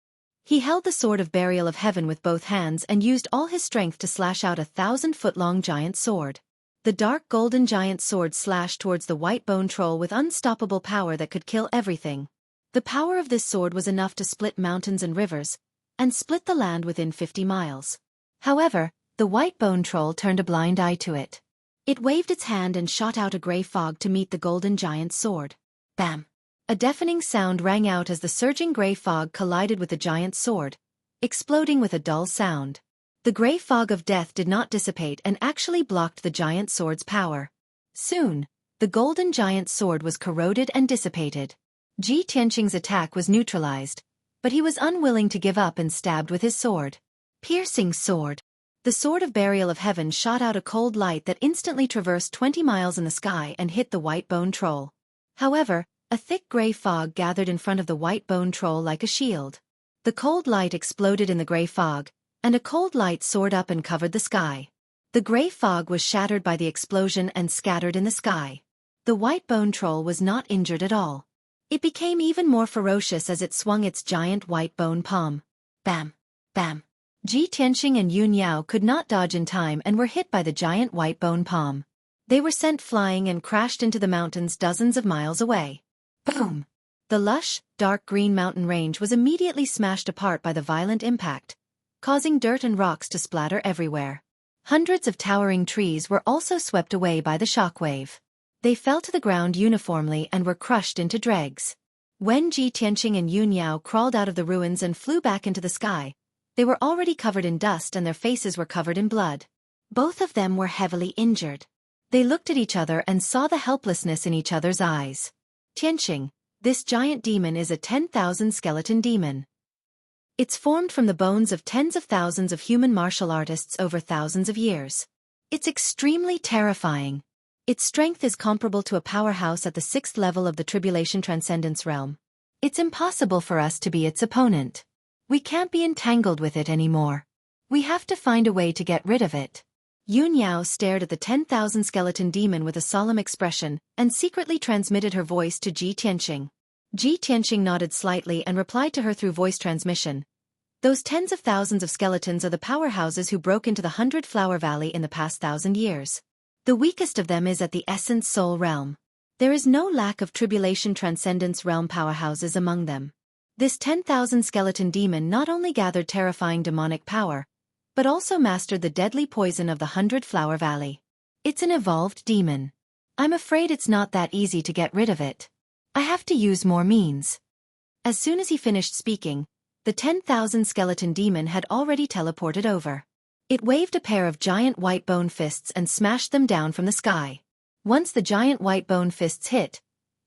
He held the Sword of Burial of Heaven with both hands and used all his strength to slash out a 1,000-foot-long giant sword. The dark golden giant sword slashed towards the white bone troll with unstoppable power that could kill everything. The power of this sword was enough to split mountains and rivers, and split the land within 50 miles. However, the white bone troll turned a blind eye to it. It waved its hand and shot out a gray fog to meet the golden giant's sword. Bam! A deafening sound rang out as the surging gray fog collided with the giant's sword, exploding with a dull sound. The gray fog of death did not dissipate and actually blocked the giant sword's power. Soon, the golden giant sword was corroded and dissipated. Ji Tianqing's attack was neutralized, but he was unwilling to give up and stabbed with his sword. Piercing sword. The sword of burial of heaven shot out a cold light that instantly traversed 20 miles in the sky and hit the white bone troll. However, a thick gray fog gathered in front of the white bone troll like a shield. The cold light exploded in the gray fog, and a cold light soared up and covered the sky. The gray fog was shattered by the explosion and scattered in the sky. The white bone troll was not injured at all. It became even more ferocious as it swung its giant white bone palm. Bam! Bam! Ji Tianqing and Yun Yao could not dodge in time and were hit by the giant white bone palm. They were sent flying and crashed into the mountains dozens of miles away. Boom! The lush, dark green mountain range was immediately smashed apart by the violent impact, causing dirt and rocks to splatter everywhere. Hundreds of towering trees were also swept away by the shockwave. They fell to the ground uniformly and were crushed into dregs. When Ji Tianqing and Yun Yao crawled out of the ruins and flew back into the sky, they were already covered in dust and their faces were covered in blood. Both of them were heavily injured. They looked at each other and saw the helplessness in each other's eyes. Tianqing, this giant demon is a 10,000 skeleton demon. It's formed from the bones of tens of thousands of human martial artists over thousands of years. It's extremely terrifying. Its strength is comparable to a powerhouse at the 6th level of the Tribulation Transcendence realm. It's impossible for us to be its opponent. We can't be entangled with it anymore. We have to find a way to get rid of it. Yun Yao stared at the 10,000 skeleton demon with a solemn expression and secretly transmitted her voice to Ji Tianqing. Ji Tianqing nodded slightly and replied to her through voice transmission. Those tens of thousands of skeletons are the powerhouses who broke into the 100-Flower Valley in the past 1,000 years. The weakest of them is at the Essence Soul realm. There is no lack of Tribulation Transcendence realm powerhouses among them. This 10,000 skeleton demon not only gathered terrifying demonic power, but also mastered the deadly poison of the 100-Flower Valley. It's an evolved demon. I'm afraid it's not that easy to get rid of it. I have to use more means. As soon as he finished speaking, the 10,000 skeleton demon had already teleported over. It waved a pair of giant white bone fists and smashed them down from the sky. Once the giant white bone fists hit,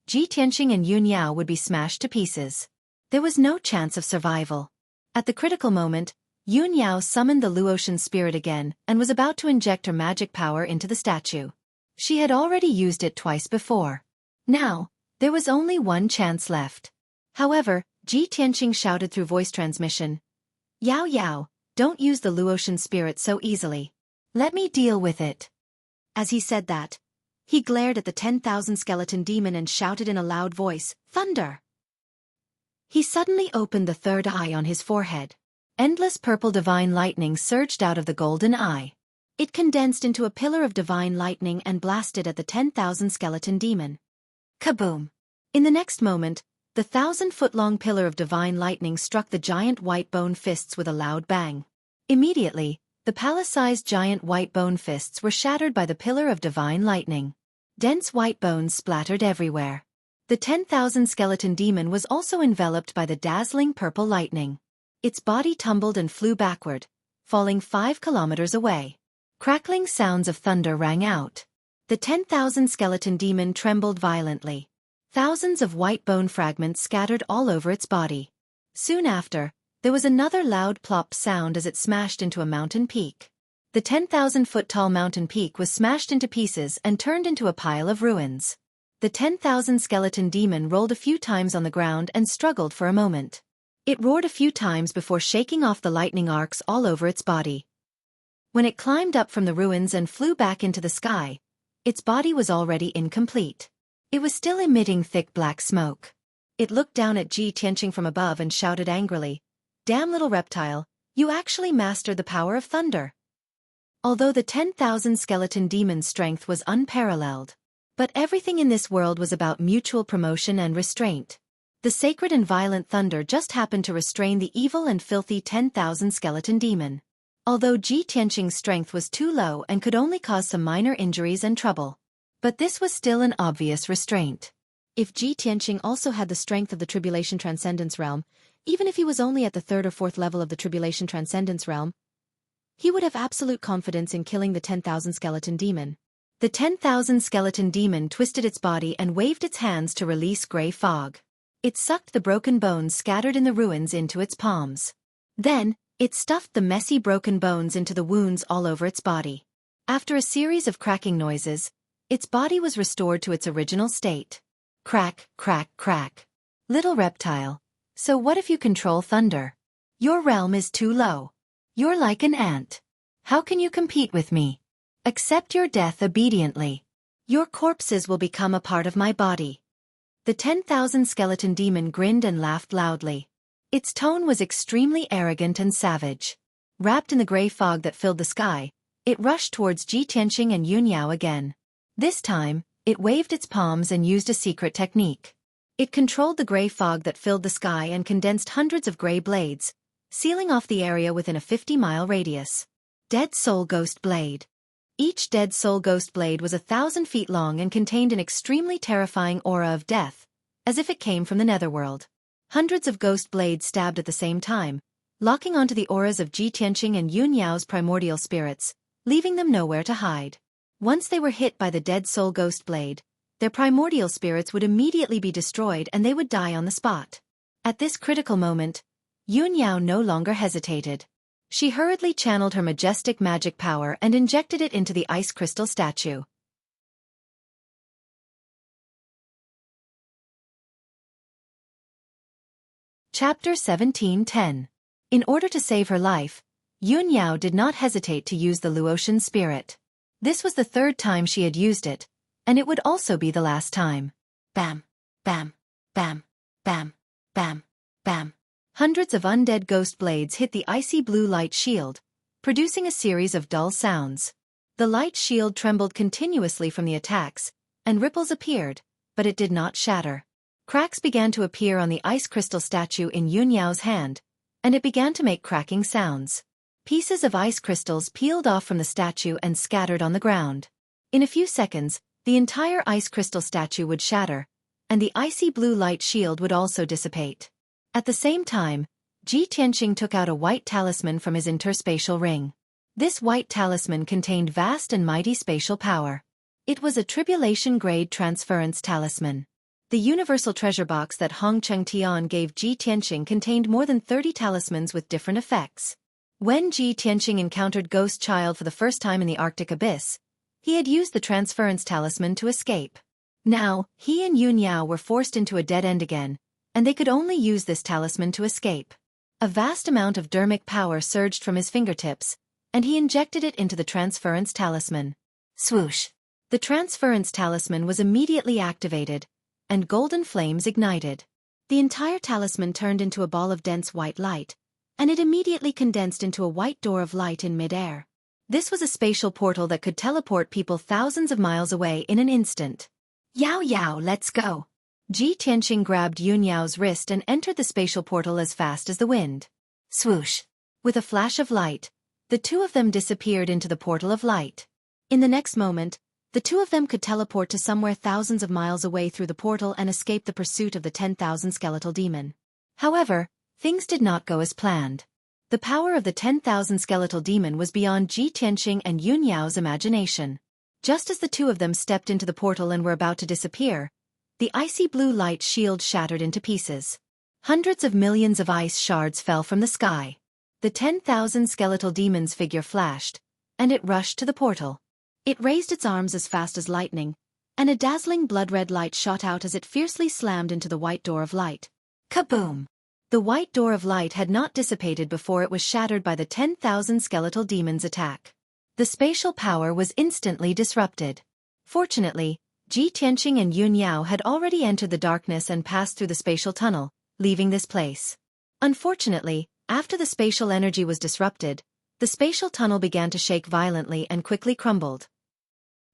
Ji Tianqing and Yun Yao would be smashed to pieces. There was no chance of survival. At the critical moment, Yun Yao summoned the Luotian spirit again and was about to inject her magic power into the statue. She had already used it twice before. Now, there was only one chance left. However, Ji Tianqing shouted through voice transmission, "Yao Yao, don't use the Luotian spirit so easily. Let me deal with it." As he said that, he glared at the 10,000 skeleton demon and shouted in a loud voice, "Thunder!" He suddenly opened the third eye on his forehead. Endless purple divine lightning surged out of the golden eye. It condensed into a pillar of divine lightning and blasted at the 10,000 skeleton demon. Kaboom! In the next moment, the 1,000-foot-long pillar of divine lightning struck the giant white bone fists with a loud bang. Immediately, the palace-sized giant white bone fists were shattered by the pillar of divine lightning. Dense white bones splattered everywhere. The 10,000 skeleton demon was also enveloped by the dazzling purple lightning. Its body tumbled and flew backward, falling 5 kilometers away. Crackling sounds of thunder rang out. The 10,000 skeleton demon trembled violently. Thousands of white bone fragments scattered all over its body. Soon after, there was another loud plop sound as it smashed into a mountain peak. The 10,000-foot-tall mountain peak was smashed into pieces and turned into a pile of ruins. The 10,000 skeleton demon rolled a few times on the ground and struggled for a moment. It roared a few times before shaking off the lightning arcs all over its body. When it climbed up from the ruins and flew back into the sky, its body was already incomplete. It was still emitting thick black smoke. It looked down at Ji Tianqing from above and shouted angrily, "Damn little reptile, you actually mastered the power of thunder." Although the 10,000 skeleton demon's strength was unparalleled, but everything in this world was about mutual promotion and restraint. The sacred and violent thunder just happened to restrain the evil and filthy 10,000 skeleton demon. Although Ji Tianqing's strength was too low and could only cause some minor injuries and trouble. But this was still an obvious restraint. If Ji Tianqing also had the strength of the Tribulation Transcendence realm, even if he was only at the 3rd or 4th level of the Tribulation Transcendence realm, he would have absolute confidence in killing the 10,000 skeleton demon. The 10,000 skeleton demon twisted its body and waved its hands to release gray fog. It sucked the broken bones scattered in the ruins into its palms. Then, it stuffed the messy broken bones into the wounds all over its body. After a series of cracking noises, its body was restored to its original state. Crack, crack, crack. Little reptile, so what if you control thunder? Your realm is too low. You're like an ant. How can you compete with me? Accept your death obediently. Your corpses will become a part of my body. The 10,000 skeleton demon grinned and laughed loudly. Its tone was extremely arrogant and savage. Wrapped in the gray fog that filled the sky, it rushed towards Ji Tianqing and Yun Yao again. This time, it waved its palms and used a secret technique. It controlled the gray fog that filled the sky and condensed hundreds of gray blades, sealing off the area within a 50-mile radius. Dead Soul Ghost Blade. Each Dead Soul Ghost Blade was 1,000 feet long and contained an extremely terrifying aura of death, as if it came from the netherworld. Hundreds of ghost blades stabbed at the same time, locking onto the auras of Ji Tianqing and Yun Yao's primordial spirits, leaving them nowhere to hide. Once they were hit by the Dead Soul Ghost Blade, their primordial spirits would immediately be destroyed and they would die on the spot. At this critical moment, Yun Yao no longer hesitated. She hurriedly channeled her majestic magic power and injected it into the ice crystal statue. Chapter 17:10. In order to save her life, Yun Yao did not hesitate to use the Luotian spirit. This was the third time she had used it, and it would also be the last time. Bam, bam, bam, bam, bam, bam. Hundreds of undead ghost blades hit the icy blue light shield, producing a series of dull sounds. The light shield trembled continuously from the attacks, and ripples appeared, but it did not shatter. Cracks began to appear on the ice crystal statue in Yun Yao's hand, and it began to make cracking sounds. Pieces of ice crystals peeled off from the statue and scattered on the ground. In a few seconds, the entire ice crystal statue would shatter, and the icy blue light shield would also dissipate. At the same time, Ji Tianqing took out a white talisman from his interspatial ring. This white talisman contained vast and mighty spatial power. It was a tribulation-grade transference talisman. The universal treasure box that Hong Chengtian gave Ji Tianqing contained more than 30 talismans with different effects. When Ji Tianqing encountered Ghost Child for the first time in the Arctic Abyss, he had used the transference talisman to escape. Now, he and Yun Yao were forced into a dead end again, and they could only use this talisman to escape. A vast amount of dermic power surged from his fingertips, and he injected it into the transference talisman. Swoosh! The transference talisman was immediately activated, and golden flames ignited. The entire talisman turned into a ball of dense white light, and it immediately condensed into a white door of light in midair. This was a spatial portal that could teleport people thousands of miles away in an instant. Yao Yao, let's go! Ji Tianqing grabbed Yun Yao's wrist and entered the spatial portal as fast as the wind. Swoosh! With a flash of light, the two of them disappeared into the portal of light. In the next moment, the two of them could teleport to somewhere thousands of miles away through the portal and escape the pursuit of the 10,000 skeletal demon. However, things did not go as planned. The power of the 10,000 skeletal demon was beyond Ji Tianqing and Yun Yao's imagination. Just as the two of them stepped into the portal and were about to disappear, the icy blue light shield shattered into pieces. Hundreds of millions of ice shards fell from the sky. The 10,000 skeletal demon's figure flashed, and it rushed to the portal. It raised its arms as fast as lightning, and a dazzling blood-red light shot out as it fiercely slammed into the white door of light. Kaboom! The white door of light had not dissipated before it was shattered by the 10,000 skeletal demon's attack. The spatial power was instantly disrupted. Fortunately, Ji Tianqing and Yun Yao had already entered the darkness and passed through the spatial tunnel, leaving this place. Unfortunately, after the spatial energy was disrupted, the spatial tunnel began to shake violently and quickly crumbled.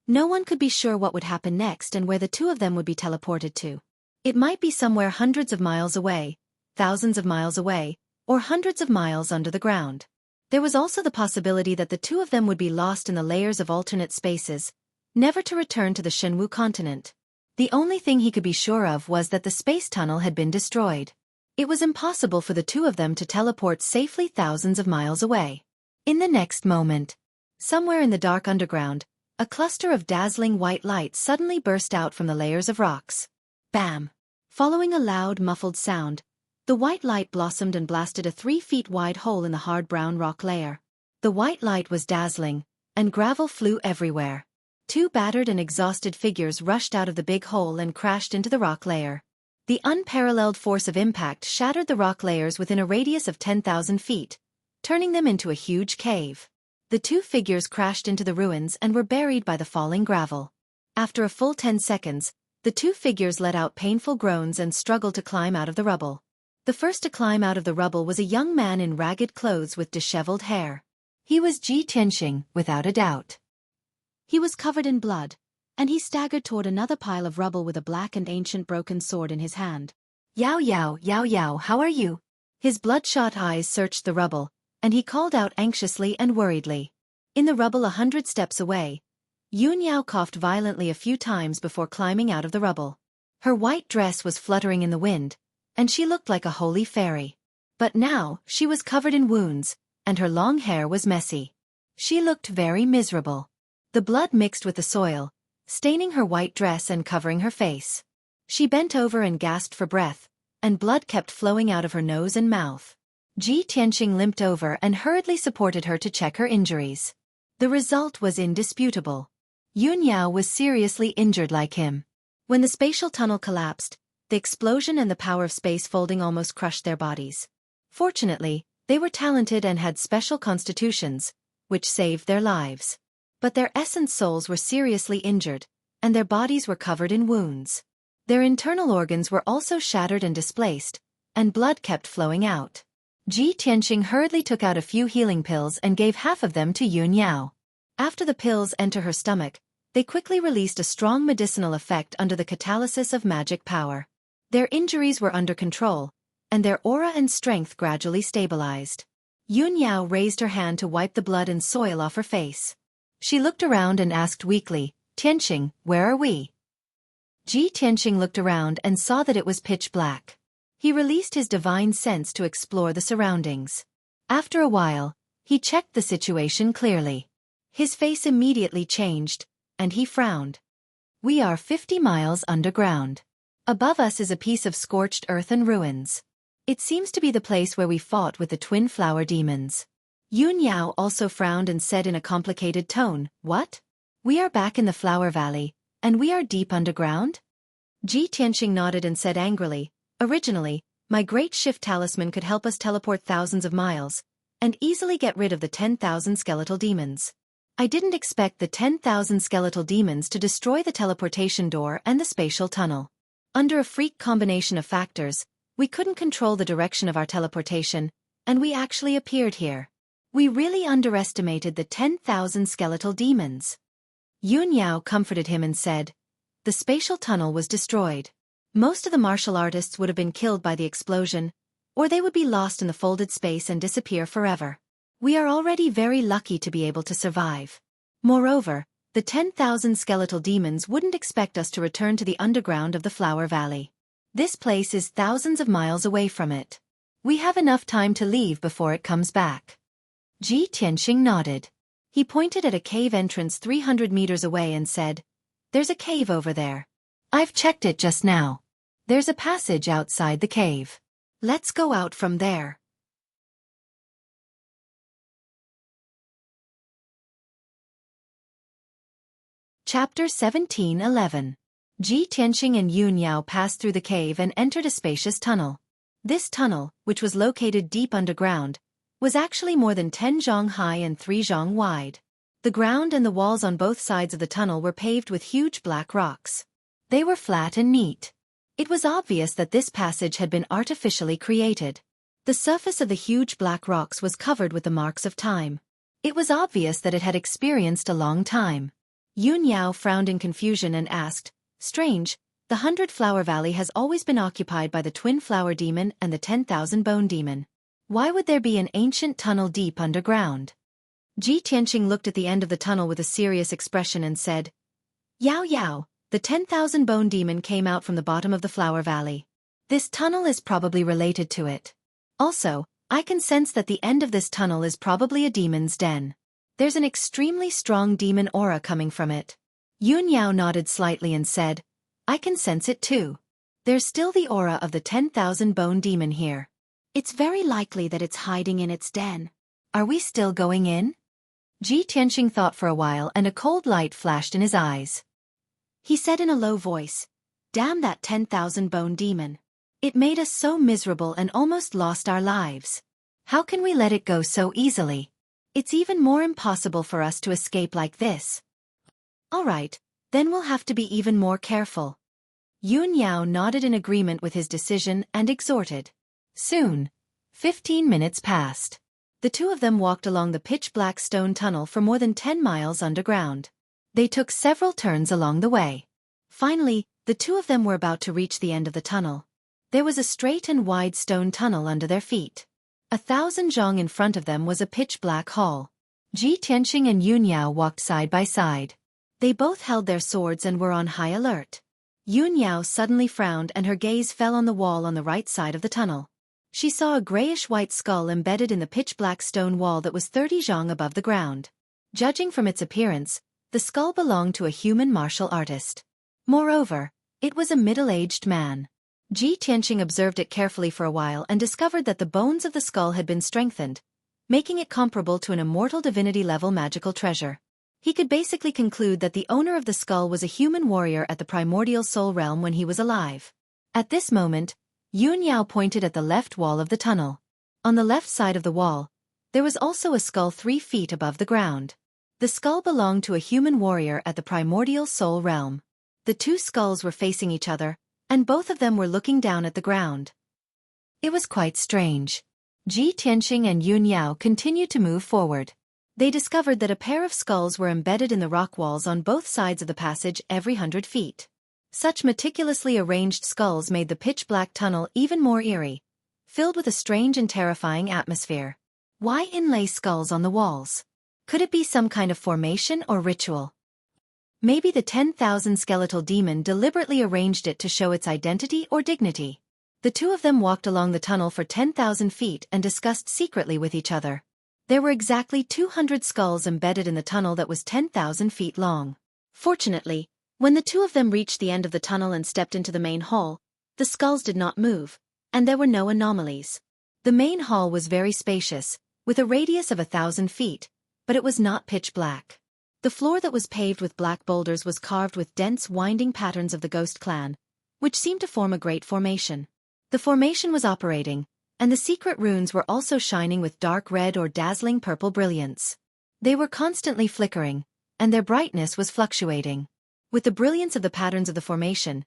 No one could be sure what would happen next and where the two of them would be teleported to. It might be somewhere hundreds of miles away, thousands of miles away, or hundreds of miles under the ground. There was also the possibility that the two of them would be lost in the layers of alternate spaces, never to return to the Shenwu continent. The only thing he could be sure of was that the space tunnel had been destroyed. It was impossible for the two of them to teleport safely thousands of miles away. In the next moment, somewhere in the dark underground, a cluster of dazzling white light suddenly burst out from the layers of rocks. Bam! Following a loud, muffled sound, the white light blossomed and blasted a 3-feet-wide hole in the hard brown rock layer. The white light was dazzling, and gravel flew everywhere. 2 battered and exhausted figures rushed out of the big hole and crashed into the rock layer. The unparalleled force of impact shattered the rock layers within a radius of 10,000 feet, turning them into a huge cave. The 2 figures crashed into the ruins and were buried by the falling gravel. After a full 10 seconds, the 2 figures let out painful groans and struggled to climb out of the rubble. The first to climb out of the rubble was a young man in ragged clothes with disheveled hair. He was Ji Tianxing, without a doubt. He was covered in blood, and he staggered toward another pile of rubble with a black and ancient broken sword in his hand. Yao Yao, Yao Yao, how are you? His bloodshot eyes searched the rubble, and he called out anxiously and worriedly. In the rubble 100 steps away, Yun Yao coughed violently a few times before climbing out of the rubble. Her white dress was fluttering in the wind, and she looked like a holy fairy. But now, she was covered in wounds, and her long hair was messy. She looked very miserable. The blood mixed with the soil, staining her white dress and covering her face. She bent over and gasped for breath, and blood kept flowing out of her nose and mouth. Ji Tianxing limped over and hurriedly supported her to check her injuries. The result was indisputable. Yun Yao was seriously injured like him. When the spatial tunnel collapsed, the explosion and the power of space folding almost crushed their bodies. Fortunately, they were talented and had special constitutions, which saved their lives. But their essence souls were seriously injured, and their bodies were covered in wounds. Their internal organs were also shattered and displaced, and blood kept flowing out. Ji Tianxing hurriedly took out a few healing pills and gave half of them to Yun Yao. After the pills entered her stomach, they quickly released a strong medicinal effect under the catalysis of magic power. Their injuries were under control, and their aura and strength gradually stabilized. Yun Yao raised her hand to wipe the blood and soil off her face. She looked around and asked weakly, Tianxing, where are we? Ji Tianxing looked around and saw that it was pitch black. He released his divine sense to explore the surroundings. After a while, he checked the situation clearly. His face immediately changed, and he frowned. We are 50 miles underground. Above us is a piece of scorched earth and ruins. It seems to be the place where we fought with the twin flower demons. Yun Yao also frowned and said in a complicated tone, What? We are back in the Flower Valley, and we are deep underground? Ji Tianxing nodded and said angrily, Originally, my great shift talisman could help us teleport thousands of miles, and easily get rid of the 10,000 skeletal demons. I didn't expect the 10,000 skeletal demons to destroy the teleportation door and the spatial tunnel. Under a freak combination of factors, we couldn't control the direction of our teleportation, and we actually appeared here. We really underestimated the 10,000 skeletal demons. Yun Yao comforted him and said, The spatial tunnel was destroyed. Most of the martial artists would have been killed by the explosion, or they would be lost in the folded space and disappear forever. We are already very lucky to be able to survive. Moreover, the 10,000 skeletal demons wouldn't expect us to return to the underground of the Flower Valley. This place is thousands of miles away from it. We have enough time to leave before it comes back. Ji Tianxing nodded. He pointed at a cave entrance 300 meters away and said, There's a cave over there. I've checked it just now. There's a passage outside the cave. Let's go out from there. Chapter 17:11. Ji Tianxing and Yun Yao passed through the cave and entered a spacious tunnel. This tunnel, which was located deep underground, was actually more than 10 zhang high and 3 zhang wide. The ground and the walls on both sides of the tunnel were paved with huge black rocks. They were flat and neat. It was obvious that this passage had been artificially created. The surface of the huge black rocks was covered with the marks of time. It was obvious that it had experienced a long time. Yun Yao frowned in confusion and asked, Strange, the 100 Flower Valley has always been occupied by the Twin Flower Demon and the 10,000 Bone Demon. Why would there be an ancient tunnel deep underground? Ji Tianxing looked at the end of the tunnel with a serious expression and said, Yao Yao, the 10,000 Bone Demon came out from the bottom of the Flower Valley. This tunnel is probably related to it. Also, I can sense that the end of this tunnel is probably a demon's den. There's an extremely strong demon aura coming from it. Yun Yao nodded slightly and said, I can sense it too. There's still the aura of the 10,000 bone demon here. It's very likely that it's hiding in its den. Are we still going in? Ji Tianxing thought for a while and a cold light flashed in his eyes. He said in a low voice, "Damn that 10,000 bone demon. It made us so miserable and almost lost our lives. How can we let it go so easily? It's even more impossible for us to escape like this." "All right, then we'll have to be even more careful." Yun Yao nodded in agreement with his decision and exhorted. Soon, 15 minutes passed. The two of them walked along the pitch-black stone tunnel for more than 10 miles underground. They took several turns along the way. Finally, the two of them were about to reach the end of the tunnel. There was a straight and wide stone tunnel under their feet. 1,000 zhang in front of them was a pitch-black hall. Ji Tianxing and Yun Yao walked side by side. They both held their swords and were on high alert. Yun Yao suddenly frowned and her gaze fell on the wall on the right side of the tunnel. She saw a grayish-white skull embedded in the pitch-black stone wall that was 30 zhang above the ground. Judging from its appearance, the skull belonged to a human martial artist. Moreover, it was a middle-aged man. Ji Tianxing observed it carefully for a while and discovered that the bones of the skull had been strengthened, making it comparable to an immortal divinity-level magical treasure. He could basically conclude that the owner of the skull was a human warrior at the primordial soul realm when he was alive. At this moment, Yun Yao pointed at the left wall of the tunnel. On the left side of the wall, there was also a skull 3 feet above the ground. The skull belonged to a human warrior at the primordial soul realm. The two skulls were facing each other, and both of them were looking down at the ground. It was quite strange. Ji Tianxing and Yun Yao continued to move forward. They discovered that a pair of skulls were embedded in the rock walls on both sides of the passage every 100 feet. Such meticulously arranged skulls made the pitch-black tunnel even more eerie, filled with a strange and terrifying atmosphere. Why inlay skulls on the walls? Could it be some kind of formation or ritual? Maybe the 10,000 skeletal demon deliberately arranged it to show its identity or dignity. The two of them walked along the tunnel for 10,000 feet and discussed secretly with each other. There were exactly 200 skulls embedded in the tunnel that was 10,000 feet long. Fortunately, when the two of them reached the end of the tunnel and stepped into the main hall, the skulls did not move, and there were no anomalies. The main hall was very spacious, with a radius of 1,000 feet, but it was not pitch black. The floor that was paved with black boulders was carved with dense winding patterns of the ghost clan, which seemed to form a great formation. The formation was operating, and the secret runes were also shining with dark red or dazzling purple brilliance. They were constantly flickering, and their brightness was fluctuating. With the brilliance of the patterns of the formation,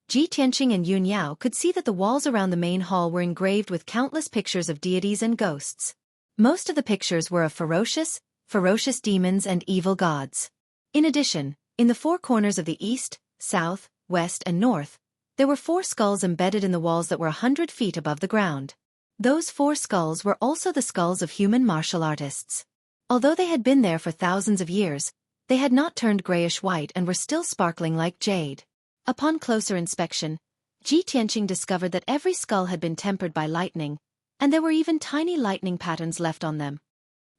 Ji Tianxing and Yun Yao could see that the walls around the main hall were engraved with countless pictures of deities and ghosts. Most of the pictures were of ferocious demons and evil gods. In addition, in the 4 corners of the east, south, west and north, there were 4 skulls embedded in the walls that were 100 feet above the ground. Those 4 skulls were also the skulls of human martial artists. Although they had been there for thousands of years, they had not turned grayish-white and were still sparkling like jade. Upon closer inspection, Ji Tianxing discovered that every skull had been tempered by lightning, and there were even tiny lightning patterns left on them.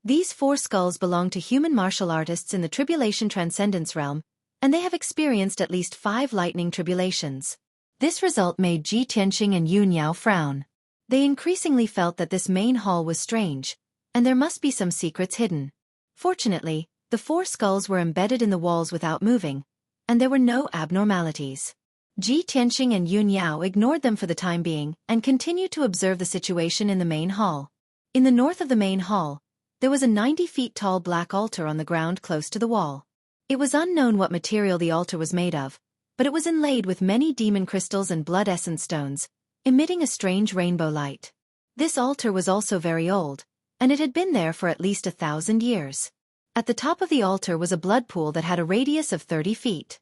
These 4 skulls belong to human martial artists in the Tribulation Transcendence realm, and they have experienced at least 5 lightning tribulations. This result made Ji Tianxing and Yun Yao frown. They increasingly felt that this main hall was strange, and there must be some secrets hidden. Fortunately, the 4 skulls were embedded in the walls without moving, and there were no abnormalities. Ji Tianxing and Yun Yao ignored them for the time being and continued to observe the situation in the main hall. In the north of the main hall, there was a 90 feet tall black altar on the ground close to the wall. It was unknown what material the altar was made of, but it was inlaid with many demon crystals and blood essence stones, emitting a strange rainbow light. This altar was also very old, and it had been there for at least 1,000 years. At the top of the altar was a blood pool that had a radius of 30 feet.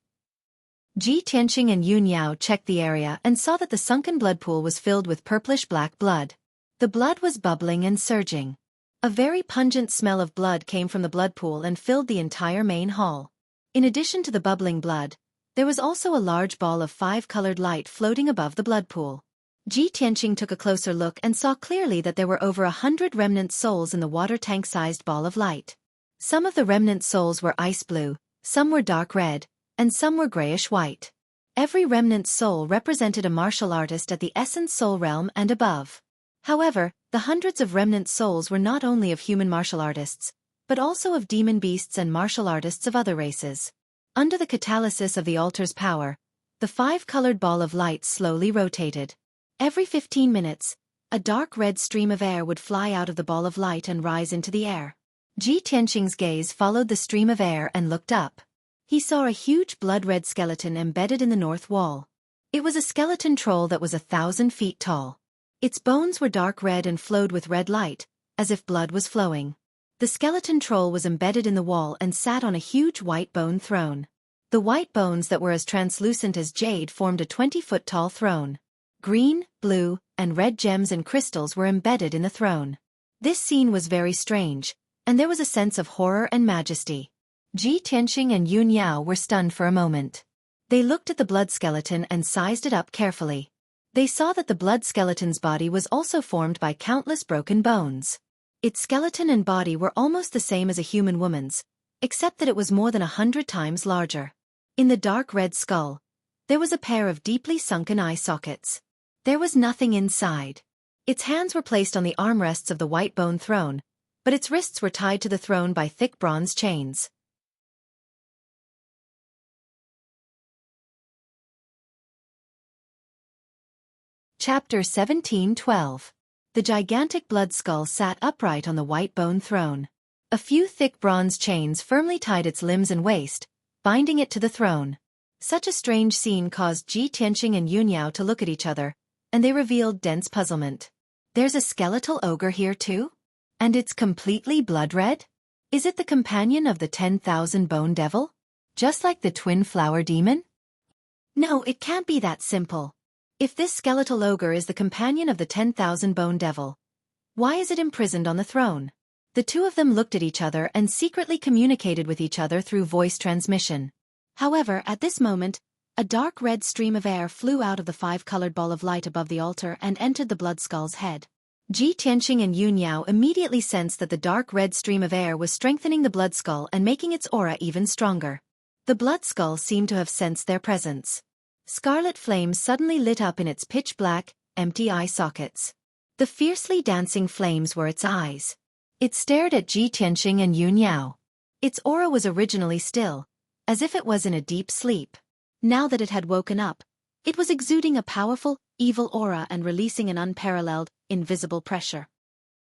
Ji Tianxing and Yun Yao checked the area and saw that the sunken blood pool was filled with purplish-black blood. The blood was bubbling and surging. A very pungent smell of blood came from the blood pool and filled the entire main hall. In addition to the bubbling blood, there was also a large ball of 5-colored light floating above the blood pool. Ji Tianxing took a closer look and saw clearly that there were over 100 remnant souls in the water tank-sized ball of light. Some of the remnant souls were ice blue, some were dark red, and some were grayish-white. Every remnant soul represented a martial artist at the essence soul realm and above. However, the hundreds of remnant souls were not only of human martial artists, but also of demon beasts and martial artists of other races. Under the catalysis of the altar's power, the five-colored ball of light slowly rotated. Every 15 minutes, a dark red stream of air would fly out of the ball of light and rise into the air. Ji Tianqing's gaze followed the stream of air and looked up. He saw a huge blood-red skeleton embedded in the north wall. It was a skeleton troll that was 1,000 feet tall. Its bones were dark red and flowed with red light, as if blood was flowing. The skeleton troll was embedded in the wall and sat on a huge white bone throne. The white bones that were as translucent as jade formed a 20-foot-tall throne. Green, blue, and red gems and crystals were embedded in the throne. This scene was very strange, and there was a sense of horror and majesty. Ji Tianqing and Yun Yao were stunned for a moment. They looked at the blood skeleton and sized it up carefully. They saw that the blood skeleton's body was also formed by countless broken bones. Its skeleton and body were almost the same as a human woman's, except that it was more than 100 times larger. In the dark red skull, there was a pair of deeply sunken eye sockets. There was nothing inside. Its hands were placed on the armrests of the white bone throne, but its wrists were tied to the throne by thick bronze chains. Chapter 17:12. The gigantic blood skull sat upright on the white bone throne. A few thick bronze chains firmly tied its limbs and waist, binding it to the throne. Such a strange scene caused Ji Tianqing and Yun Yao to look at each other, and they revealed dense puzzlement. There's a skeletal ogre here too? And it's completely blood-red? Is it the companion of the 10,000 bone devil? Just like the twin flower demon? No, it can't be that simple. If this skeletal ogre is the companion of the 10,000 bone devil, why is it imprisoned on the throne? The two of them looked at each other and secretly communicated with each other through voice transmission. However, at this moment, a dark red stream of air flew out of the five-colored ball of light above the altar and entered the blood skull's head. Ji Tianqing and Yun Yao immediately sensed that the dark red stream of air was strengthening the blood skull and making its aura even stronger. The blood skull seemed to have sensed their presence. Scarlet flames suddenly lit up in its pitch-black, empty eye sockets. The fiercely dancing flames were its eyes. It stared at Ji Tianqing and Yun Yao. Its aura was originally still, as if it was in a deep sleep. Now that it had woken up, it was exuding a powerful, evil aura and releasing an unparalleled, invisible pressure.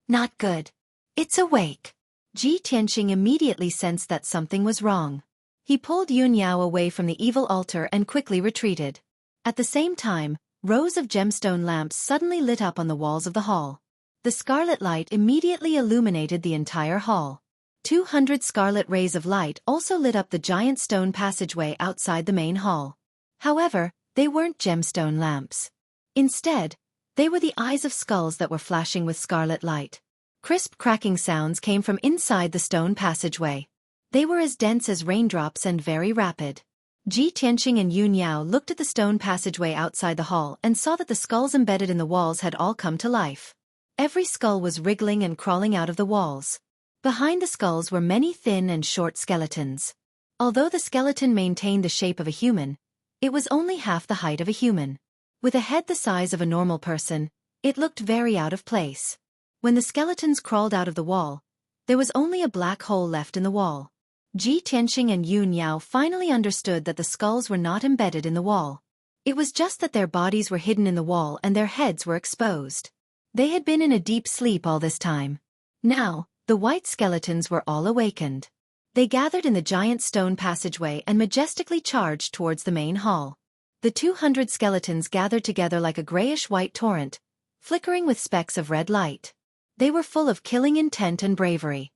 Not good. It's awake. Ji Tianqing immediately sensed that something was wrong. He pulled Yun Yao away from the evil altar and quickly retreated. At the same time, rows of gemstone lamps suddenly lit up on the walls of the hall. The scarlet light immediately illuminated the entire hall. 200 scarlet rays of light also lit up the giant stone passageway outside the main hall. However, they weren't gemstone lamps. Instead, they were the eyes of skulls that were flashing with scarlet light. Crisp cracking sounds came from inside the stone passageway. They were as dense as raindrops and very rapid. Ji Tianqing and Yun Yao looked at the stone passageway outside the hall and saw that the skulls embedded in the walls had all come to life. Every skull was wriggling and crawling out of the walls. Behind the skulls were many thin and short skeletons. Although the skeleton maintained the shape of a human, it was only half the height of a human. With a head the size of a normal person, it looked very out of place. When the skeletons crawled out of the wall, there was only a black hole left in the wall. Ji Tianqing and Yun Yao finally understood that the skulls were not embedded in the wall. It was just that their bodies were hidden in the wall and their heads were exposed. They had been in a deep sleep all this time. Now, the white skeletons were all awakened. They gathered in the giant stone passageway and majestically charged towards the main hall. The 200 skeletons gathered together like a grayish-white torrent, flickering with specks of red light. They were full of killing intent and bravery.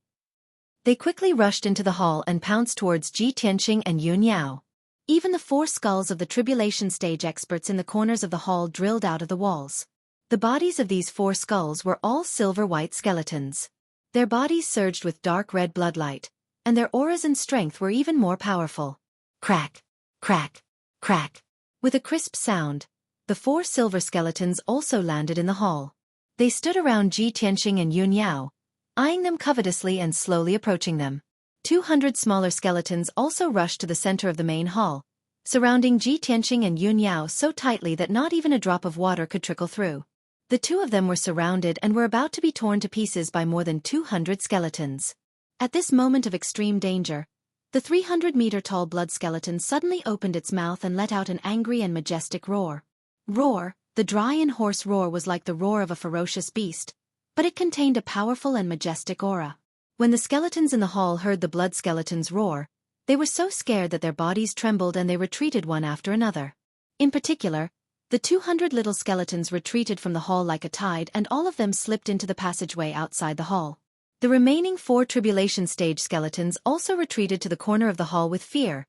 They quickly rushed into the hall and pounced towards Ji Tianqing and Yun Yao. Even the 4 skulls of the tribulation stage experts in the corners of the hall drilled out of the walls. The bodies of these 4 skulls were all silver-white skeletons. Their bodies surged with dark red bloodlight, and their auras and strength were even more powerful. Crack, crack, crack. With a crisp sound, the 4 silver skeletons also landed in the hall. They stood around Ji Tianqing and Yun Yao, eyeing them covetously and slowly approaching them. 200 smaller skeletons also rushed to the center of the main hall, surrounding Ji Tianqing and Yun Yao so tightly that not even a drop of water could trickle through. The two of them were surrounded and were about to be torn to pieces by more than 200 skeletons. At this moment of extreme danger, the 300-meter-tall blood skeleton suddenly opened its mouth and let out an angry and majestic roar. The dry and hoarse roar was like the roar of a ferocious beast, but it contained a powerful and majestic aura. When the skeletons in the hall heard the blood skeleton's roar, they were so scared that their bodies trembled and they retreated one after another. In particular, the 200 little skeletons retreated from the hall like a tide and all of them slipped into the passageway outside the hall. The remaining 4 tribulation stage skeletons also retreated to the corner of the hall with fear,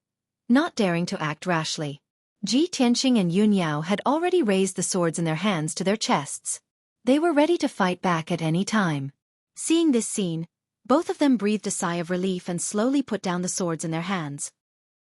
not daring to act rashly. Ji Tianqing and Yun Yao had already raised the swords in their hands to their chests. They were ready to fight back at any time. Seeing this scene, both of them breathed a sigh of relief and slowly put down the swords in their hands.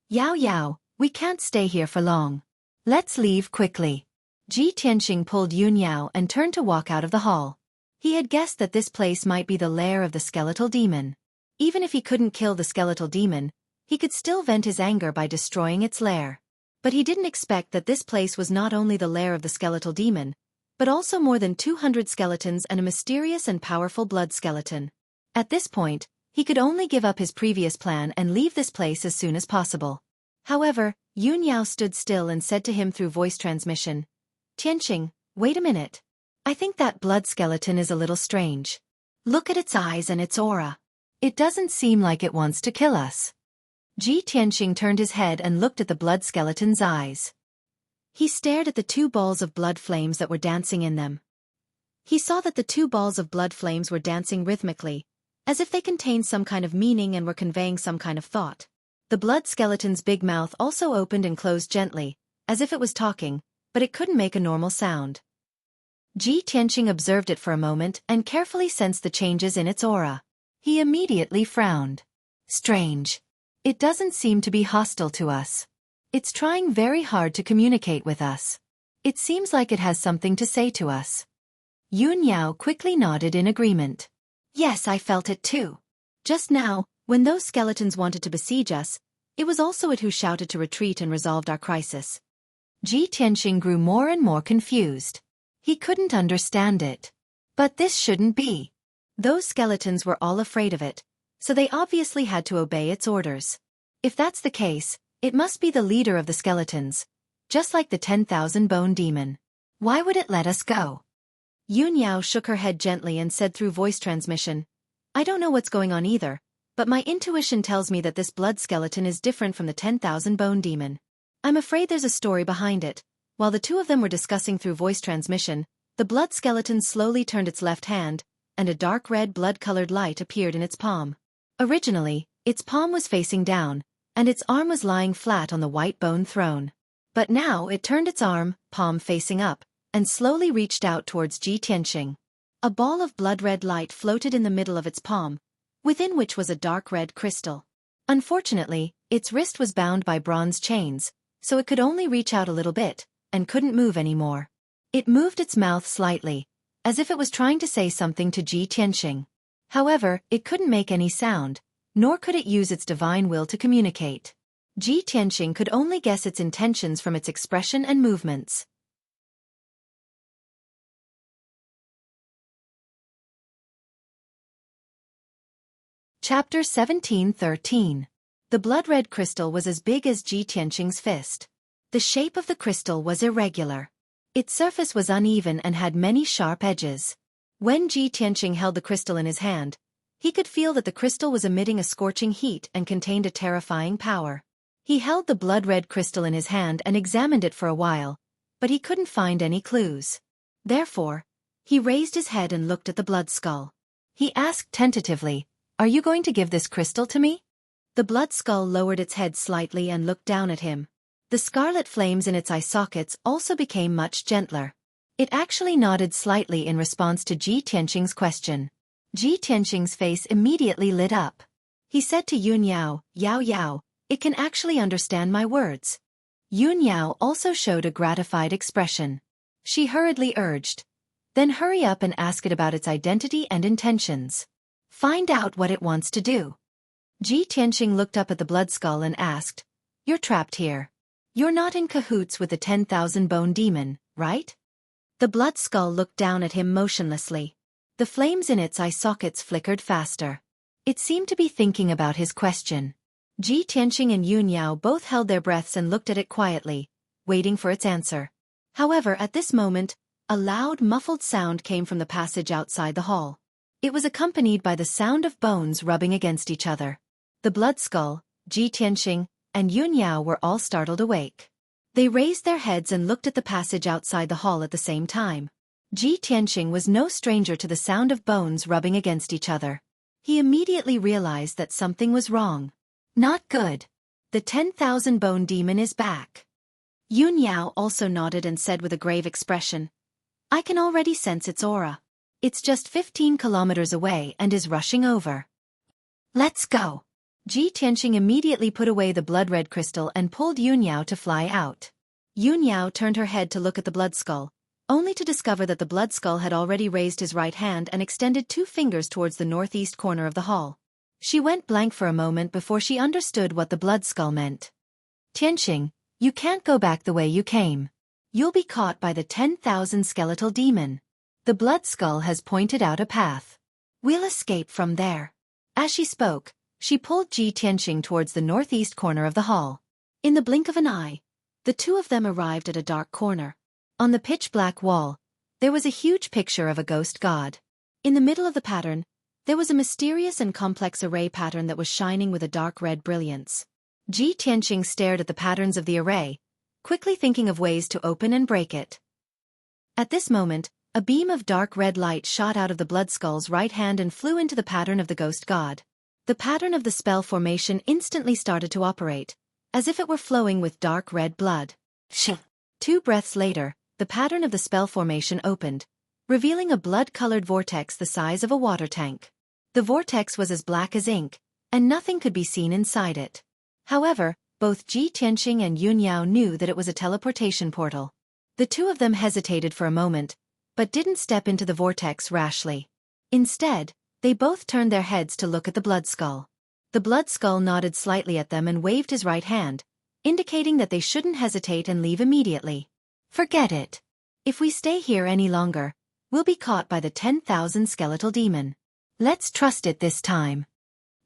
Yao, we can't stay here for long. Let's leave quickly. Ji Tianqing pulled Yun Yao and turned to walk out of the hall. He had guessed that this place might be the lair of the skeletal demon. Even if he couldn't kill the skeletal demon, he could still vent his anger by destroying its lair. But he didn't expect that this place was not only the lair of the skeletal demon, but also more than 200 skeletons and a mysterious and powerful blood skeleton. At this point, he could only give up his previous plan and leave this place as soon as possible. However, Yun Yao stood still and said to him through voice transmission, "Tianqing, wait a minute. I think that blood skeleton is a little strange. Look at its eyes and its aura. It doesn't seem like it wants to kill us." Ji Tianqing turned his head and looked at the blood skeleton's eyes. He stared at the 2 balls of blood flames that were dancing in them. He saw that the 2 balls of blood flames were dancing rhythmically, as if they contained some kind of meaning and were conveying some kind of thought. The blood skeleton's big mouth also opened and closed gently, as if it was talking, but it couldn't make a normal sound. Ji Tianqing observed it for a moment and carefully sensed the changes in its aura. He immediately frowned. Strange. It doesn't seem to be hostile to us. It's trying very hard to communicate with us. It seems like it has something to say to us. Yun Yao quickly nodded in agreement. Yes, I felt it too. Just now, when those skeletons wanted to besiege us, it was also it who shouted to retreat and resolved our crisis. Ji Tianqing grew more and more confused. He couldn't understand it. But this shouldn't be. Those skeletons were all afraid of it, so they obviously had to obey its orders. If that's the case, it must be the leader of the skeletons, just like the 10,000-bone demon. Why would it let us go? Yun Yao shook her head gently and said through voice transmission, "I don't know what's going on either, but my intuition tells me that this blood skeleton is different from the 10,000-bone demon. I'm afraid there's a story behind it." While the two of them were discussing through voice transmission, the blood skeleton slowly turned its left hand, and a dark red blood-colored light appeared in its palm. Originally, its palm was facing down, and its arm was lying flat on the white bone throne. But now it turned its arm, palm facing up, and slowly reached out towards Ji Tianqing. A ball of blood-red light floated in the middle of its palm, within which was a dark red crystal. Unfortunately, its wrist was bound by bronze chains, so it could only reach out a little bit, and couldn't move anymore. It moved its mouth slightly, as if it was trying to say something to Ji Tianqing. However, it couldn't make any sound, nor could it use its divine will to communicate. Ji Tianqing could only guess its intentions from its expression and movements. Chapter 17:13. The blood-red crystal was as big as Ji Tianqing's fist. The shape of the crystal was irregular. Its surface was uneven and had many sharp edges. When Ji Tianqing held the crystal in his hand, he could feel that the crystal was emitting a scorching heat and contained a terrifying power. He held the blood-red crystal in his hand and examined it for a while, but he couldn't find any clues. Therefore, he raised his head and looked at the blood skull. He asked tentatively, "Are you going to give this crystal to me?" The blood skull lowered its head slightly and looked down at him. The scarlet flames in its eye sockets also became much gentler. It actually nodded slightly in response to Ji Tianqing's question. Ji Tianqing's face immediately lit up. He said to Yun Yao, Yao, it can actually understand my words." Yun Yao also showed a gratified expression. She hurriedly urged, "Then hurry up and ask it about its identity and intentions. Find out what it wants to do." Ji Tianqing looked up at the blood skull and asked, "You're trapped here. You're not in cahoots with the 10,000 bone demon, right? The blood skull looked down at him motionlessly. The flames in its eye sockets flickered faster. It seemed to be thinking about his question. Ji Tianqing and Yun Yao both held their breaths and looked at it quietly, waiting for its answer. However, at this moment, a loud, muffled sound came from the passage outside the hall. It was accompanied by the sound of bones rubbing against each other. The blood skull, Ji Tianqing, and Yun Yao were all startled awake. They raised their heads and looked at the passage outside the hall at the same time. Ji Tianqing was no stranger to the sound of bones rubbing against each other. He immediately realized that something was wrong. Not good. The 10,000 bone demon is back. Yun Yao also nodded and said with a grave expression, I can already sense its aura. It's just 15 kilometers away and is rushing over. Let's go. Ji Tianqing immediately put away the blood-red crystal and pulled Yun Yao to fly out. Yun Yao turned her head to look at the blood skull, only to discover that the blood skull had already raised his right hand and extended 2 fingers towards the northeast corner of the hall. She went blank for a moment before she understood what the blood skull meant. Tianqing, you can't go back the way you came. You'll be caught by the 10,000 skeletal demon. The blood skull has pointed out a path. We'll escape from there. As she spoke, she pulled Ji Tianqing towards the northeast corner of the hall. In the blink of an eye, the two of them arrived at a dark corner. On the pitch-black wall, there was a huge picture of a ghost god. In the middle of the pattern, there was a mysterious and complex array pattern that was shining with a dark red brilliance. Ji Tianqing stared at the patterns of the array, quickly thinking of ways to open and break it. At this moment, a beam of dark red light shot out of the blood skull's right hand and flew into the pattern of the ghost god. The pattern of the spell formation instantly started to operate, as if it were flowing with dark red blood. 2 breaths later, the pattern of the spell formation opened, revealing a blood-colored vortex the size of a water tank. The vortex was as black as ink, and nothing could be seen inside it. However, both Ji Tianqing and Yun Yao knew that it was a teleportation portal. The two of them hesitated for a moment, but didn't step into the vortex rashly. Instead, they both turned their heads to look at the blood skull. The blood skull nodded slightly at them and waved his right hand, indicating that they shouldn't hesitate and leave immediately. Forget it. If we stay here any longer, we'll be caught by the 10,000 skeletal demon. Let's trust it this time.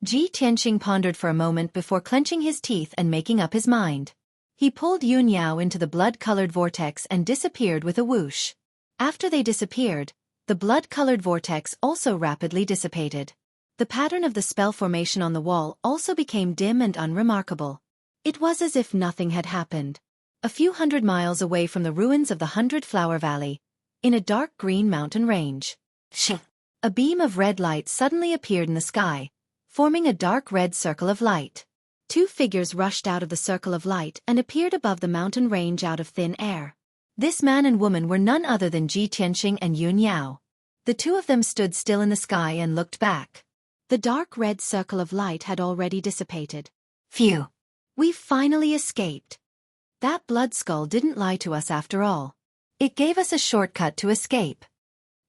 Ji Tianqing pondered for a moment before clenching his teeth and making up his mind. He pulled Yun Yao into the blood-colored vortex and disappeared with a whoosh. After they disappeared, the blood-colored vortex also rapidly dissipated. The pattern of the spell formation on the wall also became dim and unremarkable. It was as if nothing had happened. A few hundred miles away from the ruins of the 100-Flower Valley, in a dark green mountain range, a beam of red light suddenly appeared in the sky, forming a dark red circle of light. 2 figures rushed out of the circle of light and appeared above the mountain range out of thin air. This man and woman were none other than Ji Tianqing and Yun Yao. The two of them stood still in the sky and looked back. The dark red circle of light had already dissipated. Phew! We've finally escaped. That blood skull didn't lie to us after all. It gave us a shortcut to escape.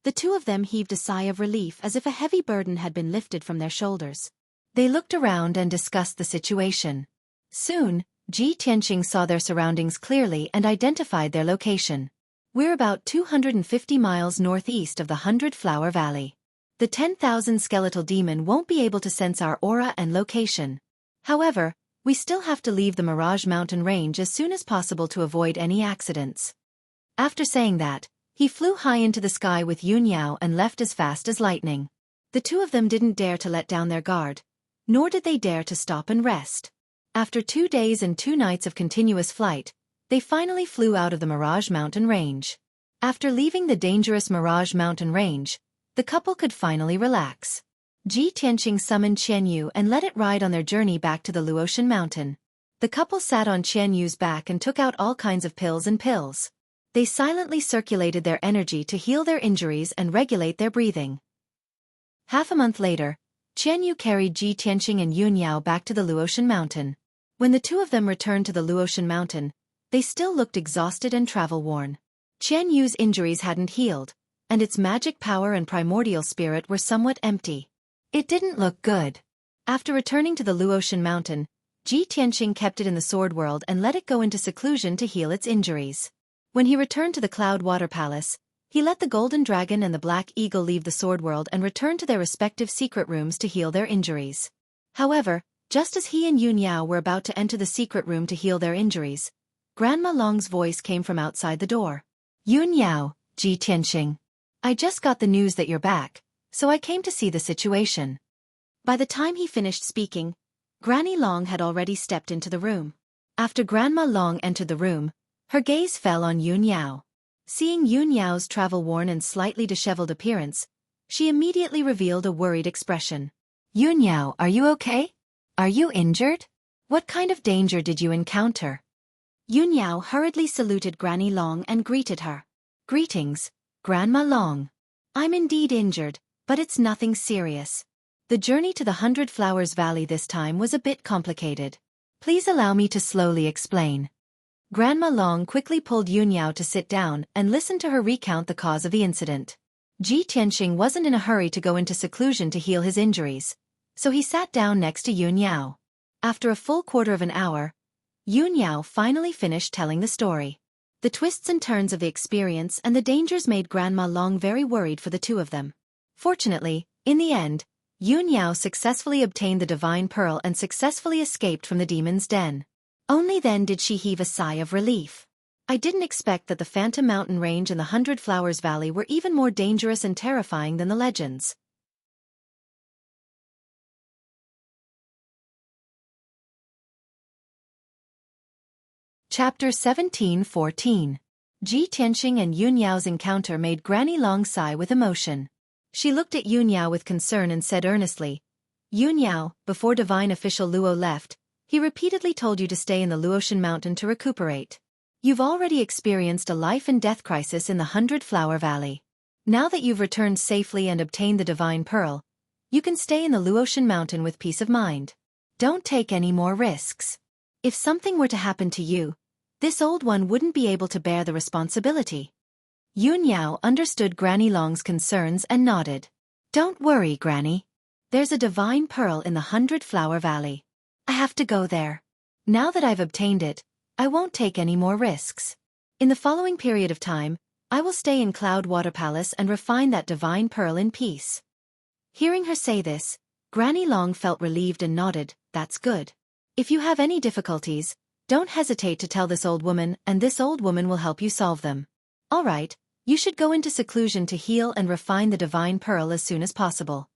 The two of them heaved a sigh of relief as if a heavy burden had been lifted from their shoulders. They looked around and discussed the situation. Soon, Ji Tianqing saw their surroundings clearly and identified their location. We're about 250 miles northeast of the 100-Flower Valley. The 10,000 skeletal demon won't be able to sense our aura and location. However, we still have to leave the Mirage Mountain range as soon as possible to avoid any accidents. After saying that, he flew high into the sky with Yun Yao and left as fast as lightning. The two of them didn't dare to let down their guard, nor did they dare to stop and rest. After 2 days and 2 nights of continuous flight, they finally flew out of the Mirage Mountain range. After leaving the dangerous Mirage Mountain range, the couple could finally relax. Ji Tianqing summoned Qian Yu and let it ride on their journey back to the Luotian Mountain. The couple sat on Qian Yu's back and took out all kinds of pills. They silently circulated their energy to heal their injuries and regulate their breathing. Half a month later, Qian Yu carried Ji Tianqing and Yun Yao back to the Luotian Mountain. When the two of them returned to the Luotian Mountain, they still looked exhausted and travel-worn. Qian Yu's injuries hadn't healed, and its magic power and primordial spirit were somewhat empty. It didn't look good. After returning to the Luotian Mountain, Ji Tianqing kept it in the sword world and let it go into seclusion to heal its injuries. When he returned to the Cloud Water Palace, he let the Golden Dragon and the Black Eagle leave the sword world and return to their respective secret rooms to heal their injuries. However, just as he and Yun Yao were about to enter the secret room to heal their injuries, Grandma Long's voice came from outside the door. Yun Yao, Ji Tianqing. I just got the news that you're back, so I came to see the situation. By the time he finished speaking, Granny Long had already stepped into the room. After Grandma Long entered the room, her gaze fell on Yun Yao. Seeing Yun Yao's travel-worn and slightly disheveled appearance, she immediately revealed a worried expression. Yun Yao, are you okay? Are you injured? What kind of danger did you encounter? Yun Yao hurriedly saluted Granny Long and greeted her. Greetings, Grandma Long. I'm indeed injured, but it's nothing serious. The journey to the 100 Flowers Valley this time was a bit complicated. Please allow me to slowly explain. Grandma Long quickly pulled Yun Yao to sit down and listened to her recount the cause of the incident. Ji Tianqing wasn't in a hurry to go into seclusion to heal his injuries, so he sat down next to Yun Yao. After a full quarter of an hour, Yun Yao finally finished telling the story. The twists and turns of the experience and the dangers made Grandma Long very worried for the two of them. Fortunately, in the end, Yun Yao successfully obtained the Divine Pearl and successfully escaped from the demon's den. Only then did she heave a sigh of relief. I didn't expect that the Phantom Mountain Range and the 100 Flowers Valley were even more dangerous and terrifying than the legends. Chapter 17:14. Ji Tianqing and Yun Yao's encounter made Granny Long sigh with emotion. She looked at Yun Yao with concern and said earnestly, Yun Yao, before divine official Luo left, he repeatedly told you to stay in the Luotian Mountain to recuperate. You've already experienced a life and death crisis in the 100 Flower Valley. Now that you've returned safely and obtained the Divine Pearl, you can stay in the Luotian Mountain with peace of mind. Don't take any more risks. If something were to happen to you, this old one wouldn't be able to bear the responsibility. Yun Yao understood Granny Long's concerns and nodded. Don't worry, Granny. There's a Divine Pearl in the 100 Flower Valley. I have to go there. Now that I've obtained it, I won't take any more risks. In the following period of time, I will stay in Cloud Water Palace and refine that Divine Pearl in peace. Hearing her say this, Granny Long felt relieved and nodded. That's good. If you have any difficulties, don't hesitate to tell this old woman, and this old woman will help you solve them. All right, you should go into seclusion to heal and refine the Divine Pearl as soon as possible.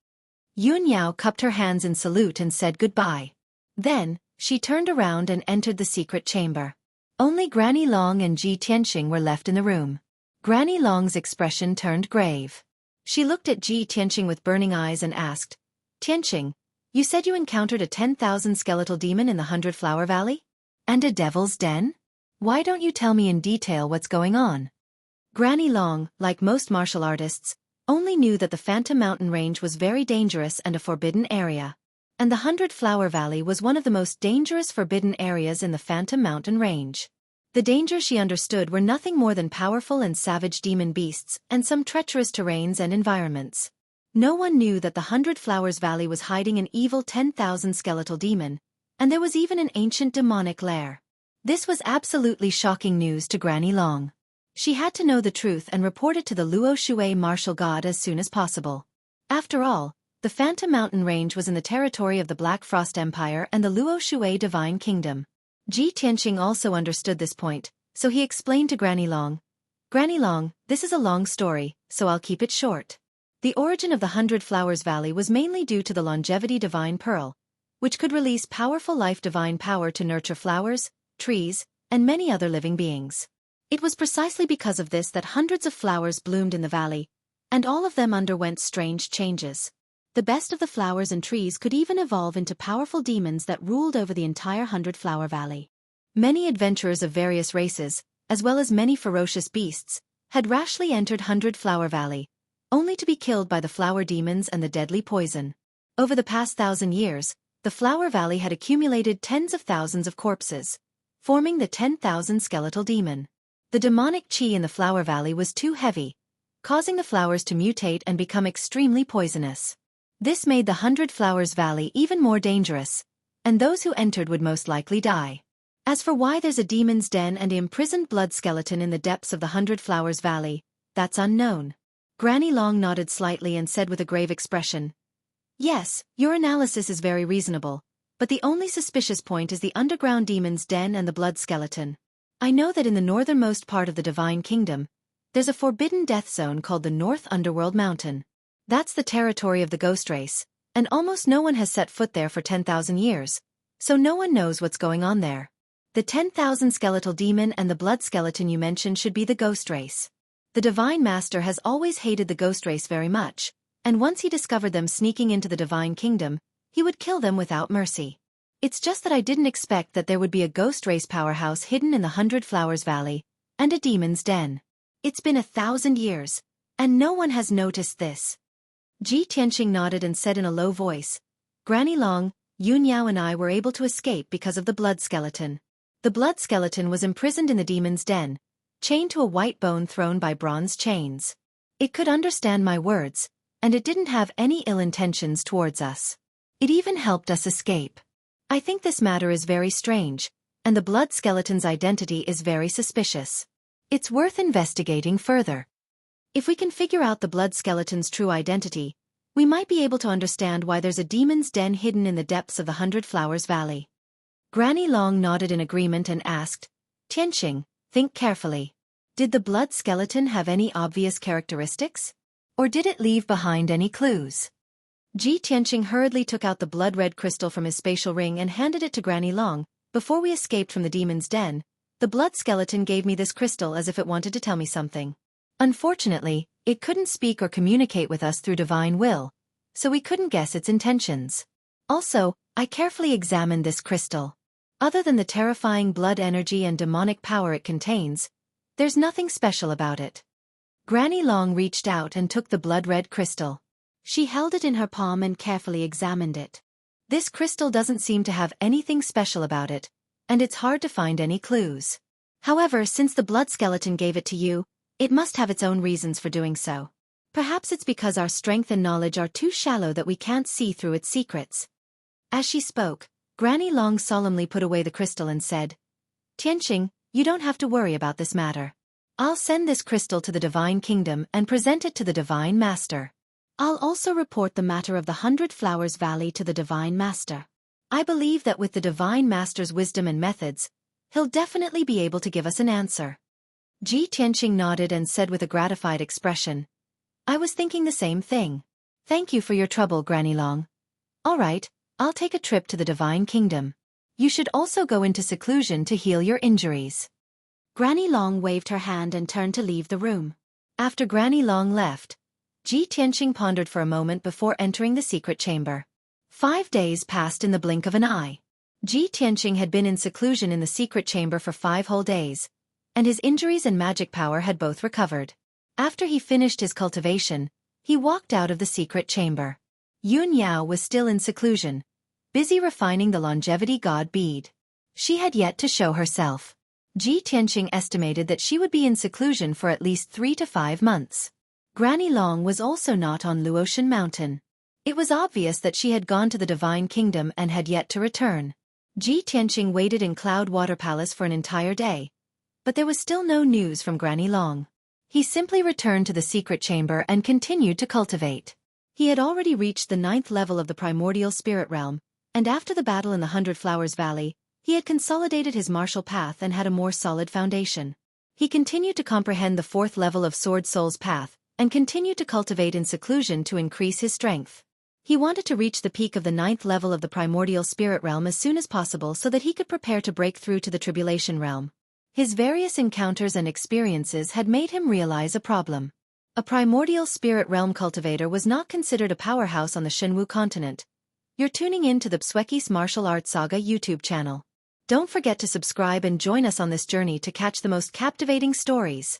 Yun Yao cupped her hands in salute and said goodbye. Then, she turned around and entered the secret chamber. Only Granny Long and Ji Tianqing were left in the room. Granny Long's expression turned grave. She looked at Ji Tianqing with burning eyes and asked, Tianqing, you said you encountered a 10,000 skeletal demon in the 100 Flower Valley? And a devil's den? Why don't you tell me in detail what's going on? Granny Long, like most martial artists, only knew that the Phantom Mountain Range was very dangerous and a forbidden area. And the 100 Flower Valley was one of the most dangerous forbidden areas in the Phantom Mountain Range. The dangers she understood were nothing more than powerful and savage demon beasts and some treacherous terrains and environments. No one knew that the 100 Flowers Valley was hiding an evil 10,000 skeletal demon, and there was even an ancient demonic lair. This was absolutely shocking news to Granny Long. She had to know the truth and report it to the Luo Shui martial god as soon as possible. After all, the Phantom Mountain Range was in the territory of the Black Frost Empire and the Luo Shui Divine Kingdom. Ji Tianqing also understood this point, so he explained to Granny Long, Granny Long, this is a long story, so I'll keep it short. The origin of the 100 Flowers Valley was mainly due to the longevity Divine Pearl, which could release powerful life divine power to nurture flowers, trees, and many other living beings. It was precisely because of this that hundreds of flowers bloomed in the valley, and all of them underwent strange changes. The best of the flowers and trees could even evolve into powerful demons that ruled over the entire 100 Flower Valley. Many adventurers of various races, as well as many ferocious beasts, had rashly entered 100 Flower Valley, only to be killed by the flower demons and the deadly poison. Over the past 1,000 years, the Flower Valley had accumulated tens of thousands of corpses, forming the 10,000 skeletal demon. The demonic chi in the Flower Valley was too heavy, causing the flowers to mutate and become extremely poisonous. This made the 100 Flowers Valley even more dangerous, and those who entered would most likely die. As for why there's a demon's den and an imprisoned blood skeleton in the depths of the 100 Flowers Valley, that's unknown. Granny Long nodded slightly and said with a grave expression, "Yes, your analysis is very reasonable, but the only suspicious point is the underground demon's den and the blood skeleton. I know that in the northernmost part of the Divine Kingdom, there's a forbidden death zone called the North Underworld Mountain. That's the territory of the ghost race, and almost no one has set foot there for 10,000 years, so no one knows what's going on there. The 10,000 skeletal demon and the blood skeleton you mentioned should be the ghost race. The Divine Master has always hated the ghost race very much, and once he discovered them sneaking into the Divine Kingdom, he would kill them without mercy. It's just that I didn't expect that there would be a ghost race powerhouse hidden in the 100 Flowers Valley, and a demon's den. It's been 1,000 years, and no one has noticed this." Ji Tianqing nodded and said in a low voice, "Granny Long, Yun Yao and I were able to escape because of the blood skeleton. The blood skeleton was imprisoned in the demon's den, chained to a white bone thrown by bronze chains. It could understand my words, and it didn't have any ill intentions towards us. It even helped us escape. I think this matter is very strange, and the blood skeleton's identity is very suspicious. It's worth investigating further. If we can figure out the blood skeleton's true identity, we might be able to understand why there's a demon's den hidden in the depths of the 100 Flowers Valley." Granny Long nodded in agreement and asked, "Tianqing, think carefully. Did the blood skeleton have any obvious characteristics? Or did it leave behind any clues?" Ji Tianqing hurriedly took out the blood-red crystal from his spatial ring and handed it to Granny Long. "Before we escaped from the demon's den, the blood skeleton gave me this crystal as if it wanted to tell me something. Unfortunately, it couldn't speak or communicate with us through divine will, so we couldn't guess its intentions. Also, I carefully examined this crystal. Other than the terrifying blood energy and demonic power it contains, there's nothing special about it." Granny Long reached out and took the blood-red crystal. She held it in her palm and carefully examined it. This crystal doesn't seem to have anything special about it, and it's hard to find any clues. However, since the blood skeleton gave it to you, it must have its own reasons for doing so. Perhaps it's because our strength and knowledge are too shallow that we can't see through its secrets." As she spoke, Granny Long solemnly put away the crystal and said, "Tianqing, you don't have to worry about this matter. I'll send this crystal to the Divine Kingdom and present it to the Divine Master. I'll also report the matter of the 100 Flowers Valley to the Divine Master. I believe that with the Divine Master's wisdom and methods, he'll definitely be able to give us an answer." Ji Tianqing nodded and said with a gratified expression, "I was thinking the same thing. Thank you for your trouble, Granny Long. All right, I'll take a trip to the Divine Kingdom. You should also go into seclusion to heal your injuries." Granny Long waved her hand and turned to leave the room. After Granny Long left, Ji Tianqing pondered for a moment before entering the secret chamber. 5 days passed in the blink of an eye. Ji Tianqing had been in seclusion in the secret chamber for 5 whole days, and his injuries and magic power had both recovered. After he finished his cultivation, he walked out of the secret chamber. Yun Yao was still in seclusion, busy refining the longevity god bead. She had yet to show herself. Ji Tianqing estimated that she would be in seclusion for at least 3 to 5 months. Granny Long was also not on Luotian Mountain. It was obvious that she had gone to the Divine Kingdom and had yet to return. Ji Tianqing waited in Cloud Water Palace for an entire day, but there was still no news from Granny Long. He simply returned to the secret chamber and continued to cultivate. He had already reached the 9th level of the primordial spirit realm, and after the battle in the 100 Flowers Valley, he had consolidated his martial path and had a more solid foundation. He continued to comprehend the 4th level of Sword Soul's path, and continued to cultivate in seclusion to increase his strength. He wanted to reach the peak of the 9th level of the primordial spirit realm as soon as possible so that he could prepare to break through to the tribulation realm. His various encounters and experiences had made him realize a problem. A primordial spirit realm cultivator was not considered a powerhouse on the Shenwu continent. You're tuning in to the Xueqi's Martial Arts Saga YouTube channel. Don't forget to subscribe and join us on this journey to catch the most captivating stories.